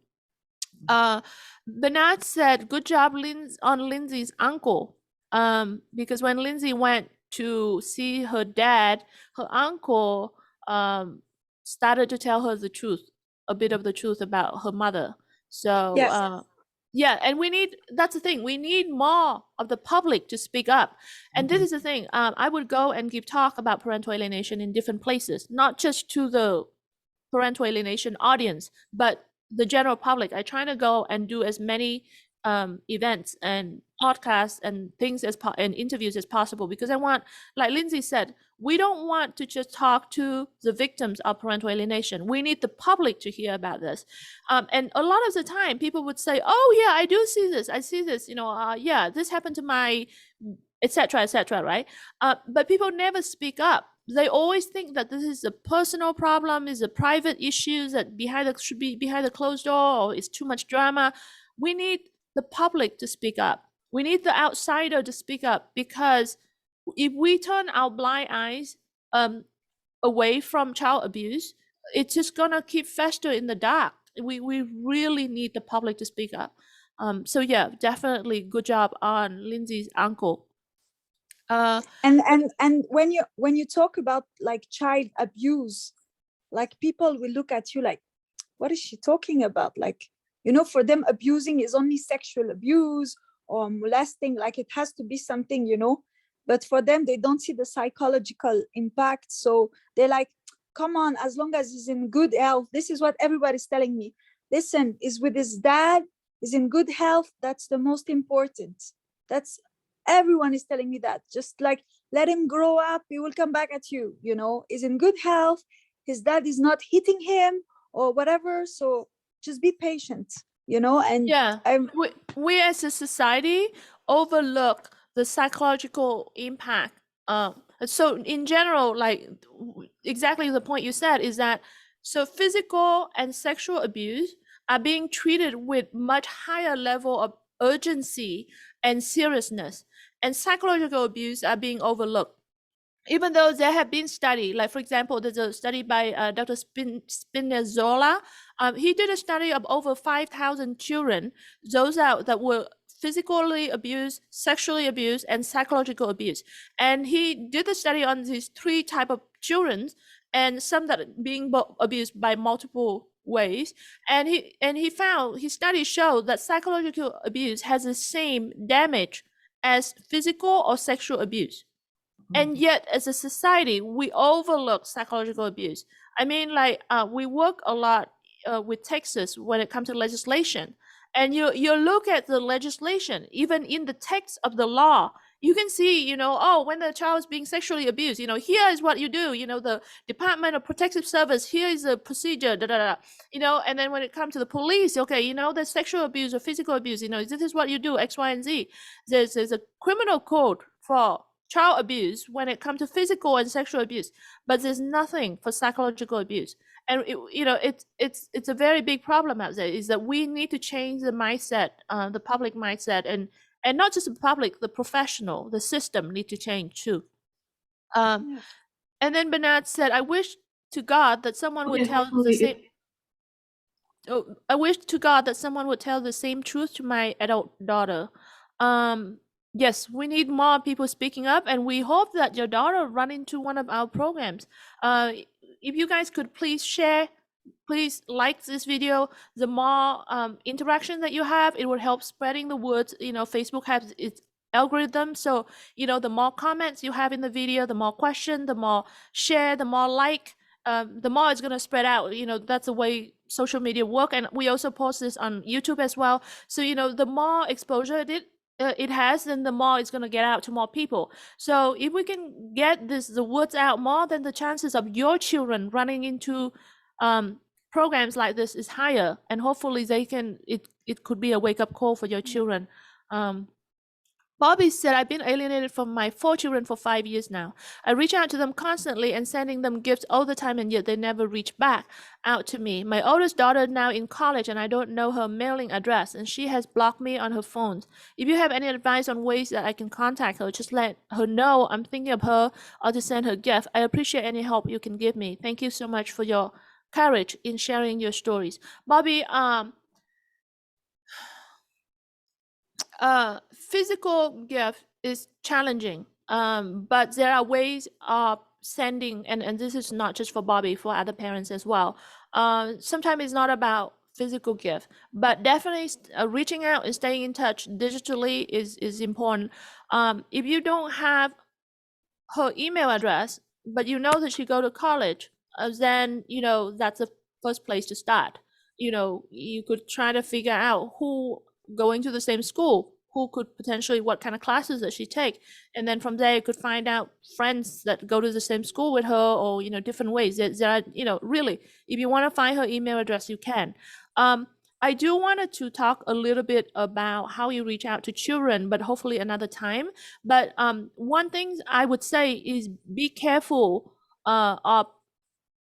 Bernard said, good job on Lindsay's uncle. Because when Lindsay went to see her dad, her uncle started to tell her the truth, a bit of the truth about her mother. So Yes. yeah, and that's the thing, we need more of the public to speak up. And this is the thing, I would go and give talk about parental alienation in different places, not just to the parental alienation audience, but the general public. I try to go and do as many events and podcasts and things and interviews as possible, because I want, like Lindsay said, we don't want to just talk to the victims of parental alienation. We need the public to hear about this. And a lot of the time people would say, oh yeah, I do see this. I see this, you know, yeah, this happened to my, etc., right? But people never speak up. They always think that this is a personal problem, is a private issue that should be behind the closed door, or it's too much drama. We need the public to speak up. We need the outsider to speak up, because if we turn our blind eyes away from child abuse, it's just gonna keep fester in the dark. We really need the public to speak up. So yeah, definitely good job on Lindsay's uncle. And when you talk about like child abuse, like people will look at you like, what is she talking about? Like, you know, for them abusing is only sexual abuse or molesting, like it has to be something, you know, but for them they don't see the psychological impact. So they're like, come on, as long as he's in good health. This is what everybody's telling me. Listen, is with his dad, is in good health, that's the most important. That's, everyone is telling me that. Just like, let him grow up, he will come back at you, you know, is in good health, his dad is not hitting him or whatever. So just be patient, you know. And yeah, we as a society overlook the psychological impact. So in general, like exactly the point you said is that, so physical and sexual abuse are being treated with much higher level of urgency and seriousness, and psychological abuse are being overlooked. Even though there have been studies, like for example, there's a study by Dr. Spinazzola. He did a study of over 5,000 children, those that were physically abused, sexually abused, and psychological abuse. And he did a study on these three types of children, and some that are being abused by multiple ways. And his studies show that psychological abuse has the same damage as physical or sexual abuse. And yet, as a society, we overlook psychological abuse. I mean, like, we work a lot with Texas when it comes to legislation. And you look at the legislation, even in the text of the law, you can see, oh, when the child is being sexually abused, here is what you do, the Department of Protective Service, here is a procedure, da, da, da, and then when it comes to the police, okay, there's sexual abuse or physical abuse, this is what you do, X, Y, and Z. There's a criminal code for child abuse when it comes to physical and sexual abuse, but there's nothing for psychological abuse. And it's a very big problem out there, is that we need to change the mindset, the public mindset, and not just the public, the professional, the system need to change too. And then Bernard said, I wish to God that someone would tell the same. Oh, I wish to God that someone would tell the same truth to my adult daughter. Yes, we need more people speaking up, and we hope that your daughter run into one of our programs. If you guys could please share, please like this video. The more interaction that you have, it will help spreading the word. Facebook has its algorithm, so the more comments you have in the video, the more question, the more share, the more like, the more it's going to spread out. That's the way social media work, and we also post this on YouTube as well. So the more exposure it has, then the more it's going to get out to more people. So if we can get the words out more, then the chances of your children running into programs like this is higher, and hopefully it could be a wake-up call for your children. Bobby said, I've been alienated from my 4 children for 5 years now. I reach out to them constantly and sending them gifts all the time, and yet they never reach back out to me. My oldest daughter now in college, and I don't know her mailing address, and she has blocked me on her phones. If you have any advice on ways that I can contact her, just let her know I'm thinking of her, or to send her gift. I appreciate any help you can give me. Thank you so much for your courage in sharing your stories. Bobby, physical gift is challenging, but there are ways of sending, and this is not just for Bobby, for other parents as well. Sometimes it's not about physical gift, but definitely reaching out and staying in touch digitally is important. If you don't have her email address, but that she go to college, then that's the first place to start. You could try to figure out who going to the same school, who could potentially, what kind of classes that she take, and then from there you could find out friends that go to the same school with her, or different ways. There are, really, if you want to find her email address, you can. I do wanted to talk a little bit about how you reach out to children, but hopefully another time. But one thing I would say is be careful of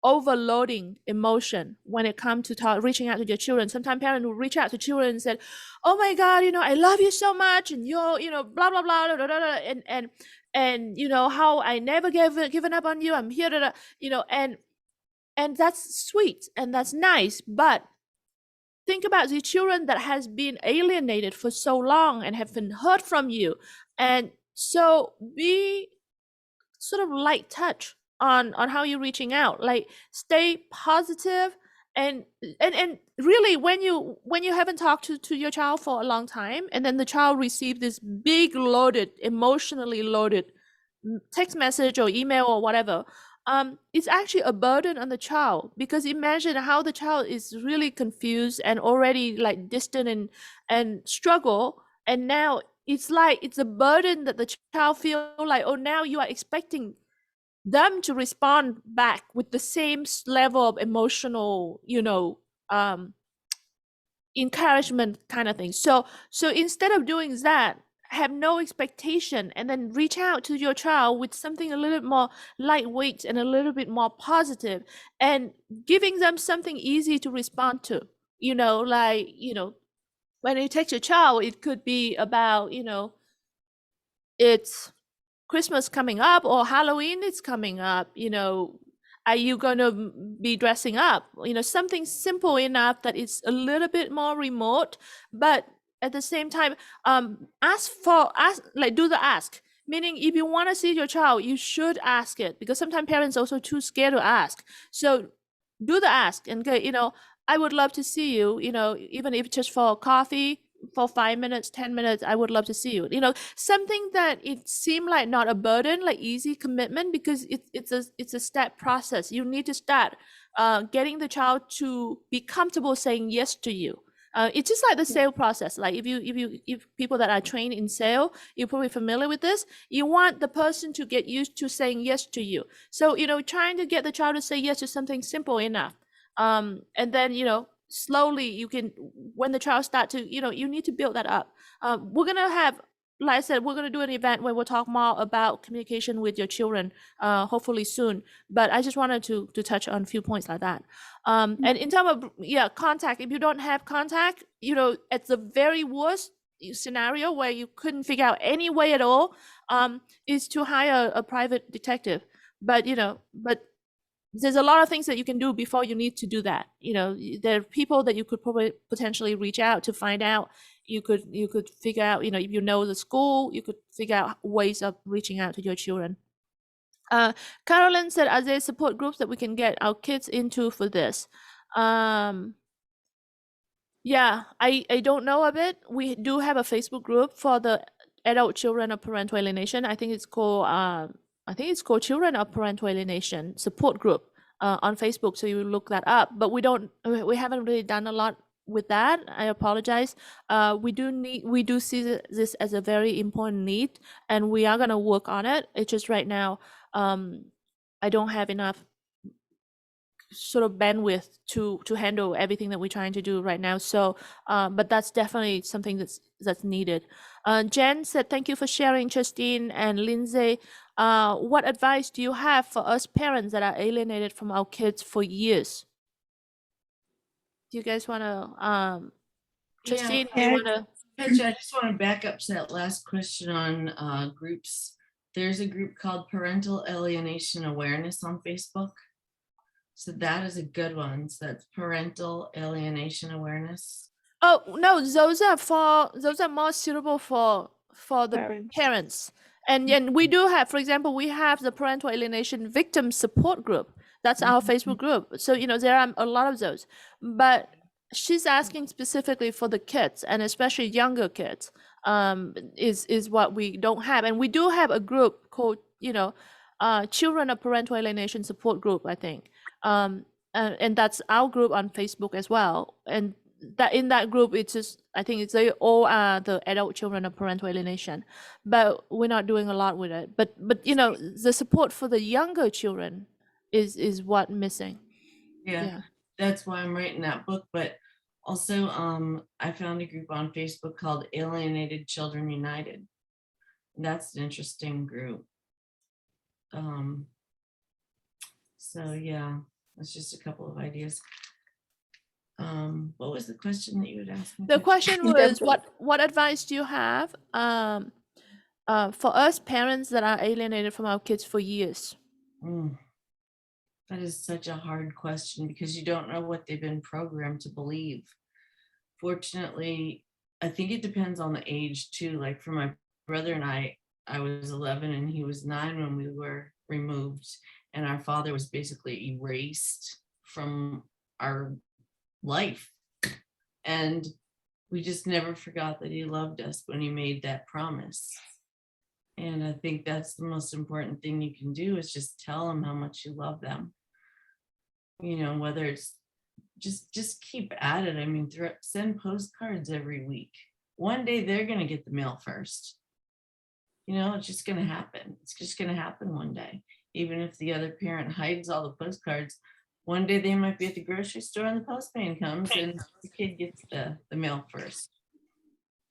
overloading emotion when it comes to reaching out to your children. Sometimes parents will reach out to children and say, oh my God, I love you so much, and you're, blah, blah, blah, blah, blah, blah, and how I never given up on you. I'm here to, and that's sweet and that's nice, but think about the children that has been alienated for so long and have been hurt from you. And so be sort of light touch on how you're reaching out, like stay positive, and really when you haven't talked to your child for a long time, and then the child receives this big loaded, emotionally loaded text message or email or whatever, it's actually a burden on the child, because imagine how the child is really confused and already like distant and struggle, and now it's like it's a burden that the child feel like, oh, now you are expecting them to respond back with the same level of emotional, encouragement kind of thing. So instead of doing that, have no expectation, and then reach out to your child with something a little bit more lightweight and a little bit more positive, and giving them something easy to respond to. When you text your child, it could be about, it's Christmas coming up, or Halloween is coming up, are you going to be dressing up? Something simple enough that it's a little bit more remote, but at the same time, do the ask. Meaning, if you want to see your child, you should ask it, because sometimes parents are also too scared to ask. So do the ask and go, I would love to see you, even if just for coffee, for 5 minutes, 10 minutes, I would love to see you. Something that it seemed like not a burden, like easy commitment, because it's a step process. You need to start getting the child to be comfortable saying yes to you. It's just like the sale process. Like if people that are trained in sale, you're probably familiar with this. You want the person to get used to saying yes to you. So, trying to get the child to say yes to something simple enough. And then, slowly you can, when the child start to, you need to build that up. We're going to have, like I said, we're going to do an event where we'll talk more about communication with your children, hopefully soon. But I just wanted to touch on a few points like that. And in terms of, contact, if you don't have contact, at the very worst scenario where you couldn't figure out any way at all, is to hire a private detective. But, but there's a lot of things that you can do before you need to do that. There are people that you could probably potentially reach out to find out. You could figure out, if you know the school, you could figure out ways of reaching out to your children. Carolyn said, are there support groups that we can get our kids into for this? Yeah, I don't know of it. We do have a Facebook group for the adult children of parental alienation. I think it's called Children of Parental Alienation Support Group on Facebook. So you look that up. But we haven't really done a lot with that. I apologize. We do see this as a very important need, and we are gonna work on it. It's just right now, I don't have enough sort of bandwidth to handle everything that we're trying to do right now. So, but that's definitely something that's needed. Jen said, thank you for sharing, Justine and Lindsay. What advice do you have for us parents that are alienated from our kids for years? Do you guys want to, Justine, do you want to? I just want to back up to that last question on groups. There's a group called Parental Alienation Awareness on Facebook. So that is a good one. So that's Parental Alienation Awareness. Oh no, those are more suitable for the parents. And we do have, for example, we have the Parental Alienation Victim Support Group. That's our Facebook group. So there are a lot of those. But she's asking specifically for the kids, and especially younger kids, is what we don't have. And we do have a group called, Children of Parental Alienation Support Group, I think. And that's our group on Facebook as well. And that in that group, it's just, I think it's all the adult children of parental alienation, but we're not doing a lot with it. But the support for the younger children is what missing. Yeah, that's why I'm writing that book. But also, I found a group on Facebook called Alienated Children United. That's an interesting group. So yeah, that's just a couple of ideas. What was the question that you would ask me? The question was, what advice do you have for us parents that are alienated from our kids for years? That is such a hard question because you don't know what they've been programmed to believe. Fortunately, I think it depends on the age too. Like for my brother and I was 11 and he was 9 when we were removed, and our father was basically erased from our life. And we just never forgot that he loved us when he made that promise. And I think that's the most important thing you can do, is just tell them how much you love them. Whether it's just keep at it. I mean, send postcards every week. One day they're going to get the mail first. It's just going to happen. It's just going to happen one day. Even if the other parent hides all the postcards, one day they might be at the grocery store and the postman comes and the kid gets the mail first.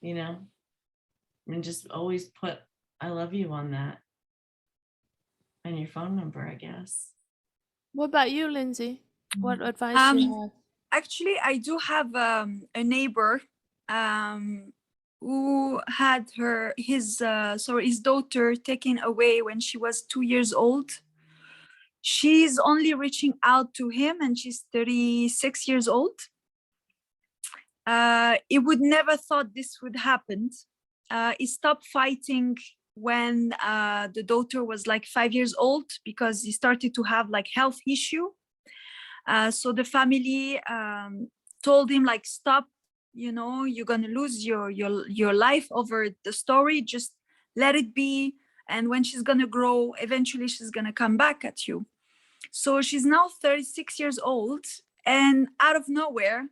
And just always put I love you on that. And your phone number, I guess. What about you, Lindsay? What advice do you have? Actually, I do have a neighbor who had his daughter taken away when she was 2 years old. She's only reaching out to him, and she's 36 years old. He would never thought this would happen. He stopped fighting when the daughter was like 5 years old, because he started to have like health issue. So the family told him, like, stop, you're gonna lose your life over the story, just let it be. And when she's gonna grow, eventually she's gonna come back at you. So she's now 36 years old, and out of nowhere,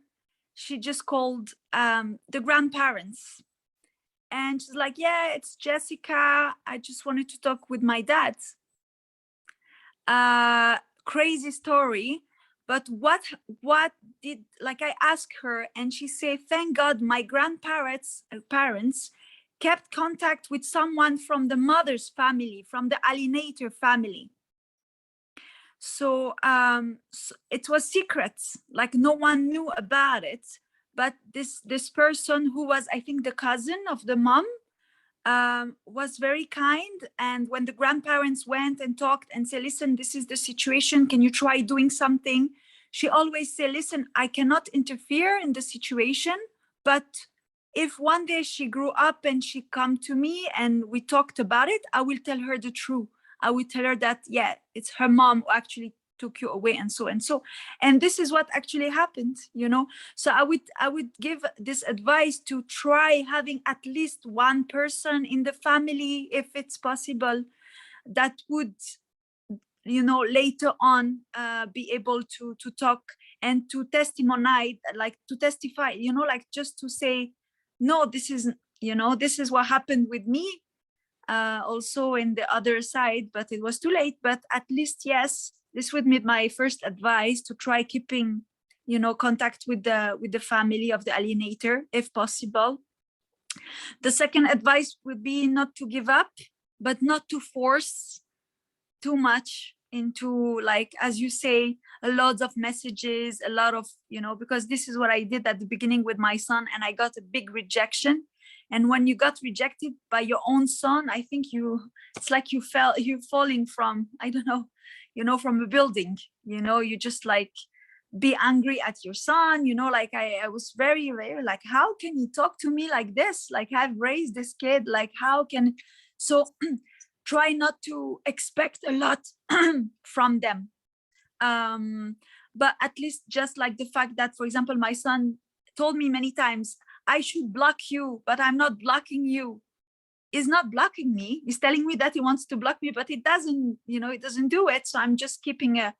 she just called the grandparents. And she's like, yeah, it's Jessica. I just wanted to talk with my dad. Crazy story. But what did, like, I asked her and she said, thank God my grandparents parents kept contact with someone from the mother's family, from the alienator family. So, so it was secrets, like no one knew about it. But this person who was, I think, the cousin of the mom, was very kind. And when the grandparents went and talked and said, listen, this is the situation, can you try doing something? She always said, listen, I cannot interfere in the situation, but if one day she grew up and she come to me and we talked about it, I will tell her the truth. I will tell her that, yeah, it's her mom who actually took you away, and so and so. And this is what actually happened, you know. So I would give this advice to try having at least one person in the family, if it's possible, that would, you know, later on be able to talk and to testimony, like to testify, you know, like just to say, no, this is, you know, this is what happened with me, also in the other side, but it was too late. But at least, yes, this would be my first advice, to try keeping, you know, contact with the family of the alienator if possible. The second advice would be not to give up, but not to force too much into, like, as you say, a lot of messages, a lot of, you know, because this is what I did at the beginning with my son, and I got a big rejection. And when you got rejected by your own son, I think it's like you're falling from, I don't know, you know, from a building, you know, you just like be angry at your son, you know, like I was very, very like, how can you talk to me like this? Like, I've raised this kid, like, how can, so try not to expect a lot from them. But at least just like the fact that, for example, my son told me many times, I should block you, but I'm not blocking you. He's not blocking me. He's telling me that he wants to block me, but it doesn't, you know, it doesn't do it. So I'm just keeping a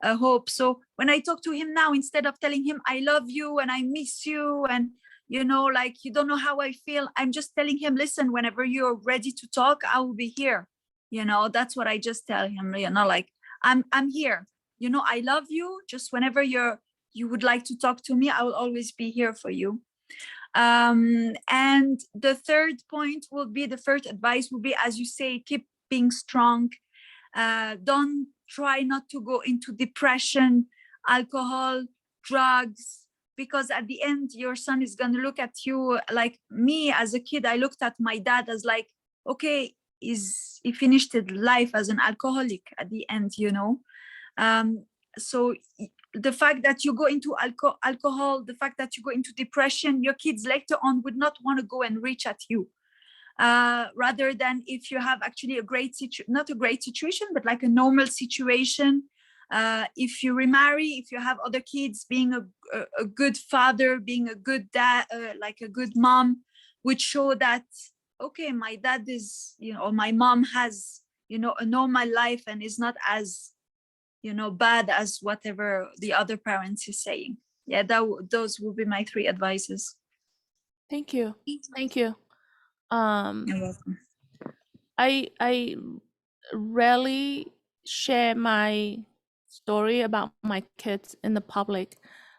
hope. So when I talk to him now, instead of telling him, I love you and I miss you, and, you know, like, you don't know how I feel, I'm just telling him, listen, whenever you're ready to talk, I will be here. You know, that's what I just tell him, you know, like, I'm here, you know, I love you. Just whenever you would like to talk to me, I will always be here for you. And the third point will be, the first advice will be, as you say, keep being strong. Don't try not to go into depression, alcohol, drugs, because at the end, your son is going to look at you like me as a kid. I looked at my dad as like, okay, he finished his life as an alcoholic at the end, you know. So the fact that you go into alcohol, the fact that you go into depression, your kids later on would not want to go and reach at you. Rather than if you have actually a great not a great situation, but like a normal situation. If you remarry, if you have other kids, being a good father, being a good dad, like a good mom, would show that, okay, my dad is, you know, or my mom has, you know, a normal life and is not as, you know, bad as whatever the other parents is saying. Yeah, those will be my 3 advices. Thank you. Thank you. You're welcome. I rarely share my story about my kids in the public,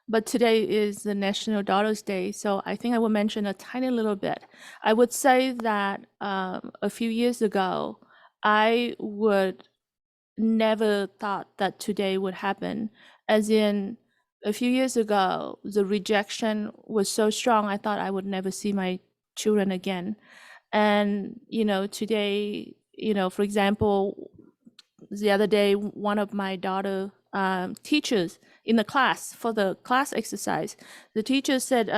but today is the National Daughters Day, so I think I will mention a tiny little bit. I would say that a few years ago, I would never thought that today would happen. As in, a few years ago, the rejection was so strong, I thought I would never see my children again. And, you know, today, you know, for example, the other day, one of my daughter teachers in the class, for the class exercise, the teacher said,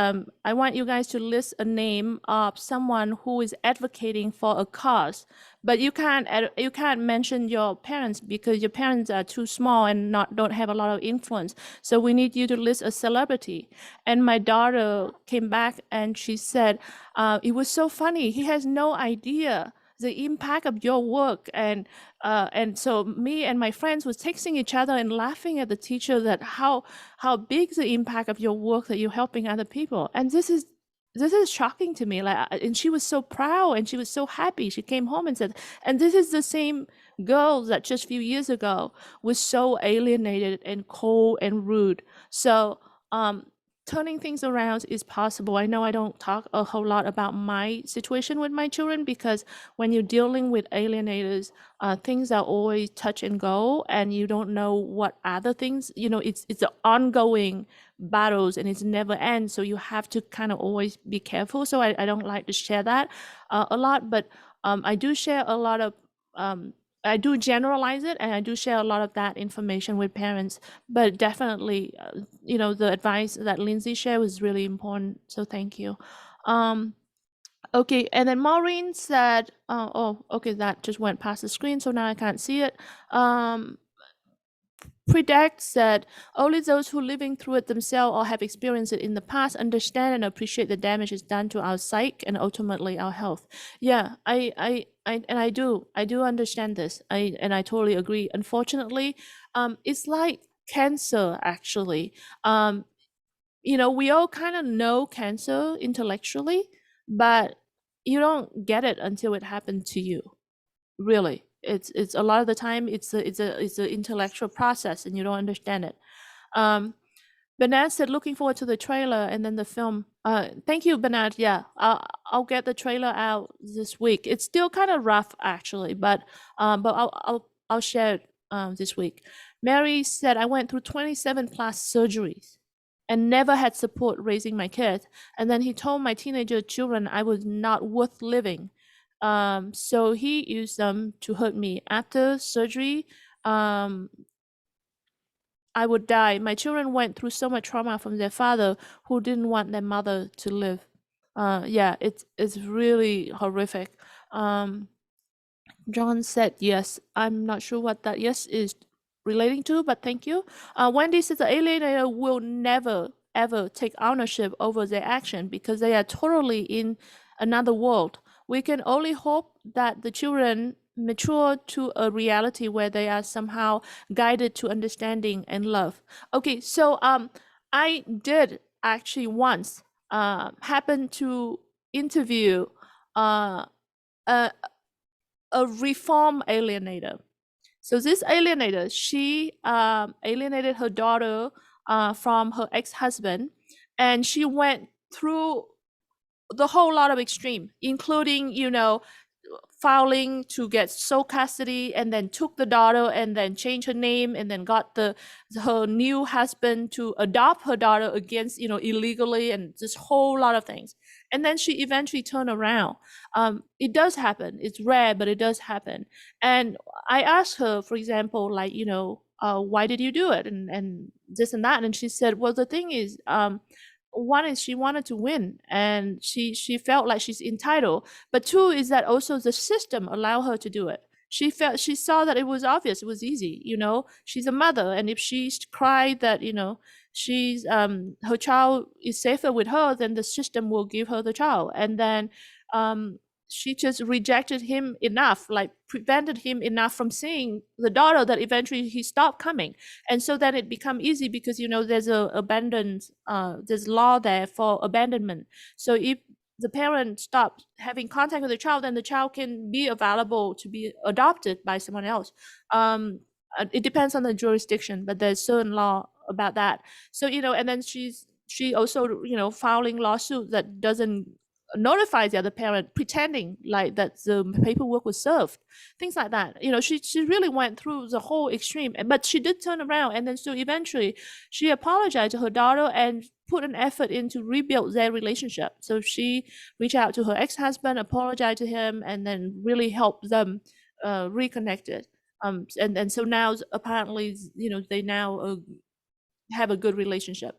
I want you guys to list a name of someone who is advocating for a cause, but you can't mention your parents because your parents are too small and don't have a lot of influence. So we need you to list a celebrity. And my daughter came back and she said, it was so funny. He has no idea the impact of your work. And so me and my friends was texting each other and laughing at the teacher that how big the impact of your work that you're helping other people. And this is this is shocking to me. Like, and she was so proud and she was so happy. She came home and said, and this is the same girl that just a few years ago was so alienated and cold and rude. So, turning things around is possible. I know I don't talk a whole lot about my situation with my children because when you're dealing with alienators, things are always touch and go, and you don't know what other things. It's an ongoing battles and it's never ends. So you have to kind of always be careful. So I don't like to share that a lot, but I do share a lot of. I do generalize it, and I do share a lot of that information with parents. But definitely, the advice that Lindsay shared was really important. So thank you. Okay, and then Maureen said, oh, okay, that just went past the screen, so now I can't see it. Predict said, only those who living through it themselves or have experienced it in the past understand and appreciate the damage it's done to our psyche and ultimately our health. Yeah, I do understand this. I totally agree. Unfortunately, it's like cancer actually. We all kind of know cancer intellectually, but you don't get it until it happened to you. Really, it's a lot of the time it's a intellectual process and you don't understand it. Bernard said looking forward to the trailer and then the film. Thank you, Bernard. Yeah, I'll get the trailer out this week. It's still kind of rough actually, but I'll share it this week. Mary said I went through 27 plus surgeries and never had support raising my kids, and then he told my teenager children I was not worth living. So he used them to hurt me. After surgery, I would die. My children went through so much trauma from their father who didn't want their mother to live. Yeah, it's really horrific. John said yes. I'm not sure what that yes is relating to, but thank you. Wendy says the alienator will never ever take ownership over their action because they are totally in another world. We can only hope that the children mature to a reality where they are somehow guided to understanding and love. Okay, so I did actually once happen to interview a reform alienator. So this alienator, she alienated her daughter from her ex-husband, and she went through the whole lot of extreme, including, filing to get sole custody, and then took the daughter and then changed her name and then got her new husband to adopt her daughter against, illegally, and this whole lot of things. And then she eventually turned around. It does happen. It's rare, but it does happen. And I asked her, for example, like, why did you do it? And this and that. And she said, well, the thing is, one is she wanted to win and she felt like she's entitled, but two is that also the system allowed her to do it. She saw that it was obvious, it was easy, she's a mother, and if she cried that, she's her child is safer with her, then the system will give her the child. And then she just rejected him enough, like prevented him enough from seeing the daughter, that eventually he stopped coming. And so then it become easy because, there's there's law there for abandonment. So if the parent stops having contact with the child, then the child can be available to be adopted by someone else. It depends on the jurisdiction, but there's certain law about that. So, and then she also, filing lawsuit that doesn't notify the other parent, pretending like that the paperwork was served, things like that. She really went through the whole extreme, but she did turn around. And then so eventually she apologized to her daughter and put an effort in to rebuild their relationship. So she reached out to her ex-husband, apologized to him, and then really helped them reconnected. And so now apparently, they now have a good relationship.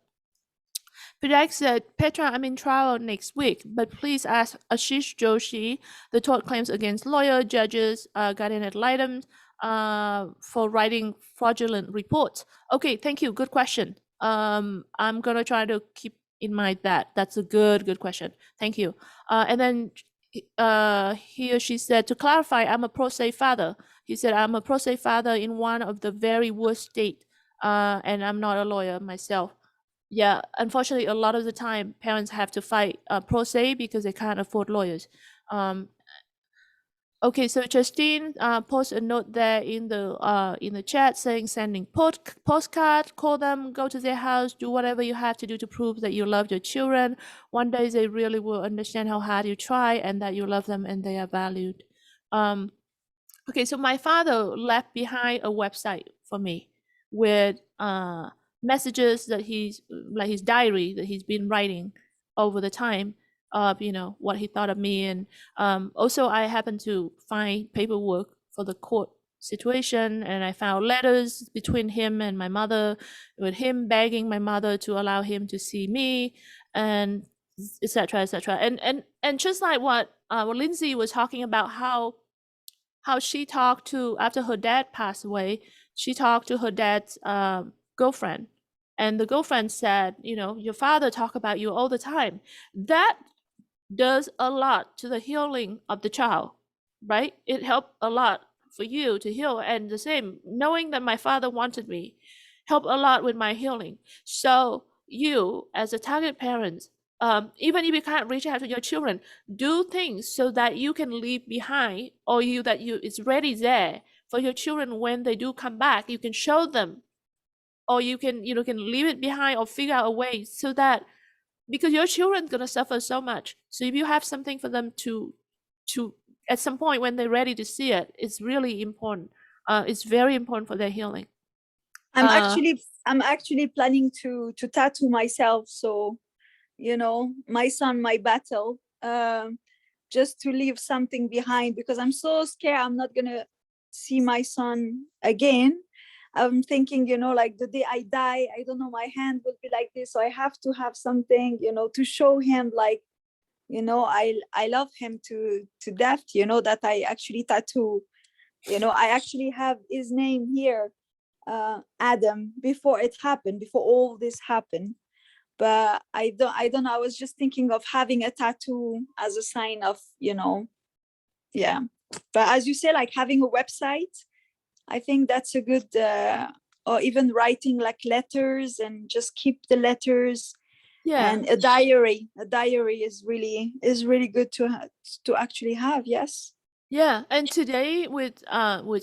Pidak said, Petra, I'm in trial next week, but please ask Ashish Joshi the tort claims against lawyer, judges, guardian ad litem for writing fraudulent reports. Okay, thank you. Good question. I'm going to try to keep in mind that. That's a good question. Thank you. And then he or she said, to clarify, I'm a pro se father. He said, I'm a pro se father in one of the very worst state, and I'm not a lawyer myself. yeah, unfortunately, a lot of the time parents have to fight pro se because they can't afford lawyers. Um, okay, so Justine post a note there in the chat saying sending postcard, call them, go to their house, do whatever you have to do to prove that you love your children. One day they really will understand how hard you try and that you love them and they are valued. Okay, so my father left behind a website for me with messages that he's like his diary that he's been writing over the time of what he thought of me, and also I happened to find paperwork for the court situation, and I found letters between him and my mother, with him begging my mother to allow him to see me, and etc. etc. And just like what Lindsay was talking about, how she talked to, after her dad passed away, she talked to her dad's girlfriend, and the girlfriend said, your father talk about you all the time. That does a lot to the healing of the child, right? It helped a lot for you to heal, and the same, knowing that my father wanted me helped a lot with my healing. So you, as a target parent, even if you can't reach out to your children, do things so that you can leave behind, or it's ready there for your children when they do come back. You can show them, or you can leave it behind, or figure out a way so that, because your children's gonna suffer so much. So if you have something for them to at some point when they're ready to see it, it's really important. It's very important for their healing. I'm actually planning to tattoo myself. So, my son, my battle, just to leave something behind, because I'm so scared I'm not gonna see my son again. I'm thinking, like the day I die, I don't know, my hand will be like this. So I have to have something, to show him, like, I love him to death, that I actually tattoo. I actually have his name here, Adam, before it happened, before all this happened. But I don't know, I was just thinking of having a tattoo as a sign of, yeah. But as you say, like having a website, I think that's a good, or even writing like letters and just keep the letters. Yeah. And a diary is really good to actually have. Yes. Yeah, and today with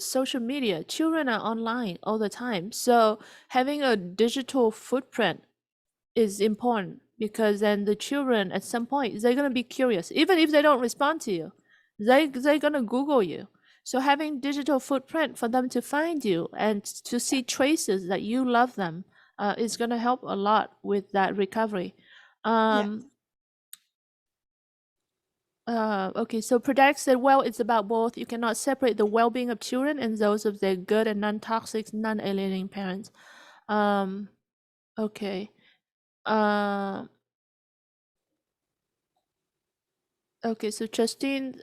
social media, children are online all the time. So having a digital footprint is important, because then the children at some point they're gonna be curious, even if they don't respond to you, they're gonna Google you. So having digital footprint for them to find you and to see traces that you love them is gonna help a lot with that recovery. Okay, so Pradak said, well, it's about both. You cannot separate the well-being of children and those of their good and non-toxic, non-alienating parents. Okay. Okay, so Justine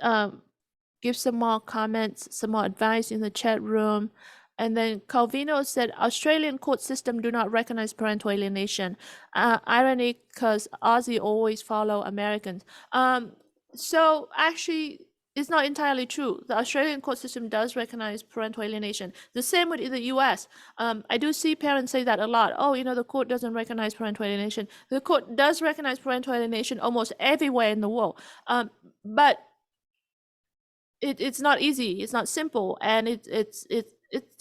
gives some more comments, some more advice in the chat room. And then Calvino said, Australian court system do not recognize parental alienation. Ironic, because Aussie always follow Americans. So actually, it's not entirely true. The Australian court system does recognize parental alienation. The same with in the US. I do see parents say that a lot. Oh, the court doesn't recognize parental alienation. The court does recognize parental alienation almost everywhere in the world. But it's not easy, it's not simple, and it's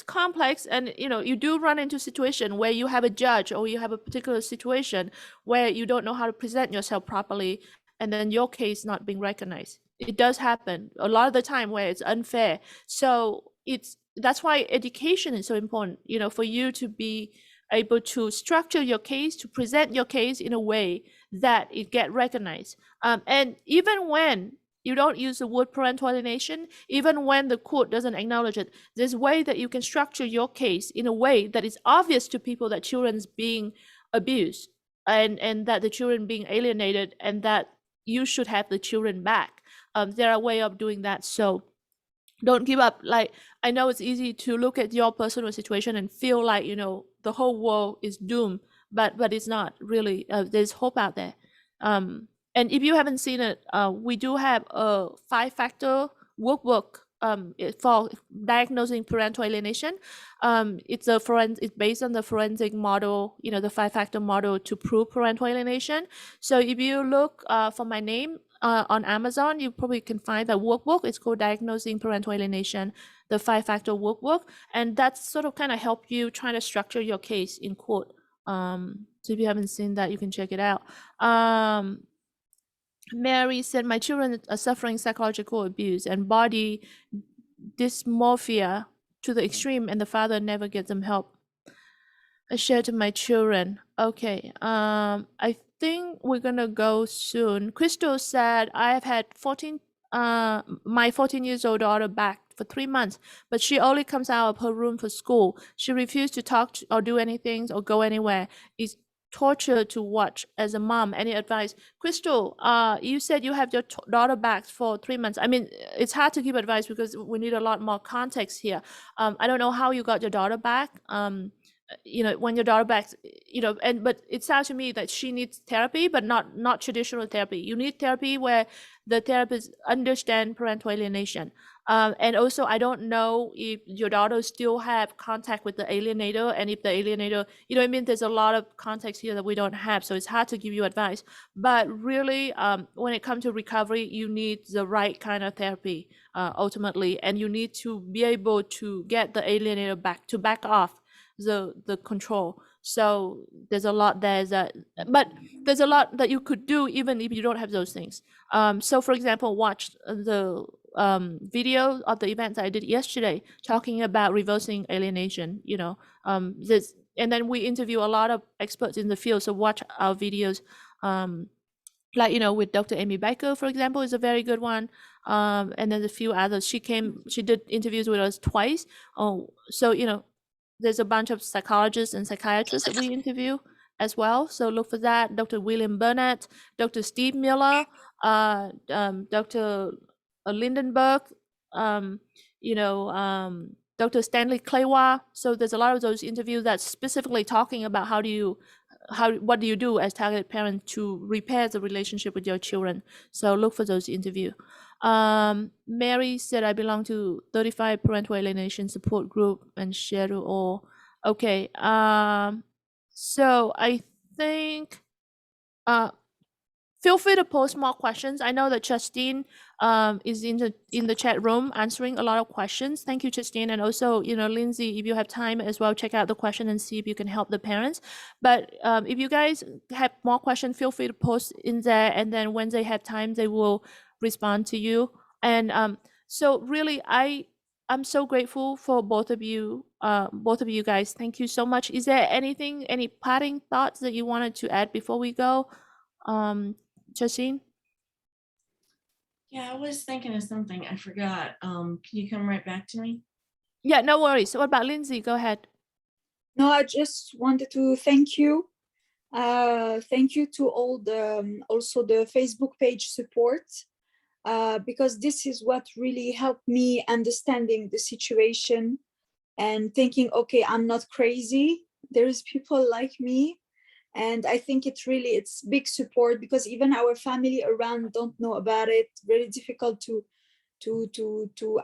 complex, and you do run into a situation where you have a judge, or you have a particular situation where you don't know how to present yourself properly, and then your case not being recognized. It does happen a lot of the time where it's unfair. So that's why education is so important, for you to be able to structure your case, to present your case in a way that it get recognized. And even when you don't use the word parental alienation, even when the court doesn't acknowledge it, there's a way that you can structure your case in a way that is obvious to people that children's being abused, and that the children being alienated, and that you should have the children back. There are ways of doing that. So don't give up. Like, I know it's easy to look at your personal situation and feel like, the whole world is doomed, but it's not really. There's hope out there. And if you haven't seen it, we do have a 5-factor workbook for diagnosing parental alienation. It's based on the forensic model, the 5-factor model to prove parental alienation. So if you look for my name on Amazon, you probably can find the workbook. It's called Diagnosing Parental Alienation, the 5-factor workbook, and that's sort of kind of help you try to structure your case in court. So if you haven't seen that, you can check it out. Mary said, my children are suffering psychological abuse and body dysmorphia to the extreme, and the father never gets them help. I share to my children. Okay, I think we're gonna go soon. Crystal said, I have had my 14 years old daughter back for 3 months, but she only comes out of her room for school. She refused to talk or do anything or go anywhere. It's torture to watch as a mom. Any advice? Crystal, you said you have your daughter back for 3 months. I mean, it's hard to give advice because we need a lot more context here. I don't know how you got your daughter back. When your daughter back, but it sounds to me that she needs therapy, but not traditional therapy. You need therapy where the therapist understand parental alienation. And also, I don't know if your daughter still have contact with the alienator, and if the alienator, there's a lot of context here that we don't have, so it's hard to give you advice. But really, when it comes to recovery, you need the right kind of therapy, ultimately, and you need to be able to get the alienator back off the control. So there's a lot but there's a lot that you could do even if you don't have those things. So for example, watch the video of the events I did yesterday talking about reversing alienation. And then we interview a lot of experts in the field, so watch our videos. With Dr. Amy Baker, for example, is a very good one. And then a few others. She did interviews with us twice. So there's a bunch of psychologists and psychiatrists that we interview as well. So look for that. Dr. William Burnett, Dr. Steve Miller, Dr. Lindenberg, Dr. Stanley Klewa. So there's a lot of those interviews that's specifically talking about what do you do as targeted parent to repair the relationship with your children. So look for those interviews. Mary said, I belong to 35 parental alienation support group and share to all. Okay. So I think feel free to post more questions. I know that Justine is in the chat room answering a lot of questions. Thank you, Justine. And also, Lindsay, if you have time as well, check out the question and see if you can help the parents. But if you guys have more questions, feel free to post in there. And then when they have time, they will respond to you. And so really, I'm so grateful for both of you guys. Thank you so much. Is there any parting thoughts that you wanted to add before we go? Justine? Yeah, I was thinking of something. I forgot. Can you come right back to me? Yeah, no worries. What about Lindsay? Go ahead. No, I just wanted to thank you. Thank you to all also the Facebook page support, because this is what really helped me understanding the situation and thinking, okay, I'm not crazy. There is people like me. And I think it's big support, because even our family around don't know about it. Very difficult to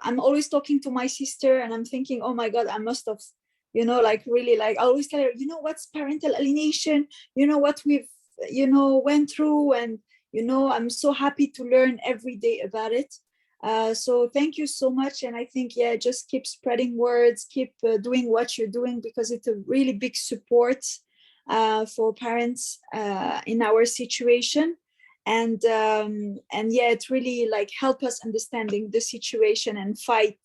I'm always talking to my sister and I'm thinking, oh my God, I must have, really, I always tell her, what's parental alienation? What we've, went through, and, I'm so happy to learn every day about it. So thank you so much. And I think, just keep spreading words, keep doing what you're doing, because it's a really big support for parents in our situation. And it really help us understanding the situation and fight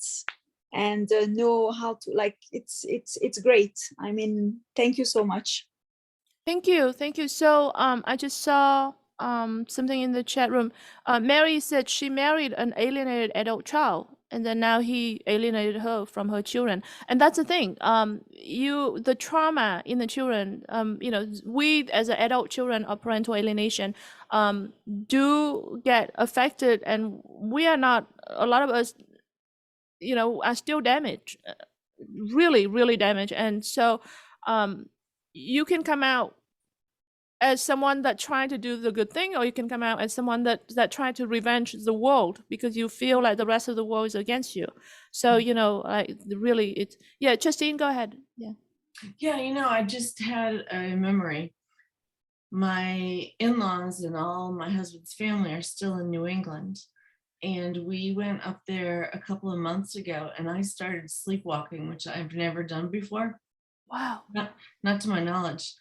and know how to it's great. I mean, thank you so much. Thank you. So I just saw something in the chat room. Mary said she married an alienated adult child, and then now he alienated her from her children. And that's the thing. The trauma in the children, we as adult children of parental alienation do get affected, and we are not, a lot of us, are still damaged, really, really damaged. And so you can come out as someone that trying to do the good thing, or you can come out as someone that try to revenge the world because you feel like the rest of the world is against you. So like really, it's yeah. Justine, go ahead. Yeah. Yeah, I just had a memory. My in-laws and all my husband's family are still in New England. And we went up there a couple of months ago, and I started sleepwalking, which I've never done before, Wow. not to my knowledge.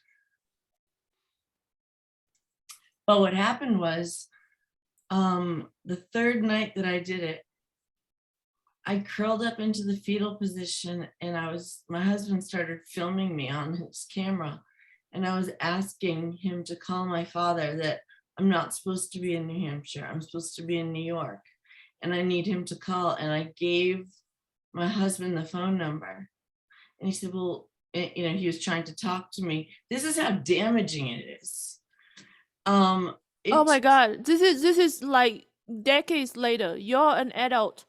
But what happened was, the third night that I did it, I curled up into the fetal position, and my husband started filming me on his camera, and I was asking him to call my father that I'm not supposed to be in New Hampshire. I'm supposed to be in New York, and I need him to call. And I gave my husband the phone number, and he said, well, he was trying to talk to me. This is how damaging it is. Oh my God, this is like decades later. You're an adult,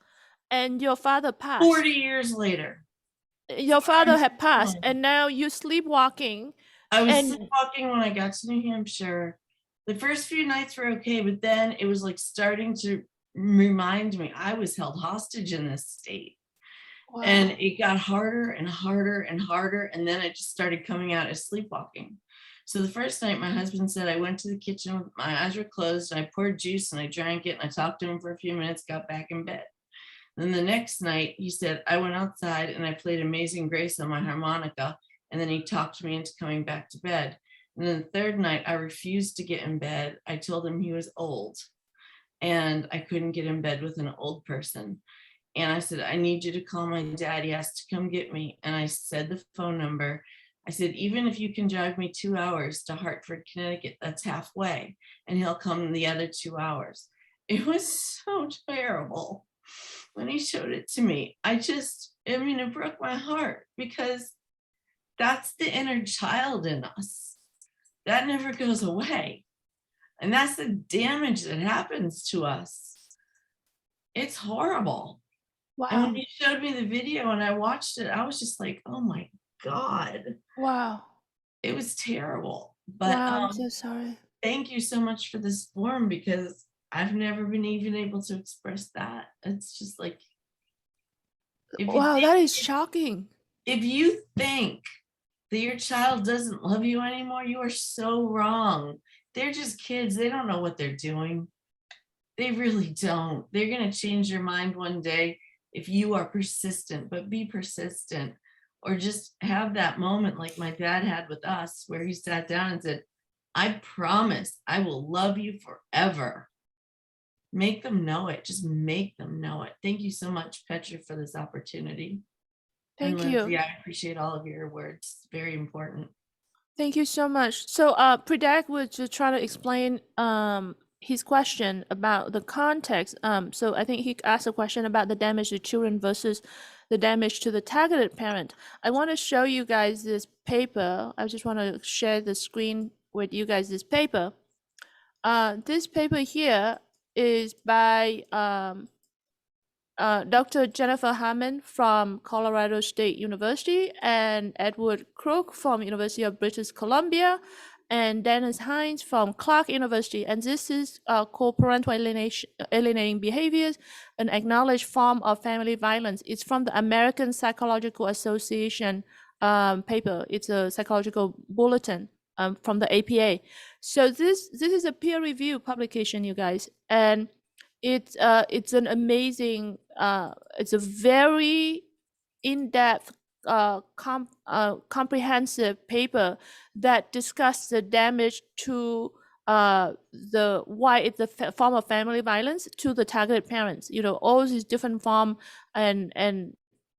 and your father passed. 40 years later. Your father had passed, and now you're sleepwalking. I was sleepwalking when I got to New Hampshire. The first few nights were okay, but then it was like starting to remind me I was held hostage in this state. Wow. And it got harder and harder and harder. And then it just started coming out as sleepwalking. So the first night, my husband said, I went to the kitchen, my eyes were closed, and I poured juice and I drank it, and I talked to him for a few minutes, got back in bed. Then the next night, he said, I went outside and I played Amazing Grace on my harmonica, and then he talked me into coming back to bed. And then the third night, I refused to get in bed. I told him he was old and I couldn't get in bed with an old person. And I said, I need you to call my dad. He has to come get me. And I said the phone number. I said, even if you can drive me 2 hours to Hartford, Connecticut, that's halfway, and he'll come the other 2 hours. It was so terrible when he showed it to me. It broke my heart, because that's the inner child in us. That never goes away. And that's the damage that happens to us. It's horrible. Wow. And when he showed me the video and I watched it, I was just like, oh my God. Wow. It was terrible. But wow, I'm so sorry. Thank you so much for this forum, because I've never been even able to express that. It's just like, wow, that is shocking. If you think that your child doesn't love you anymore, you are so wrong. They're just kids. They don't know what they're doing. They really don't. They're going to change your mind one day if you are persistent, but be persistent, or just have that moment like my dad had with us, where he sat down and said, I promise I will love you forever. Make them know it. Just make them know it. Thank you so much, Petra, for this opportunity. Thank and Lindsay, you. I appreciate all of your words. It's very important. Thank you so much. So Predak was just trying to explain his question about the context. So I think he asked a question about the damage to children versus the damage to the targeted parent. I want to show you guys this paper. I just want to share the screen with you guys, this paper. This paper here is by Dr. Jennifer Hammond from Colorado State University, and Edward Crook from University of British Columbia, and Dennis Hines from Clark University. And this is called Parental Alienation, Alienating Behaviors, an Acknowledged Form of Family Violence. It's from the American Psychological Association paper. It's a psychological bulletin from the APA. So this is a peer-reviewed publication, you guys, and it's an amazing, it's a very in-depth, comprehensive paper that discusses the damage to why it's a form of family violence to the targeted parents. All these different form, and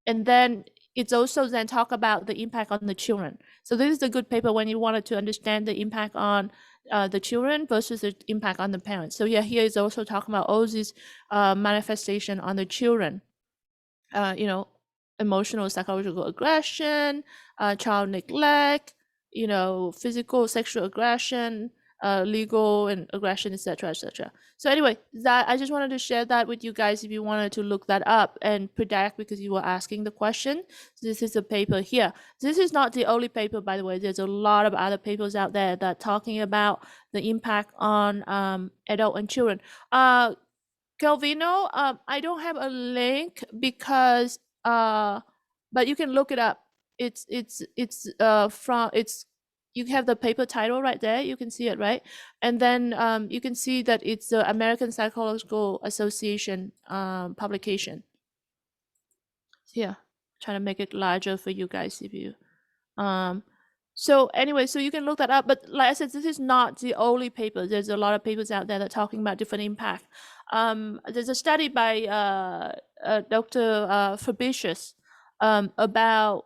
then it's also then talk about the impact on the children. So this is a good paper when you wanted to understand the impact on the children versus the impact on the parents. So yeah, here is also talking about all these manifestation on the children. Emotional, psychological aggression, child neglect, physical, sexual aggression, legal and aggression, etc., etc. So anyway, that I just wanted to share that with you guys if you wanted to look that up and predict, because you were asking the question. This is a paper here. This is not the only paper, by the way. There's a lot of other papers out there that talking about the impact on adult and children. Calvino, I don't have a link because but you can look it up. It's you have the paper title right there. You can see it, right? And then you can see that it's the American Psychological Association publication. Here, trying to make it larger for you guys if you so anyway, so you can look that up. But like I said, this is not the only paper. There's a lot of papers out there that are talking about different impact. There's a study by Dr. Fabricius about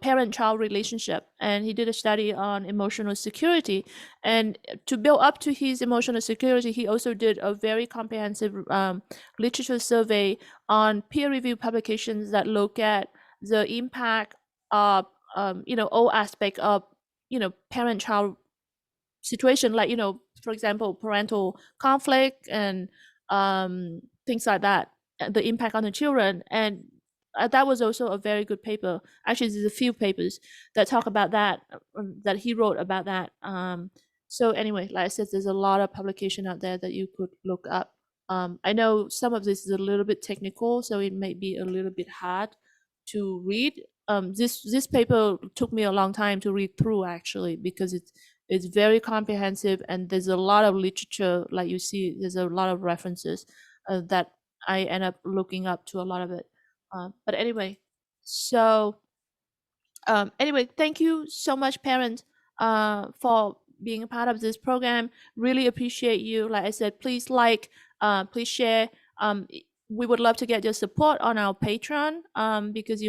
parent-child relationship, and he did a study on emotional security. And to build up to his emotional security, he also did a very comprehensive literature survey on peer-reviewed publications that look at the impact of all aspect of parent-child situation, like for example, parental conflict and things like that, the impact on the children. And that was also a very good paper. Actually, there's a few papers that talk about that, that he wrote about that. So anyway, like I said, there's a lot of publication out there that you could look up. I know some of this is a little bit technical, so it may be a little bit hard to read. This paper took me a long time to read through, actually, because it's very comprehensive, and there's a lot of literature. Like you see, there's a lot of references that I end up looking up to a lot of it. But anyway, so anyway, thank you so much, parents, for being a part of this program. Really appreciate you. Like I said, please please share. We would love to get your support on our Patreon, because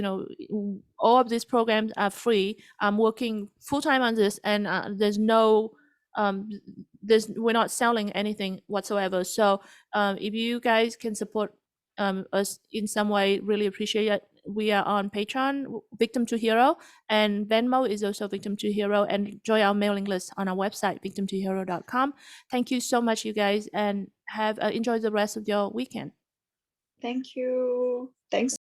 all of these programs are free. I'm working full-time on this, and there's no we're not selling anything whatsoever. So if you guys can support us in some way, really appreciate it. We are on Patreon, Victim to Hero, and Venmo is also Victim to Hero, and join our mailing list on our website, victimtohero.com. Thank you so much, you guys, and have enjoy the rest of your weekend. Thank you. Thanks